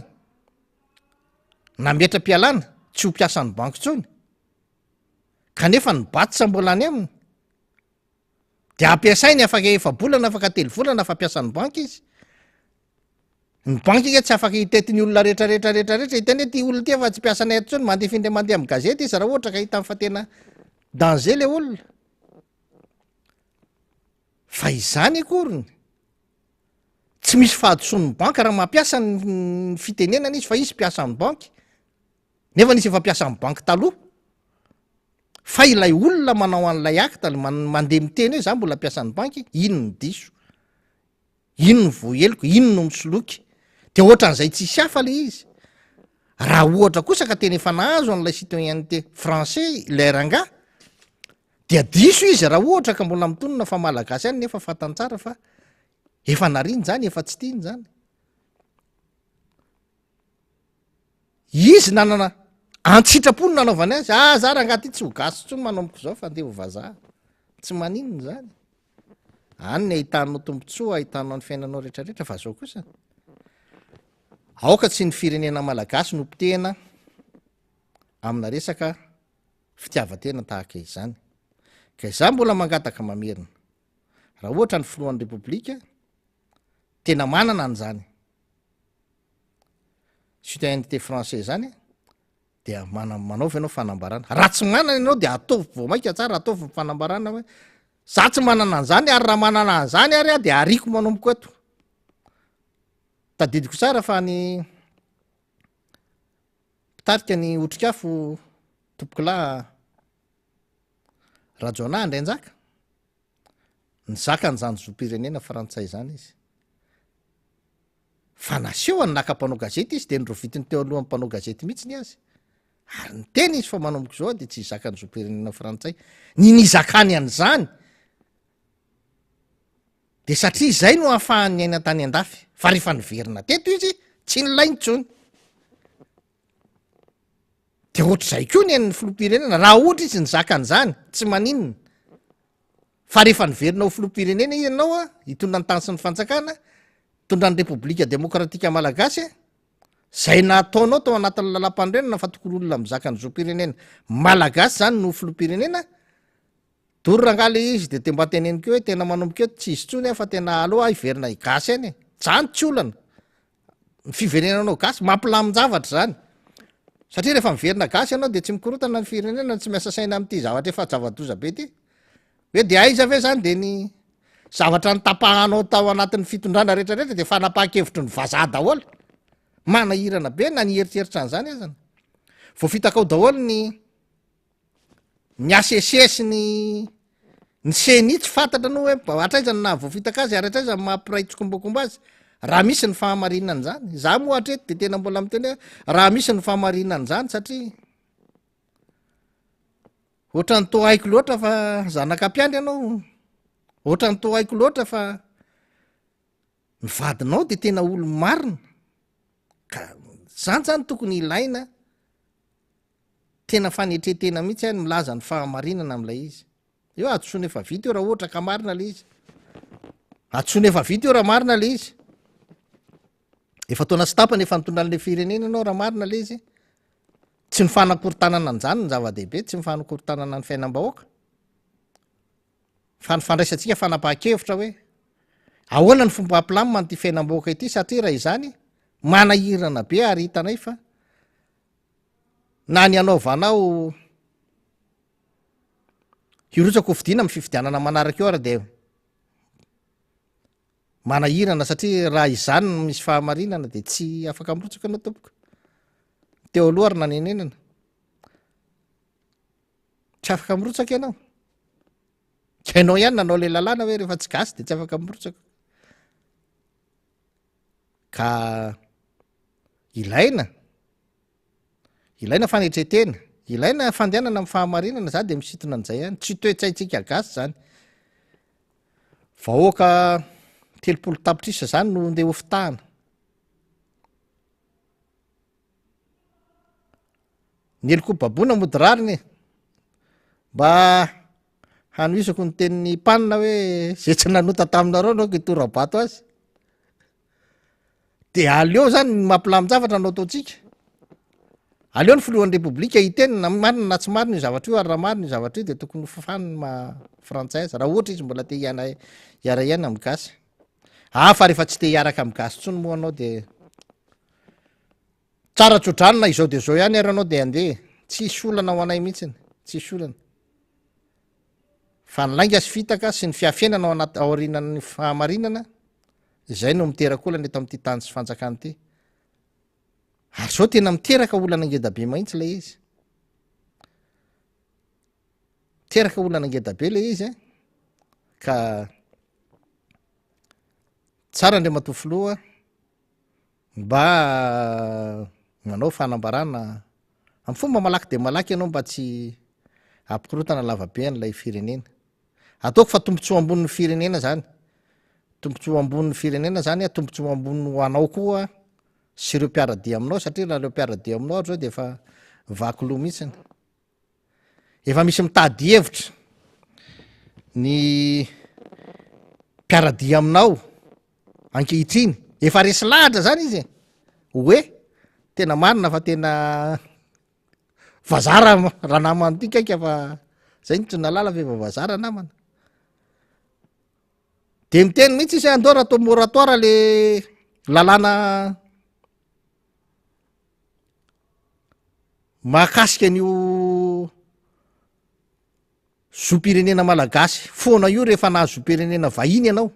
nametram-pialana tsy ho mpiasa ny banky tsony kanefa ny batsa mbola any aminy de ampiasainy afaka efa bolana afaka telo volana fa ampiasan'ny banky izy ny banky ika tsy afaka hitetiny olona rehetrarehetrarehetrarehetra hitany hoe ty olona ty fa tsy mpiasanay ato tsony mandeha findray mandeha amin'ny gazety izy raha ohatra ka hita fa tena danger le olona fa izany akoriny tsy misy fahadoson'ny banky raha mampiasa ny fitenenana izy fa izy mpiasa amin'ny banky nefa nisy efa mpiasa amin'ny banky taloha fa ilay olona manao an'ilay acte mandeha miteny hoe za mbola mpiasan'ny banky ino ny diso ino ny voaheliko ino no misoloky de ohatra n'izay tsisy hafa le izy raha ohatra kosa ka tena efa nahazo an'ilay citoyenneté français ilay ranga dia diso izy raha ohatra ka mbola mitonona fa malagasy any nefa fantany tsara fa efa nariny zany efa tsy tiany zany izy nanana antsitrapony nanaovany azy za raha angaty tsy ho gasy tsony manomboka zao fa andeha ho vazaha tsy maninony zany any ny ahitanao tombontsoa ahitanao ny fiainanao rehetrarehetra fa zao kosa aoka tsy ny firenena malagasy no mpitena amina resaka fitiavatena tahaka izany ka za mbola mangataka mamerina raha ohatra ny filohan'ny repoblika tena manana an'izany citoyenneté français zany de manaovy ianao fanambarana raha tsy manana ianao de ataovy vo maika tsara ataovy fanambarana hoe za tsy manana an'izany ary raha manana an'izany ary a de ariko manomboka eto tadidiko tsara fa ny mpitarika ny otrikafo tompokolay rajona Andrianjaka ny zaka nyzany zom-pirenena frantsay zany izy fa naseho ny naka-mpanao gazety izy de nyrovitiny teo alohan'ny mpanao gazety mihitsy ny azy ary ny tena izy fa manomboka zao de tsy zaka ny zom-pirenena frantsay ny nizakany an'izany de satria zay no hahafahan'ny aina tany an-dafy fa rehefa niverina teto izy tsy nylainy tsony de ohatr'izay koa ny an'ny filoham-pirenena raha ohatra izy ny zakan'izany tsy maninona fa rehefa niverina ho filoham-pirenena ianao a hitondra ny tany sy ny fanjakana hitondra ny repoblika demokratika malagasy zay nataonao tao anatin'ny lalam-pandrenana fa tokony olona mizaka ny zoam-pirenena malagasy zany no filoham-pirenena dorangala izy de mba teneniko hoe tena manomboka eo tsy izy tsony fa tena aloha iverina igasy any zany tsy olana ny fiverenanao gasy mampilamin-javatra zany satria rehefa miverina gasy ianao de tsy mikorotana ny firenena tsy miasa saina am'ty zavatra efa zava-doza be ty hoe de aiza ve zany de ny zavatra ny tapahanao tao anatin'ny fitondrana rehetrarehetra de fanapaha-kevitry ny vazaha daholo manahirana be na ny eritreritra an'zany azany vo fitakao daholo ny asesesy ny seni tsy fantatra no hoe atraizany na voafitaka azy ary atraizany mampiray tsokombokomba azy raha misy ny fahamarinany zany za moa hatreto de tena mbola miteny hoe raha misy ny fahamarinany zany satria ohatra ny to haiko loatra fa zanakam-piandry ianao ohatra ny to haiko loatra fa ny vadinao de tena olo marina ka zany zany tokony ilaina tena fanetretena mihitsy any milaza ny fahamarinana am'ilay izy eo atsony efa vita eo raha ohatra ka marina le izy atsony efa vita eo raha marina le izy efa taona sy tapany efa nitondran'le firenena anao raha marina le izy tsy ny fanakorontanana an'zany ny zava-dehibe tsy ny fanakorontanana ny fiainam-bahoaka fa ny fandraisantsika fanapaha-kevitra hoe ahoana ny fomba ampilamina nyty fiainam-bahoaka ity satria raha izany manahirana be ary hitanay fa na ny anaovanao hirotsako fidiana amy fifidianana manaraka eo ary de manahirana satria raha izany misy fahamarinana de tsy afaka mirotsaka anao tompoko teo aloha ary nanenenana tsy afaka mirotsaka ianao ka ianao ihany nanao le lalàna hoe rehefa tsy gasy de tsy afaka mirotsaka ka ilaina fanetretena ilaina fandehanana amy fahamarinana za de misitona an'izay ihany tsy toetsaitsika gasy zany vahoaka 30 tapitrisa zany no ndeha hofitahana ny eloko babona mody rariny mba hanoisako ny tenin'ny mpanina hoe zay tsy nanota taminareo anao ko itorabato azy de aleo zany mampilamin-javatra anao ataotsika aleo ny filohan'ny repoblika hiteny na marina na tsy marina io zavatra io ary raha marina io zavatra io de tokony hofafaniny frantsay azy raha ohatra izy mbola te hiara iana amy gasy fa rehefa tsy te hiaraka amy gasy tsony moa anao de tsara tsodrano na izao de zao ihany ary anao de andeha tsisy olana ho anay mihitsiny tsisy olana fa nylainga sy fitaka sy ny fiafenana ao anaty aorinan'ny fahamarinana zay no miteraka olana eto am'ty tany sy fanjakany ty ary zao tena miteraka olana angedabe mahitsy le izy miteraka olana angedabe le izy ka tsara ndre matofoloha mba manao fanambarana amy fomba malaky de malaky ianao mba tsy ampikorotana lavabe an'ilay firenena ataoko fa tombontsoa ambonin'ny firenena zany tombontsoa ambonin'ny firenena zany tombontsoa ambony ho anao koa sy ireo mpiaradia aminao satria raha reo mpiaradia aminao zao de efa vakilo mihitsiny efa misy mitady hevitra ny mpiaradia aminao ankehitriny efa resy lahatra zany izy hoe tena marina fa tena vazara raha namany ty kaika fa zay ny tsona lala fa efa vazara namana de miteny mihitsy isy andao raha to moratoire le lalàna mahakasika an'io zoam-pirenena malagasy foana io rehefa nahazo zoam-pirenena vahiny ianao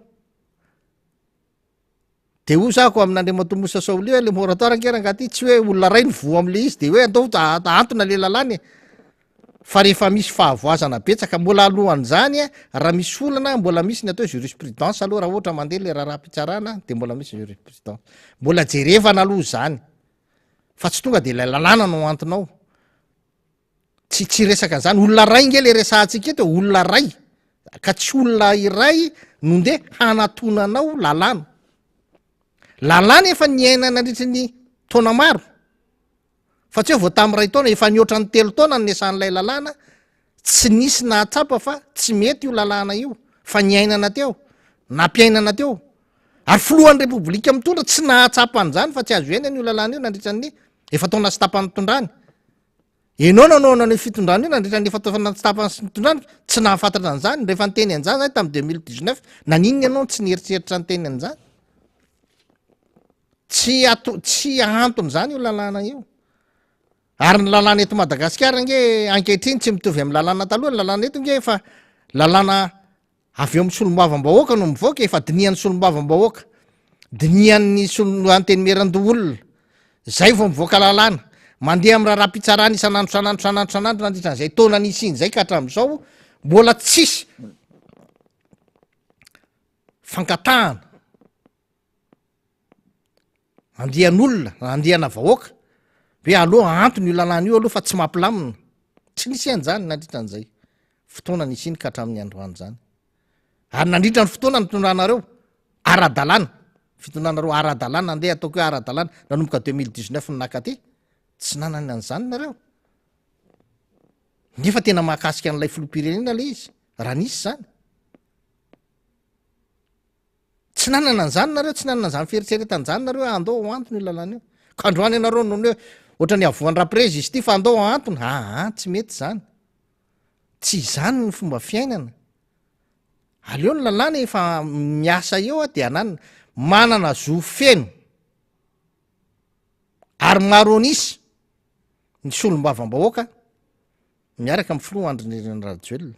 de ho zako amin'andriamatomosa saoly hoe le moratoire ankerangaty tsy hoe olona ray ny vo am'le izy de hoe andao antona le lalàny fa rehefa misy fahavoazana betsaka mbola alohan'zany raha misy olana mbola misy ny atao jurisprudence aloha raha ohatra mandeha le raha-pitsarana de mbola misy jurisprudence mbola jerevana aloha zany fa tsy tonga de la lalàna no antonao tsy resaka zany olona ray nge le resahantsika eto olona ray ka tsy olona iray no nde hanatonanao lalàna efa niainana nandritry ny taona maro fa tsy hoe vo tamy ray taona efa nioatra ny 3 taona ny nesan'ilay lalàna tsy nisy nahatsapa fa tsy mety io lalàna io fa nyainana teo nampiainana teo ary filohan'ny repoblika mitondra tsy nahatsapan'zany fa tsy azo eny io lalàna io nandritran'ny efa taona sy tapany tondrany enao nanaona ny fitondrany io nandritran'ny efa taona sy tapany sy mitondrany tsy nahafantatra an'zany rehefa nyteny an'zany zany tamin'ny 2019 naninona ianao tsy nieritreritra nyteny an'zany tsy ahantony zany io lalàna io ary ny lalàna eto Madagasikara nge ankehitriny tsy mitovy amin'ny lalàna taloha ny lalàna eto nge efa lalàna avy eo amin'ny solombavam-bahoaka no mivoaka efa dinian'ny solombavam-bahoaka dinian'ny anteny merandoolona zay vao mivoaka lalàna mandeha amin'ny raharaham-pitsarana isanandro nandritran'izay taona nisy iny zay ka hatramin'izao mbola tsisy fankatahana andehan'olona andehana vahoaka hoe aloha antony io lalàna io aloha fa tsy mampilamina tsy nisy an'zany nandritran'izay fotoana nisy iny ka hatramin'ny androany zany ary nandritra ny fotoana nitondranareo ara-dalàna fitondranareo ara-dalàna andeha ataoko hoe ara-dalàna nanomboka 2019 nakaty tsy nanany an'zany nareo nefa tena mahakasika an'ilay filoham-pirenena le izy raha nisy zany tsy nanana an'zany nareo tsy nanana an'zany fieritseretan'zany nareo andao antony io lalàna io ka androany anareo nohony hoe ohatra ny avoan'ny raprezy izy ty fa andao antony tsy mety zany tsy zany ny fomba fiainana aleo ny lalàna efa miasa eo de ananina manana zo feno ary maro anisy ny solombavam-bahoaka miaraka amin'ny filoha andriniriny rajoelona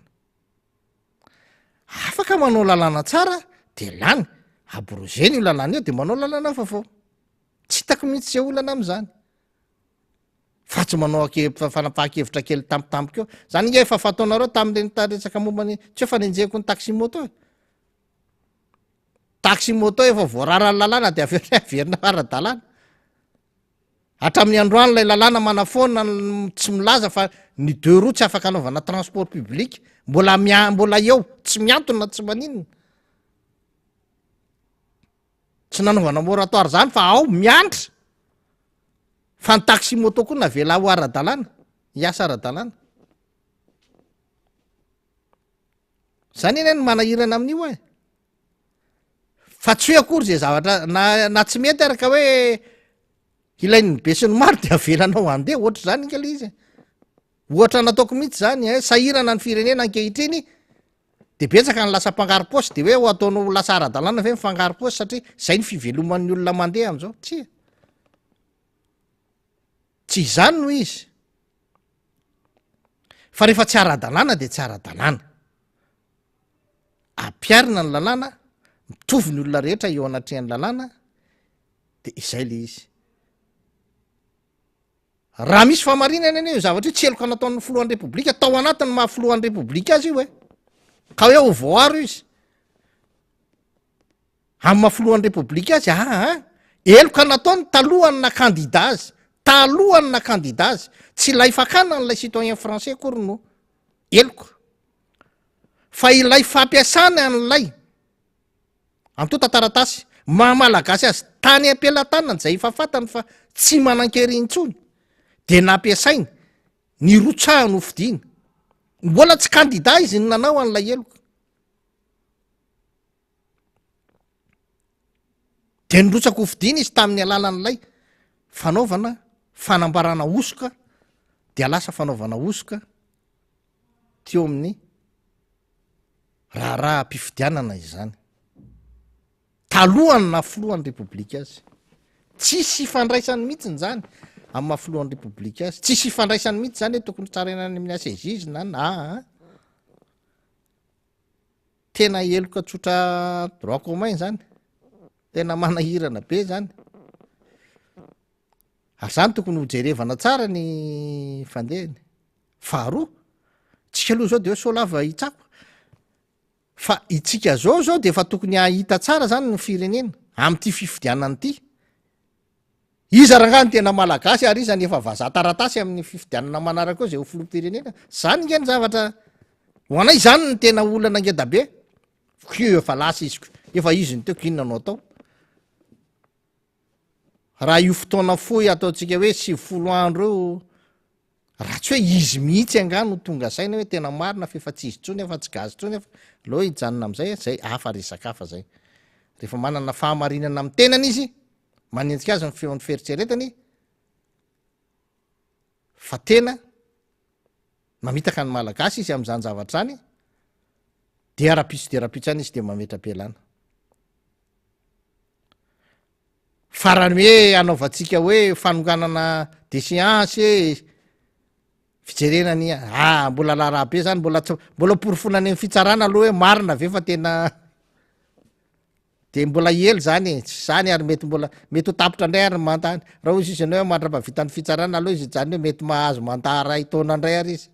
afaka manao lalàna tsara de lany abrozeny io lalàna io de manao lalàna vaovao tsy hitako mihitsy zay olana am'zany fa tsy manao fanapaha-kevitra kely tampotampoka eo zany nge efa fataonareo tam'le nitaretsaka mombany tsy efa nenjehiko ny taxi moto taxi moto efa voararany lalàna de averina ara-dalàna hatramin'ny androany lay lalàna manafona tsy milaza fa ny 2 roue tsy afaka anaovana transport public mbola eo tsy miantona tsy maninona tsy nanaovana moratoire zany fa ao miantra fa ny taxi moto koa navela ho ara-dalàna hiasa ara-dalàna zany eny ny manahirana amin'io fa tsy hoe akory zay zavatra na tsy mety araka hoe ilain'ny be sy ny maro de avelanao andeha ohatra zany inkale izy ohatra nataoko mihitsy zany sahirana ny firenena ankehitriny de betsaka ny lasa mpangaro posy de hoe ho ataonao lasa ara-dalàna ve mifangaro posy satria zay ny fiveloman'ny olona mandeha am'zao tsy zany no izy fa rehefa tsy ara-dalàna de tsy ara-dalàna ampiarina ny lalàna mitovy ny olona rehetra eo anatrehan'ny lalàna de izay le izy raha misy famarinana eny io zavatra io tsy eloko nataon'ny filohan'ny repoblika tao anatiny maha filohan'ny repoblika azy io ka hoe ho voaro izy amin'ny mahafilohan'ny repoblika azy eloka nataony talohany na kandida azy talohany na kandida azy tsy ilay fakana n'lay citoyen français kory no eloka fa ilay fampiasana an'lay am'to tantaratasy mahamalagasy azy tany ampilatanany zay efa fantany fa tsy manan-kerintsony de nampiasainy ny rotsaha no fidina mbola tsy kandida izy ny nanao an'lay eloka de nyrotsaka ho fidina izy tamin'ny alalan'lay fanaovana fanambarana osoka de alasa fanaovana osoka teo amin'ny raharaha mpifidianana izany talohany na filohan'ny repoblika azy tsisy ifandraisany mihitsiny zany amin'ny mahafilohan'ny repoblika azy tsisy ifandraisany mihitsy zany hoe tokony tsarainany amin'ny asa izizina tena eloka tsotra droit commun zany tena manahirana be zany ary zany tokony hojerevana tsara ny fandehany faharoa tsika aloha zao de hoe solava hitsako fa itsika zao de efa tokony ahita tsara zany ny firenena am'ty fifidianany ity iza rangany tena malagasy ary izany efa vazataratasy amin'ny fifidianana manaraka eo zay ho filoham-pirenena zany nge ny zavatra ho anay zany ny tena olana ngeda be efa lasa izy efa izy ny teo kinona anao atao raha io fotoana foy ataotsika hoe 90 andro eo raha tsy hoe izy mihitsy angano tonga saina hoe tena marina fa efa tsy izy tsony efa tsy gazy tsony efa lo hijanona am'izay zay afa resakafa zay rehefa manana fahamarinana amy tenany izy manenjika azy ny feon'ny feritseretany fa tena mamitaka ny malagasy izy am'izany zavatra zany de ara-pitso any izy de mametra-pialana farany hoe anaovantsika hoe fanonganana déséance fijerenany mbola laharaha be zany mbola porofonany amy fitsarana aloha hoe marina ve fa tena de mbola ely zany tsy zany ary mety ho tapitra indray ary mantany raha ozy izy anao hoe mandra-pahavitany fitsarana aloha izy zany hoe mety mahazo mantara itaona indray ary izy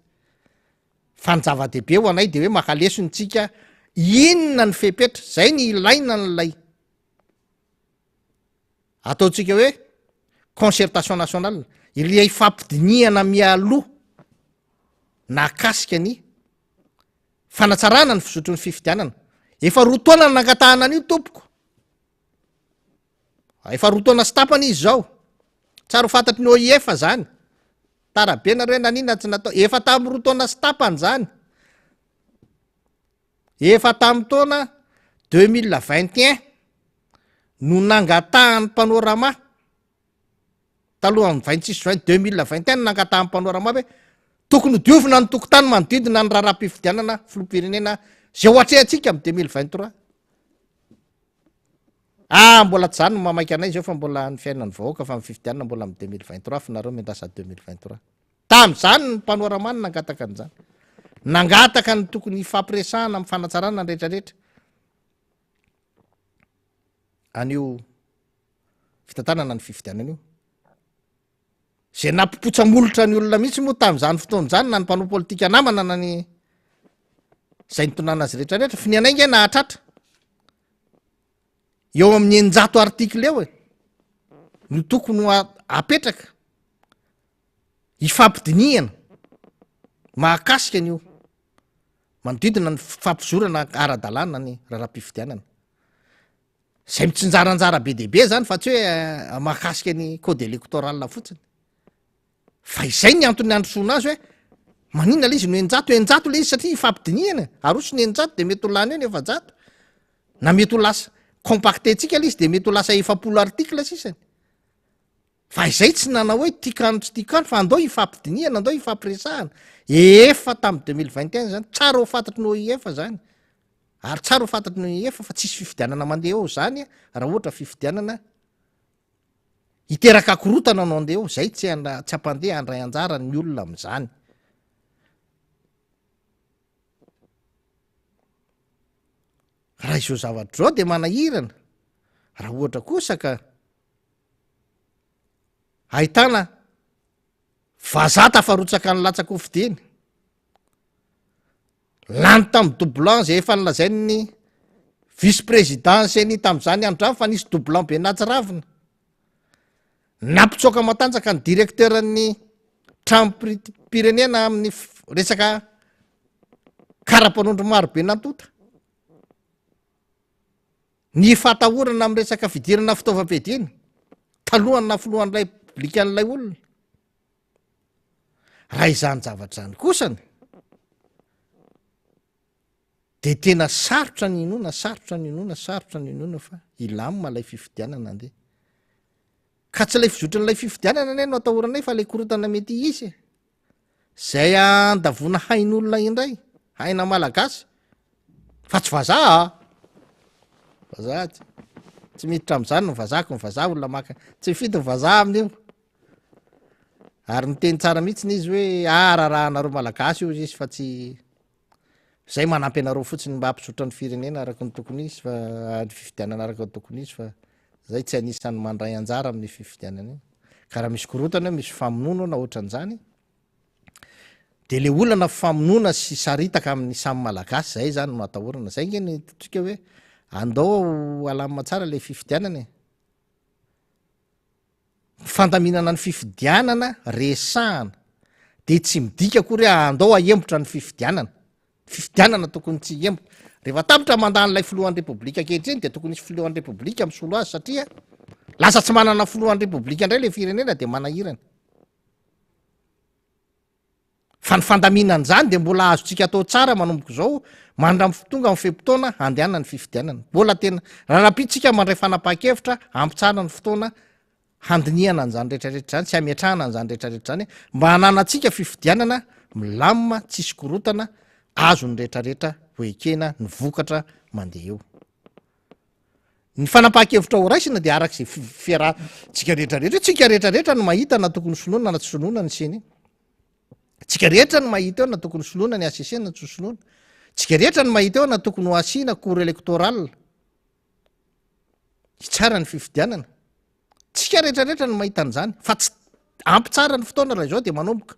fa ny zava-dehibe ho anay de hoe makalesonytsika inona ny fepetra zay ny ilaina n'lay ataotsika hoe concertation nationale iria ifampidiniana mialoha nakasika ny fanatsarana ny fisotro ny fifidianana efa rotoana ny nankatahana an'io tompoko efa rotoana stapana izy zao tsaro fantatry ny OIF zany tarabe nareo hoe nanina tsy natao efa tamin'ny rotoana stapany zany efa tamin'ny taona 2021 no nangatahany panorama talohan'ny 26 juin 2021 no nangatahany panorama hoe tokony diovina ny tokotany manodidina ny raharaham-pifidianana filoham-pirenena zay hoatrehantsika amy 2023 mbola tsy zany no mamaika anay zao fa mbola ny fiainany vahoaka fa mififidianana mbola amy 2023 fa nareo mendrasa 2023 tam'zany ny panorama ny nangataka an'izany nangataka ny tokony fampiresahana amy fanatsarana ny rehetrarehetra an'io fitantanana ny fifidianana io zay nampipotsamolotra ny olona mihitsy moa tam'zany fotoany zany na ny mpanao politika namana na ny zay nitonana azy rehetrarehetra fa ny anainga nahatratra eo amin'ny 900 artikla eo no tokony apetraka ifampidiniana mahakasika an'io manodidina ny fampizorana ara-dalàna ny raharaham-pifidianana zay mitsinjaranjara be dehibe zany fa tsy hoe mahakasika ny code électoral fotsiny fa izay ny antony androsoana azy hoe manina la izy no enjato le izy satria ifampidiniana arosy ny enjato de mety ho lany eo ny efajato na mety ho lasa compactentsika la izy de mety ho lasa 70 artikla sisany fa izay tsy nana hoe tikano tsy tikano fa andao ifampidiniana andao ifampiresahana efa tamy 2021 zany tsara ho fantatry ny OIF zany ary tsara ho fantatry ny OIF fa tsisy fifidianana mandeha eo zany raha ohatra fifidianana iteraka korotana no andeha eo zay tsy ampandeha andray anjara ny olona am'zany raha izao zavatra zao de manahirana raha ohatra kosa ka ahitana vazaha tafarotsaka ny latsaka ofidiny lany tamy doublan zay efa nolazainy ny vice présidence ny tam'zany andro fa nisy doublan be natsiravina nampitsoaka matanjaka ny directeurny trano-pirenena amin'ny resaka karapanondro maro be natota ny fatahorana amy resaka fidirana fitaovam-piadiny talohany nafolohan'lay publikan'lay olona raha izany zavatra zany kosany de tena sarotra ny inona fa ilamina lay fifidianana andeha ka tsy lay fizotran'lay fifidianana ane no atahoranay fa lay korotana mety isy zay andavona hain'olona indray haina malagasy fa tsy vazaha tsy miditra am'zany no vazahako ny vazaha olona maka tsy mifidy ny vazaha amin'io ary miteny tsara mihitsy ny izy hoe raharahanareo malagasy io izy fa tsy zay manampy anareo fotsiny mba hampizotra ny firenena araka ny tokony izy fa ny fifidianana araka ny tokony izy fa zay tsy anisan'ny mandray anjara amin'ny fifidianana io ka raha misy korotana misy famonoana na ohatran'izany de le olana famonoana sy saritaka amin'ny samy malagasy zay zany no atahorana zay nge ny totsika hoe andao alamina tsara le fifidianana fandaminana ny fifidianana resahana de tsy midika kory andao ahembotra ny fifidianana tokony tsy embotra rehefa tapitra mandanylay filohan'ny repoblika kehitriny de tokony isy filohan'ny repoblika misolo azy satria lasa tsy manana filohan'ny repoblika indray le firenena de manahirana fa ny fandaminana zany de mbola azontsika atao tsara manomboka zao tonga mfem-potoana andehanana ny fifidianana mbola tena raharapitsika mandray fanapaha-kevitra ampitsara ny fotoana handiniana an'zany rehetrarehetra zany tsy ametrahana an'zany rehetrarehetra zany mba hananatsika fifidianana milamima tsisy korotana azony rehetrarehetra hoekena ny vokatra mandeha eo ny fanapaha-kevitra ho raisina de arak'zay fiaratsika rehetrarehetra tsika rehetrarehetra no mahita na tokony sonoana na tsy sonoana ny seny tsika rehetra no mahita eo na tokony soloana ny asesena na tsy soloana tsika rehetra no mahita eo na tokony ho asiana cour électoral tsara ny fifidianana tsika rehetrarehetra no mahita an'zany fa tsy ampy tsara ny fotoana raha izao de manomboka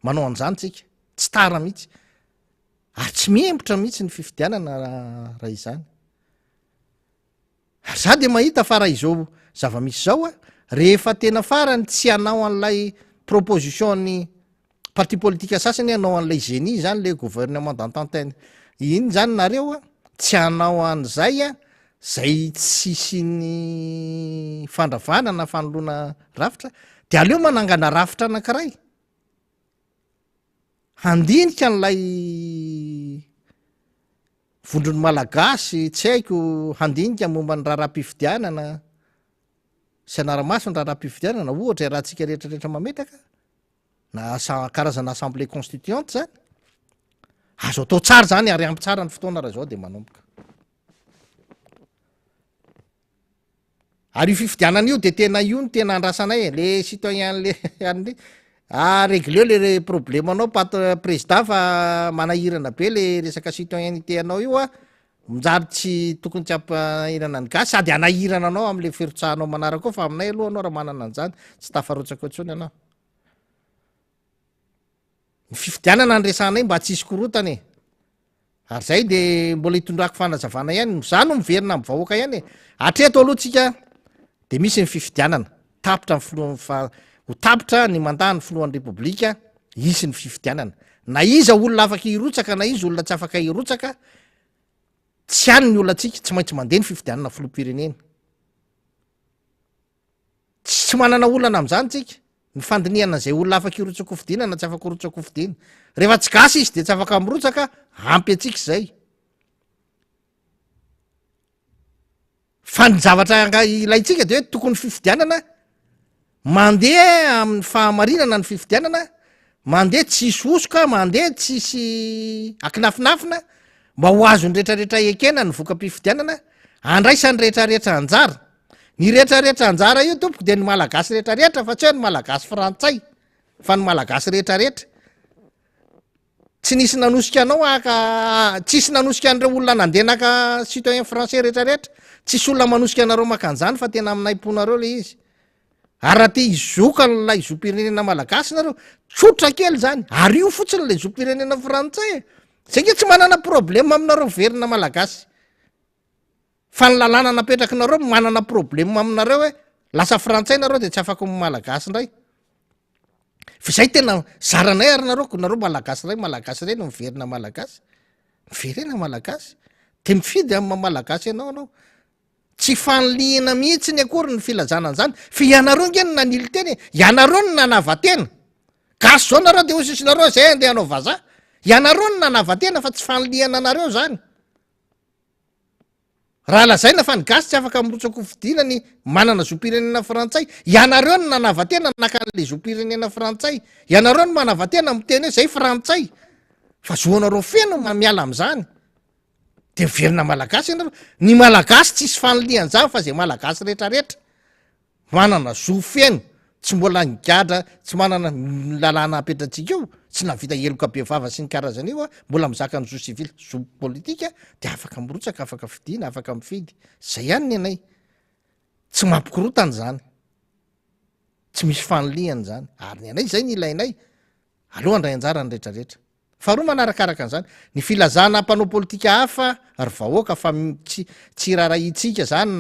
manao an'zany tsika tsy tara mihitsy ary tsy miembotra mihitsy ny fifidianana raha izany ary za de mahita fa raha izao zava-misy zao a rehefa tena farany tsy anao an'lay propositionny parti politika sasany anao an'lay génie zany le gouvernement d'entente iny zany nareo a tsy anao an'zay a zay tsisy ny fandravana na fanoloana rafitra de aleo manangana rafitra anankiray handinika n'lay vondrony malagasy tsy haiko handinika momba ny raharam-pifidianana sy anaramaso ny raharam-pifidianana ohatra raha tsika rehetrarehetra mametaka na karazana assemblée constituante zany azo atao tsara zany ary ampy tsara ny fotoana raha zao de manomboka ary io fifidianana io de tena io ny tena andrasanay le citoyen le an'le régleo le problème anao président fa manahirana be le resaka citoyenité anao io a mijary tsy tokony tsy ampahirana ny gasy sady anahirana anao am'le firotsahanao manaraka koa fa aminay aloha anao raha manana an'zany tsy tafarotsaka otsony anao ny fifidianana nyresanay mba tsisy korotany ary zay de mbola hitondrako fanazavana ihany za no miverina amy vahoaka ihany atreto aloha tsika de misy ny fifidianana tapitra ho tapitra ny mandany filohan'ny repoblika isy ny fifidianana na iza olona afaka hirotsaka na izy olona tsy afaka hirotsaka tsy any ny olatsika tsy maintsy mandeha ny fifidianana filoam-pirenena tsy manana olana am'zany tsika ny fandiniana zay olona afaka hirotsaka hofidiana na tsy afaka hirotsaka hofidiana rehefa tsy gasy izy de tsy afaka mirotsaka ampy atsika zay fa ny zavatra ilaitsika de hoe tokony fifidianana mandeha amin'ny fahamarinana ny fifidianana mandeha tsisy osoka mandeha tsisy akinafinafina mba ho azony rehetrarehetra ekena ny voka-pifidianana andraisany rehetrarehetra anjara ny rehetrarehetra anjara io tompoko de ny malagasy rehetrarehetra fa tsy hoe ny malagasy frantsay fa ny malagasy rehetrarehetra tsy nisy nanosika anao tsisy nanosika an'ireo olona nandenaka citoyen français rehetrarehetra tsisy olona manosika anareo makanjany fa tena aminayponareo le izy ary raha te hizoka nlay zom-pirenena malagasy nareo tsotra kely zany ary io fotsiny le zom-pirenena frantsay zay ke tsy manana problema aminareo verina malagasy fa ny lalàna napetraky nareo manana problema aminareo hoe lasa frantsay nareo de tsy afaka malagasy ndray fa zay tena zaranay ary nareo malagasy ray no miverina malagasy miverena malagasy de mifidy amy malagasy anao tsy fanlihina mihitsy ny akory ny filazana an'zany fa ianareo ngeny nanily teny ianareo ny nanavatena gasy zao nareo de osisinareo zay andeha anao vaza ianareo ny nanavatena fa tsy fanlihana anareo zany raha lazaina fa ny gasy tsy afaka mirotsako fidina ny manana zom-pirenena frantsay ianareo ny nanavatena nakan'le zom-pirenena frantsay ianareo ny manavatena miteny hoe zay frantsay fa zoanareo feno miala am'zany de miverina malagasy ianareo ny malagasy tsisy fanlihan zany fa zay malagasy rehetrarehetra manana zo feno tsy mbola nigadra tsy manana lalàna apetratsika eo tsy navita eloka be vava sy ny karazana io a mbola mizaka ny zo civil zo politika de afaka mirotsaka afaka fidina afaka mifidy zay ihany ny anay tsy mampikorotany zany tsy misy fanlihany zany ary ny anay zay ny ilainay aloha andray anjara ny rehetrarehetra faharoa manarakaraka an'zany ny filazana mpanao politika hafa ary vahoaka fa tsy rarahitsika zany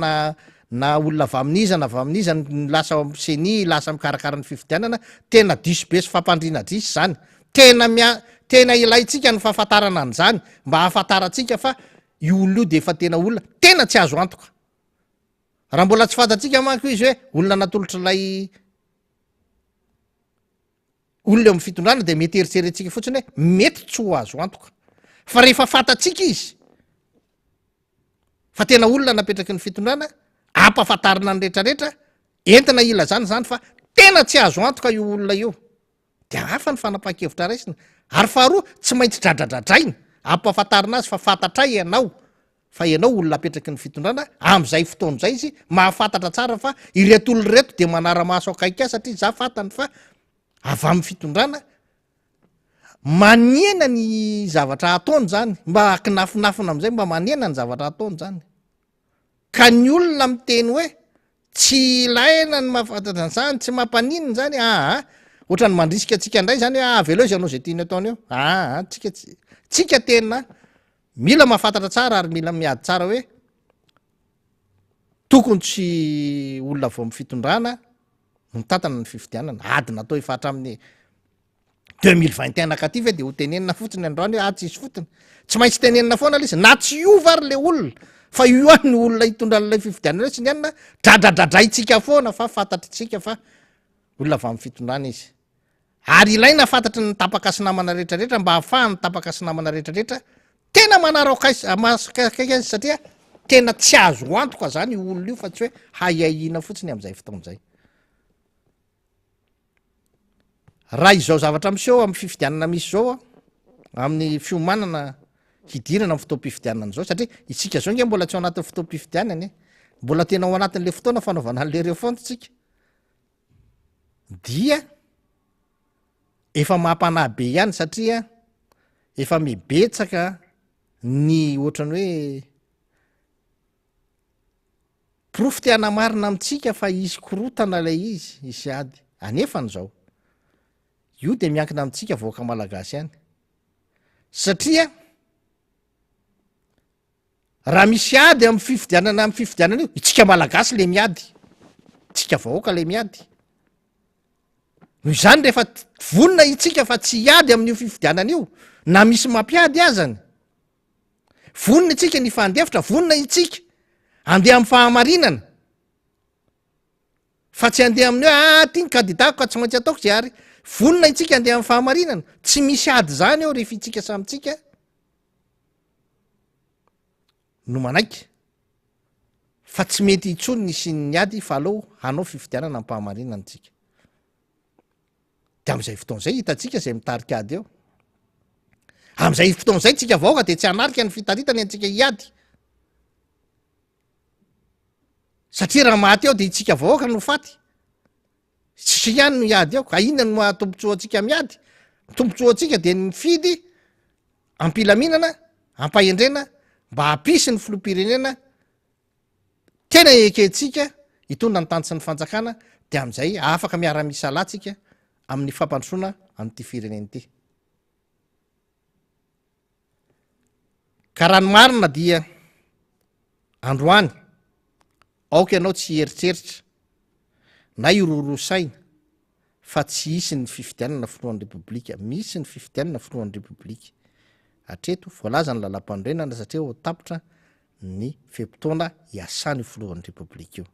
na olona vamin'iza na vamin'iza lasa seni lasa mikarakara ny fifidianana tena diso be sy fampandrina disy zany tena ilaitsika ny fahafantarana an'zany mba hahafantaratsika fa io olona io de efa tena olona tena tsy azo antoka raha mbola tsy fantatsika manko izy hoe olona natolotra lay olona eo amin'ny fitondrana de mety eritserentsika fotsiny hoe mety tsy ho azo antoka fa rehefa fatatsika izy fa tena olona napetraky ny fitondrana ampahafantarina ny rehetrarehetra entina ila zany fa tena tsy azo antoka io olona io de hafa ny fanapaha-kevitra raisina ary faharoa tsy maintsy dradradradraina ampahafantarina azy fa fantatray ianao fa ianao olona apetraky ny fitondrana am'izay fotoan'izay izy mahafantatra tsara fa ireto olo reto de manara-maso akaiky satria za fantany fa avy amin'ny fitondrana manena ny zavatra ataony zany mba akinafinafina am'izay mba manena ny zavatra ataony zany ka ny olona miteny hoe tsy ilaina ny mahafantatra an'zany tsy mampanininy zany ohatrany mandrisika atsika indray zany hoe avy elo izy anao zay tiany ataony eo tsika tena mila mahafantatra tsara ary mila miady tsara hoe tokony tsy olona vao amin'ny fitondrana mitantana ny fifidianana adina atao efa hatramin'ny 2021 nakaty ve de ho tenenina fotsiny androany hoe tsisy fotony tsy maintsy tenenina foana izy na tsy iova ary le olona fa io any ny olona hitondra n'ilay fifidianana tsy nianina dradradradraitsika foana fa fantatritsika fa olona va amin'ny fitondrana izy ary ilaina fantatry ny tapaka sy namana rehetrarehetra mba hahafahany tapaka sy namana rehetrarehetra tena manarakazy satria tena tsy azo antoka zany io olona io fa tsy hoe hayahina fotsiny am'izay fotoan'izay raha izao zavatra miseho amin'ny fifidianana misy zao amin'ny fiomanana hidirana amin'ny fotoam-pifidianana zao satria itsika zao nge mbola tsy ao anatin'ny fotoam-pifidianany mbola tena ao anatin'le fotoana fanaovana an'le refontsika dia efa mampanahy be ihany satria efa mibetsaka ny ohatrany hoe profo tiana marina amitsika fa izy korotana lay izy ady anefany zao io de miankina amitsika voaka malagasy ihany satria raha misy ady amin'ny fifidianana io itsika malagasy le miady tsika vahoaka le miady noho izany rehefa vonina itsika fa tsy iady amin'io fifidianana io na misy mampiady azany vonina itsika ny fandefitra vonina itsika andeha amin'ny fahamarinana fa tsy andeha amin'ny hoe ty ny kandidako ka tsy maintsy ataoko zay ary vonina itsika andeha amin'ny fahamarinana tsy misy ady zany eo rehefa itsika samitsika no manaiky fa tsy mety itsony nisy ny ady fa aleo hanao fifidianana ampahamarinana tsika de am'izay fotoan'izay hitatsika zay mitarika ady eo am'izay fotoan'izay tsika vaoaka de tsy hanarika ny fitaritany antsika hiady satria raha maty eo de itsika vahoaka no faty tsisy ihany no iady eo ka inona no mahatombotsoa atsika miady tombotsoa atsika de ny fidy ampilaminana ampahendrena mba hampisy ny filoam-pirenena tena eketsika hitondra ny tany sy ny fanjakana de am'izay afaka miara-misy alatsika amin'ny fampandrosoana am'ty fireneny ty ka raha ny marina dia androany aoka ianao tsy eritseritra na irorosaina fa tsy hisy ny fifidianana filohan'ny repoblika misy ny fifidianana filohan'ny repoblika hatreto voalaza ny lalam-pandrenana satria ho tapitra ny fempotoana hiasany filohan'ny repoblika io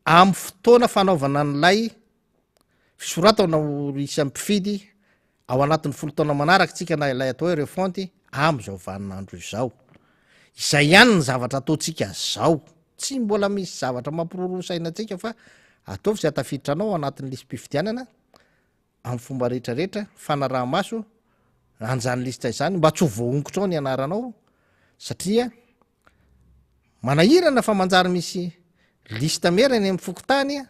amin'ny fotoana fanaovana n'lay fisoratanao isan'ny mpifidy ao anatin'ny folotaona manaraka tsika na ilay atao hoe refonty am'izao vaninandro izao izay ihany ny zavatra ataotsika zao tsy mbola misy zavatra mampirorosaina atsika fa ataovy zay atafiditra anao anatin'ny lisy mpifidianana amin'ny fomba rehetrarehetra fanaraha-maso anjany lista izany mba tsy ho voaongotra ao ny anaranao satria manahirana fa manjary misy lista merany amin'ny fokotany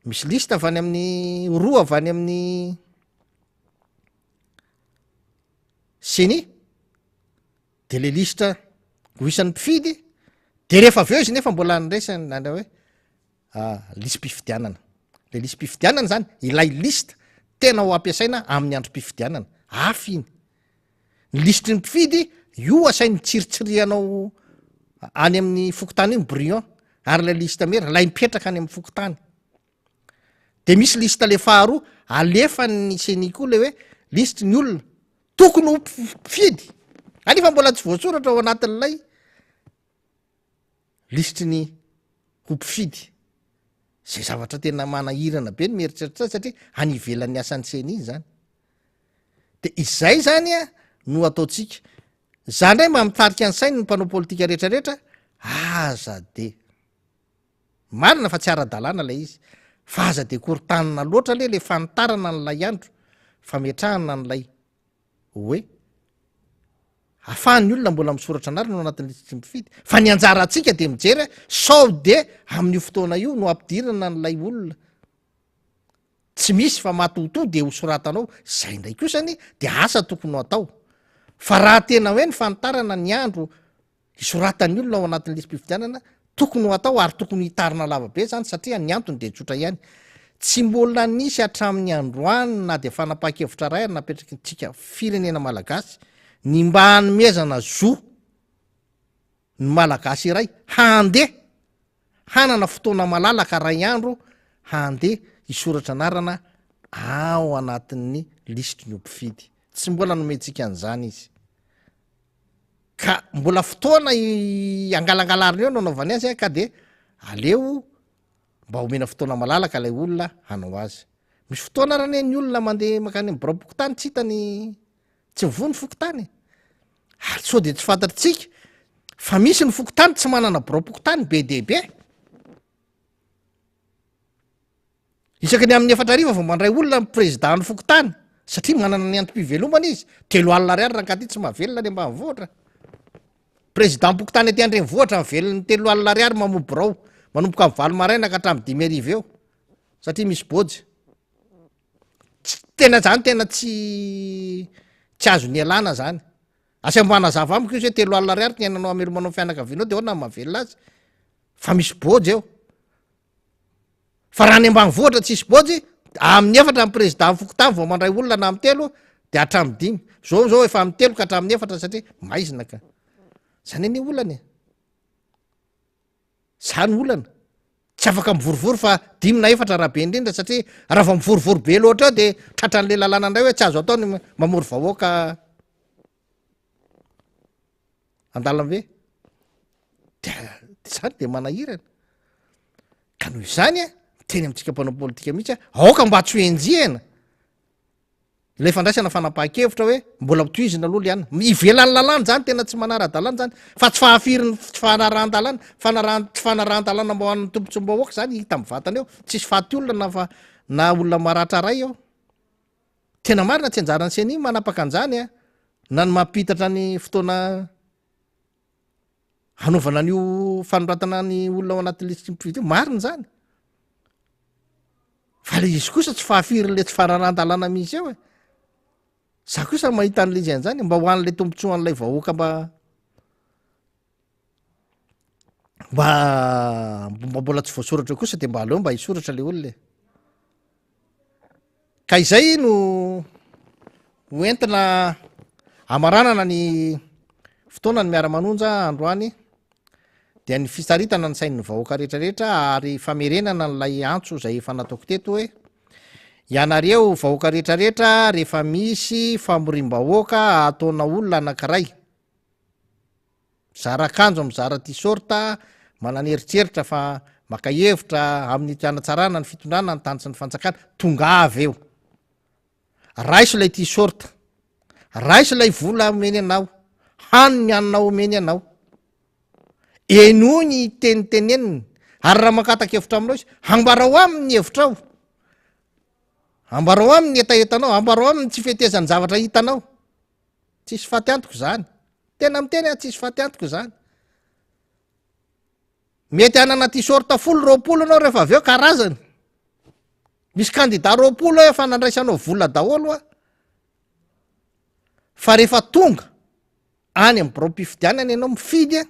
misy lista avy any amin'ny roa avy any amin'ny seny de le lista ho isan'ny mpifidy de rehefa avy eo izy nefa mbola nyresany nana hoe lisy mpifidianana le lisy mpifidianana zany ilay lista tena ho ampiasaina amin'ny andro mpifidianana afy iny ny listry ny mpifidy io asainy tsiritsirianao any amin'ny fokotany iny brion ary la lista mera lay mipetraka any amin'ny fokotany de misy lista le faharoa alefa ny seny koa le hoe listry ny olona tokony ho mpifidy anefa mbola tsy voatsoratra ao anatin'lay listry ny ho mpifidy zay zavatra tena manahirana be ny mieritreritra satria hanivelan'ny asan'ny seny iny zany de izay zany a no ataotsika zany ray mamitarika any sainy ny mpanao politika rehetrarehetra aza de marina fa tsy ara-dalàna lay izy fa aza de korytanina loatra le fanitarana n'lay andro fametrahana n'lay hoe ahafahan'ny olona mbola misoratra anary no anatin'ny lisitry mifidy fa ny anjara atsika de mijery sao de amin'io fotoana io no ampidirana n'lay olona tsy misy fa matoto de hosoratanao zay ndray kosany de asa tokony ho atao fa raha tena hoe ny fanitarana ny andro isoratan'ny olona ao anatin'ny listim-pifidianana tokony ho atao ary tokony hitarina lavabe zany satria ny antony de tsotra ihany tsy mbola nisy hatramin'ny androany na de fanapa-kevitra ray ary napetraky ntsika firenena malagasy ny mba hanomezana zo ny malagasy iray handeha hanana fotoana malalaka ray andro handeha isoratra anarana ao anatin'ny listry ny ompifidy tsy mbola nometsika an'izany izy ka mbola fotoana angalangalarina eo no anaovany azy ka de aleo mba homena fotoana malalaka lay olona hanao azy misy fotoana rany ny olona mandeha makany borapokotany tsy hitany tsy mivony fokotany ary so de tsy fantatritsika fa misy ny fokotany tsy manana borapokotany be debe isaky ny amin'ny efatra ariva vao mandray olona président ny fokotany satria manana ny antom-pivelomana izy 3 alina ariary raha ka ty tsy mahavelona ny mba mivoatra président pokotany aty andreny voatra mivelony 3 alina ariary mamobo rao manomboka amin'ny 20 maraina ka hatramy 10 ariva eo satria misy bojy tena zany tena tsy azo ny alana zany asy ambana zava amiko izy hoe 3 alina ariary ty ainanao amelomanao fianakavinao de hoana mahavelona azy fa misy bojy eo fa raha ny ambany voatra tsisy bojy amin'ny efatra amin'ny président fokotany vao mandray olona na amin'ny 3 de hatramy 5 zao efa amin'ny 3 ka hatramin'ny efatra satria maizina ka zany ny olana zany olana tsy afaka mivorivory fa 5 na efatra raha be indrindra satria raha va mivorivory be loatra eo de tratra n'le lalàna indray hoe tsy azo atao ny mamory vahoaka andalam-be de zany de manahirana ka noho izany a teny amintsika mpanao politika mihitsy aoka mba tsy hoenjehana ilay fandraisana fanapaha-kevitra hoe mbola toizina aloha ihany ivelan'ny lalàna zany tena tsy manara-dalàna zany fa tsy fahafiriny tsy fanarahan-dalàna tsy fanarahan-dalàna mba hoan'ny tompontsom-bahoaka zany hita mivatana eo tsisy faty olona na olona maratra ray eo tena marina tsy anjarany seny manapaka an'izany a na ny mampitatra ny fotoana hanaovana an'io fanoratana ny olona ao anatin'ny lisitry mifidy io marina zany fa le izy kosa tsy fahafirin'le tsy fanarahan-dalàna misy eo za kosa mahita an'le izy an'izany mba ho an'le tombontsoan'lay vahoaka mba mbola tsy voasoratra kosa de mba aleo mba hisoratra le olona ka izay no hoentina amaranana ny fotoana ny miara-manonja androany de ny fisaritana ny sain'ny vahoaka rehetrarehetra ary famerenana n'lay antso zay efa nataoko teto hoe ianareo vahoaka rehetrarehetra rehefa misy famorim-bahoaka ataona olona anankiray zara-kanjo mizara tisorta manana eritreritra fa maka hevitra amin'ny anatsarana ny fitondrana ny tany sy ny fanjakana tonga avy eo raiso lay tisorta raiso lay vola omeny anao haniny anao omeny anao eno ny teniteneniny ary raha makataka hevitra aminao izy ambarao aminy hevitra ao ambarao aminy etaetanao ambarao aminy tsy fetezany zavatra hitanao tsisy faty antoko zany tena miteny tsisy faty antoko zany mety anana tisorta 10 anao rehefa avy eo karazany misy kandida 20 efa nandraisanao vola daholo a fa rehefa tonga any amin'ny biro-pifidianana ianao mifidy a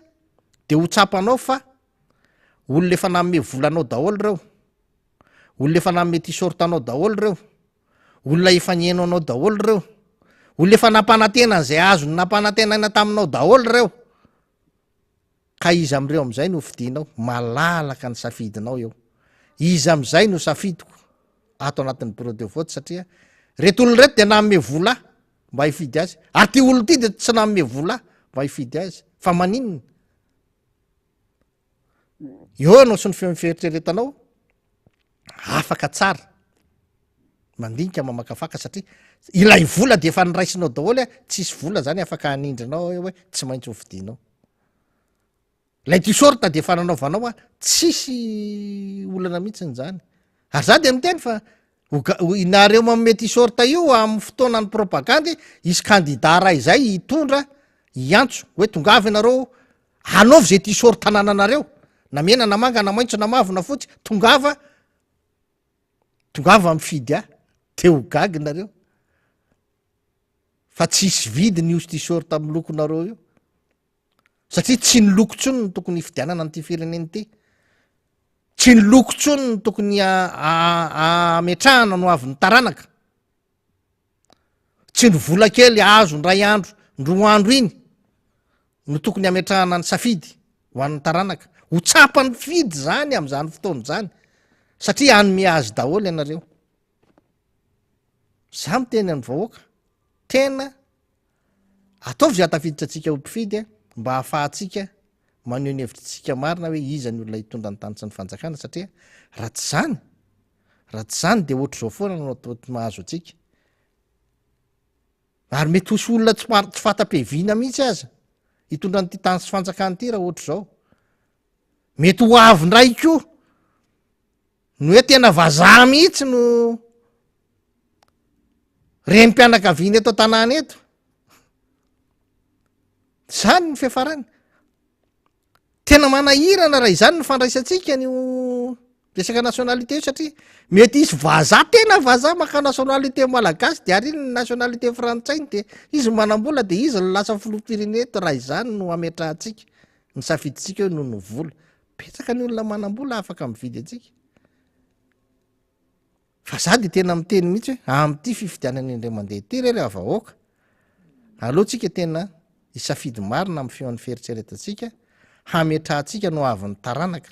de ho tsapanao fa olona efa nanome volanao daholo reo olona efa nanome tisortanao daholo reo olona efa nieno anao daholo reo olona efa nampanantena zay azo ny nampanantenana taminao daholo reo ka izy am'ireo am'izay no fidinao malalaka ny safidinao eo izy am'izay no safidiko ato anatin'ny bureau de vote satria reto olona reto de nanome vola mba hifidy azy ary ty olo ty de tsy nanome vola mba hifidy azy fa maninona eo anao sy ny fieritreretanao afaka tsara mandinika mamakafaka satria ilay vola de efa niraisinao daholy a tsisy vola zany afaka hanindrinao hoe tsy maintsy hovidinao lay tisorta de efa nanaovanao a tsisy olana mihitsiny zany ary za de miteny fa inareo manome tisorta io amin'ny fotoanany propagandy isy kandida ray zay hitondra iantso hoe tongavy anareo anaovy zay tisorta nananareo na mena na manga na maintso na mavo na fotsy tongava mifidy te ho gagy nareo fa tsisy vidy ny osy tisorta amin'ny lokonareo io satria tsy ny loko tsony ny tokony hifidianana n'ity fireneny ty tsy ny loko tsony ny tokony ametrahana no avy ny taranaka tsy ny vola kely azo ndray andro ndroa andro iny no tokony ametrahana ny safidy ho an'ny taranaka ho tsapany fidy zany am'izany fotoana zany satria anome azy daholy ianareo za miteny any vahoaka tena ataovy zay atafiditra atsika ho mpifidy mba hahafahatsika maneho ny hevitritsika marina hoe iza ny olona hitondra ny tany sy ny fanjakana satria raha tsy zany de ohatr' zao foana no mahazo atsika ary mety hosy olona tsy fata-pehivina mihitsy aza hitondra nyty tany sy fanjakany ty raha ohatr' zao mety ho avindray koa no hoe tena vazaha mihitsy no renympianakaviana eto an-tanàna eto zany ny fiafarany tena manahirana raha izany ny fandraisantsika nyo resaka nationalité io satria mety isy vazaha tena vazaha maka nationalité malagasy de ary iny ny nationalité frantsainy de izy manam-bola de izy ny lasa filoham-pirenena eto raha izany no ametrahantsika ny safiditsika io noho no vola petsaka ny olona manam-bola afaka mividy atsika fa za de tena miteny mihitsy hoe am'ty fifidianany indray mandeha ty rehefa vahoaka alohantsika tena isafidy marina amin'ny feon'ny fieritseretatsika hametrahantsika no avin'ny taranaka